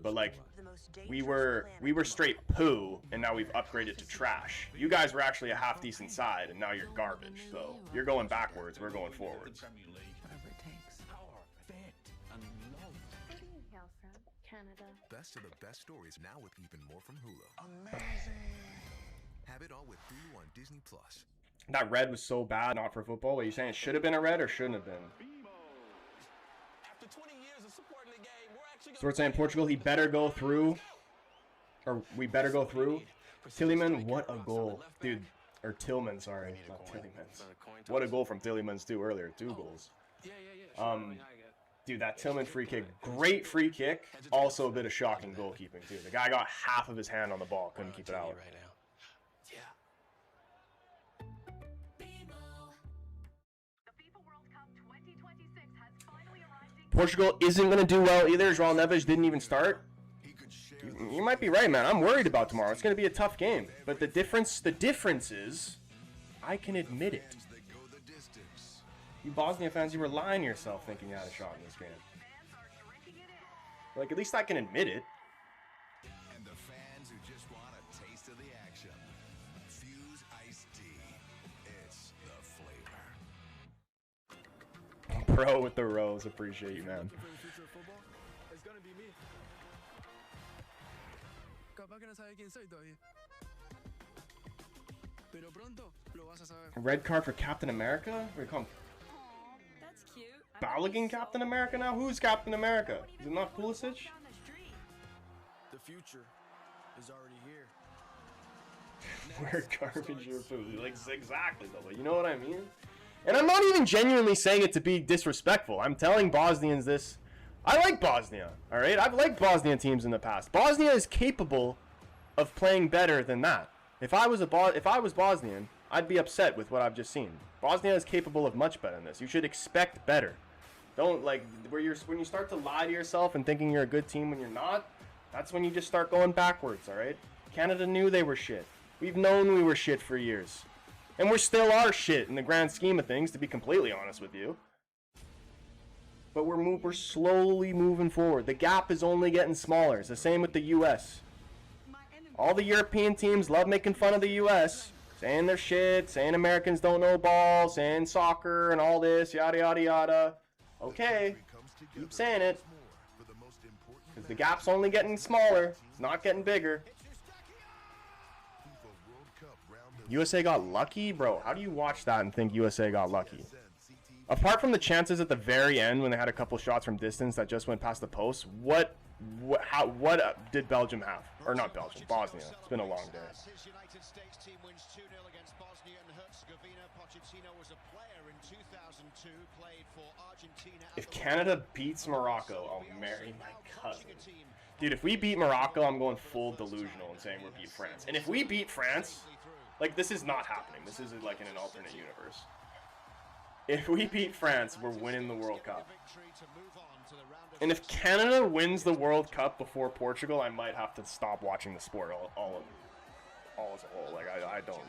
But like, we were straight poo, and now we've upgraded to trash. You guys were actually a half decent side, and now you're garbage. So you're going backwards. We're going forwards. Best of the best stories now with even more from Hulu. Amazing. Have it all with Hulu on Disney Plus. That red was so bad, not for football. What are you saying? It should have been a red or shouldn't have been? So we're saying Portugal, he better go through. Or we better go through. Tillman, what a goal. Dude, or Tillman, sorry. Not Tillemans. What a goal from Tillemans too earlier. 2 goals. Dude, that Tillman free kick, great free kick. Also a bit of shocking goalkeeping too. The guy got half of his hand on the ball, couldn't keep it out. Portugal isn't going to do well either. João Neves didn't even start. You might be right, man. I'm worried about tomorrow. It's going to be a tough game. But the difference is, I can admit it. You Bosnia fans, you were lying to yourself thinking you had a shot in this game. Like, at least I can admit it. And the fans who just want a taste of the action. Fuse iced tea. It's the flavor. Bro with the rose. Appreciate you, man. It's gonna be me. Capaz que no sabe quién soy todavía. Pero pronto lo vas a saber. Red card for Captain America? Where come? That's cute. Balogun Captain America now? Who's Captain America? Is it not Pulisic? The future is already here. We're garbage your food. Like, exactly, though. But you know what I mean? And I'm not even genuinely saying it to be disrespectful. I'm telling Bosnians this. I like Bosnia, all right? I've liked Bosnian teams in the past. Bosnia is capable of playing better than that. If I was Bosnian, I'd be upset with what I've just seen. Bosnia is capable of much better than this. You should expect better. Don't, like, when you start to lie to yourself and thinking you're a good team when you're not, that's when you just start going backwards, all right? Canada knew they were shit. We've known we were shit for years. And we still are shit in the grand scheme of things, to be completely honest with you. But we're slowly moving forward. The gap is only getting smaller. It's the same with the U.S. All the European teams love making fun of the U.S., saying they're shit, saying Americans don't know ball, saying soccer and all this, yada, yada, yada. Okay, keep saying it. Because the gap's only getting smaller. It's not getting bigger. USA got lucky? Bro, how do you watch that and think USA got lucky? Apart from the chances at the very end when they had a couple shots from distance that just went past the post, what did Belgium have? Or not Belgium, Bosnia. It's been a long day. His United States team wins 2-0 against Bosnia and Herzegovina. Pochettino was a player in 2002, played for Argentina. If Canada beats Morocco, I'll marry my cousin. Dude, if we beat Morocco, I'm going full delusional and saying we're beat France. And if we beat France, like, this is not happening. This is like in an alternate universe. If we beat France, we're winning the World Cup. And if Canada wins the World Cup before Portugal, I might have to stop watching the sport all as a whole. Like, I don't.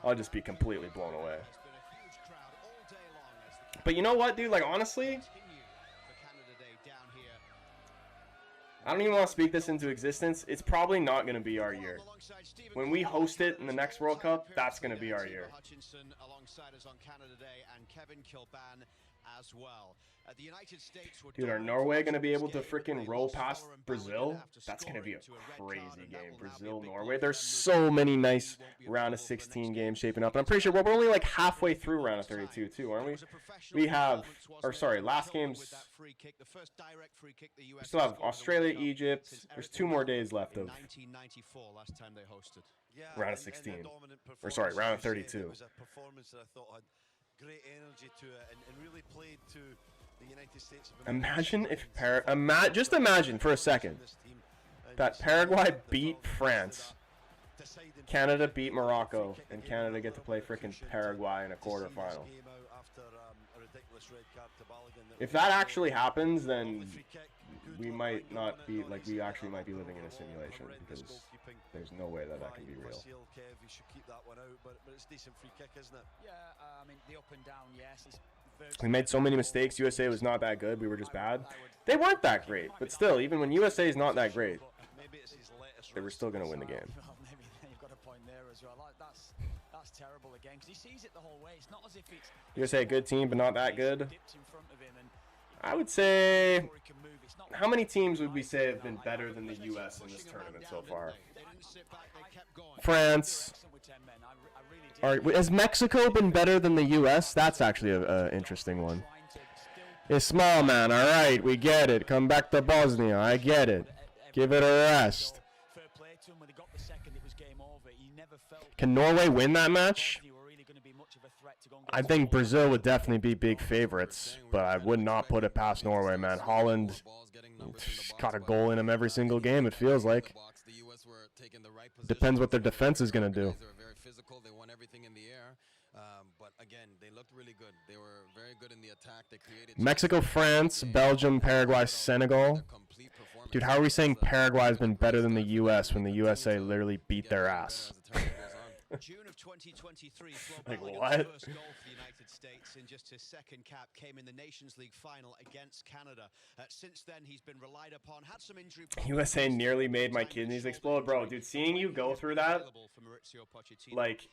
I'll just be completely blown away. But you know what, dude? Like, honestly, I don't even want to speak this into existence. It's probably not going to be our year. When we host it in the next World Cup, that's going to be our year. Dude, are Norway going to be able to freaking roll past Brazil? That's going to be a crazy game. Brazil-Norway. There's so many nice round of 16 games shaping up. And I'm pretty sure we're only like halfway through round of 32 too, aren't we? We have, or sorry, last game's, we still have Australia, Egypt. There's 2 more days left of round of 16. Or sorry, round of 32. Great energy to it and really played to the United States of Imagine if just imagine for a second that Paraguay beat France, Canada beat Morocco, and Canada get to play freaking Paraguay in a quarterfinal. If that actually happens, then we might not be, like, we actually might be living in a simulation, because there's no way that that can be real. We made so many mistakes. USA was not that good. We were just bad. They weren't that great, but still, even when USA is not that great, they were still going to win the game. USA a good team, but not that good. I would say, how many teams would we say have been better than the U.S. in this tournament so far? France. Has Mexico been better than the U.S.? That's actually an interesting one. It's small, man. All right, we get it. Come back to Bosnia. I get it. Give it a rest. Can Norway win that match? I think Brazil would definitely be big favorites, but I would not put it past Norway, man. Holland got a goal in him every single game, it feels like. Depends what their defense is going to do. They won everything in the air, but again, they looked really good. They were very good in the attack. They created Mexico, France, Belgium, Paraguay, Senegal. Dude, how are we saying Paraguay has been better than the U.S. when the USA literally beat their ass? June of 2023, like, Balogun's what? first goal for the United States in just his second cap came in the Nations League final against Canada. Since then, he's been relied upon, had some injury problems. USA nearly made my kidneys explode, bro. Dude, seeing you go through that, like,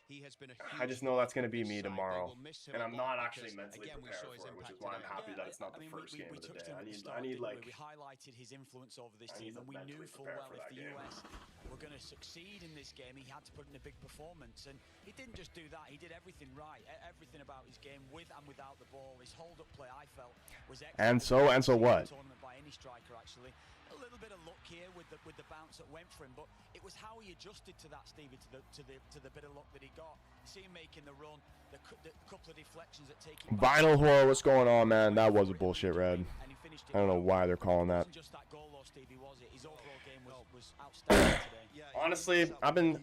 I just know that's going to be me tomorrow. And I'm not actually mentally prepared for it, which is why I'm happy that it's not the first game of the day. I need like, we highlighted his influence over this I need team, and we knew full prepare well for if that the game. US were going to succeed in this game, he had to put in a big performance, and he didn't just do that. He did everything right, everything about his game, with and without the ball. His hold-up play, I felt, was excellent. And so what? Tournament by any striker, actually. A little bit of luck here with the bounce that went for him, but it was how he adjusted to that, Stevie, to the bit of luck that he got. See him making the run, the couple of deflections that take him. Vinyl Horror, what's going on, man? That was a bullshit red. I don't know why they're calling that. It wasn't just that goal, though, Stevie, was it? His overall game was outstanding today. Honestly, I've been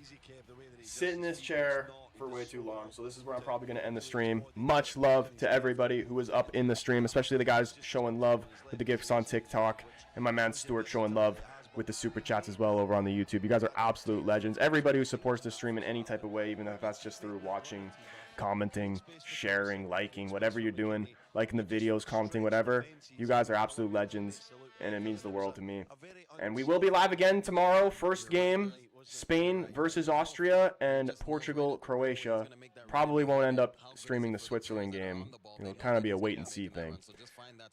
sitting in this chair for way too long, so this is where I'm probably going to end the stream. Much love to everybody who was up in the stream, especially the guys showing love with the gifts on TikTok, and my man Stuart showing love with the super chats as well over on the YouTube. You guys are absolute legends. Everybody who supports the stream in any type of way, even if that's just through watching, commenting, sharing, liking, whatever you're doing, liking the videos, commenting, whatever, you guys are absolute legends, and it means the world to me. And we will be live again tomorrow. First game, Spain versus Austria, and Portugal, Croatia. Probably won't end up streaming the Switzerland game. It'll kind of be a wait and see thing.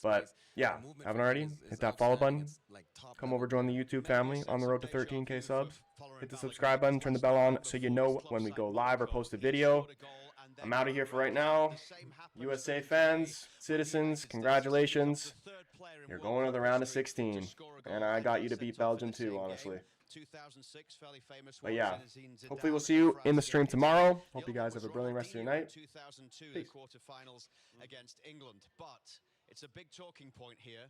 But yeah, haven't already? Hit that follow button. Come over, join the YouTube family on the road to 13K subs. Hit the subscribe button, turn the bell on so you know when we go live or post a video. I'm out of here for right now. USA fans, citizens, congratulations. You're going to the round of 16. And I got you to beat Belgium too, honestly. But yeah, hopefully we'll see you in the stream tomorrow. Hope you guys have a brilliant rest of your night. 2002, Peace. the quarterfinals against England. But it's a big talking point here.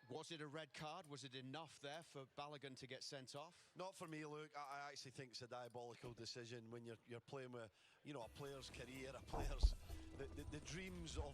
Was it a red card? Was it enough there for Balogun to get sent off? Not for me, Luke. I actually think it's a diabolical decision when you're playing with, a player's career, a player's the dreams of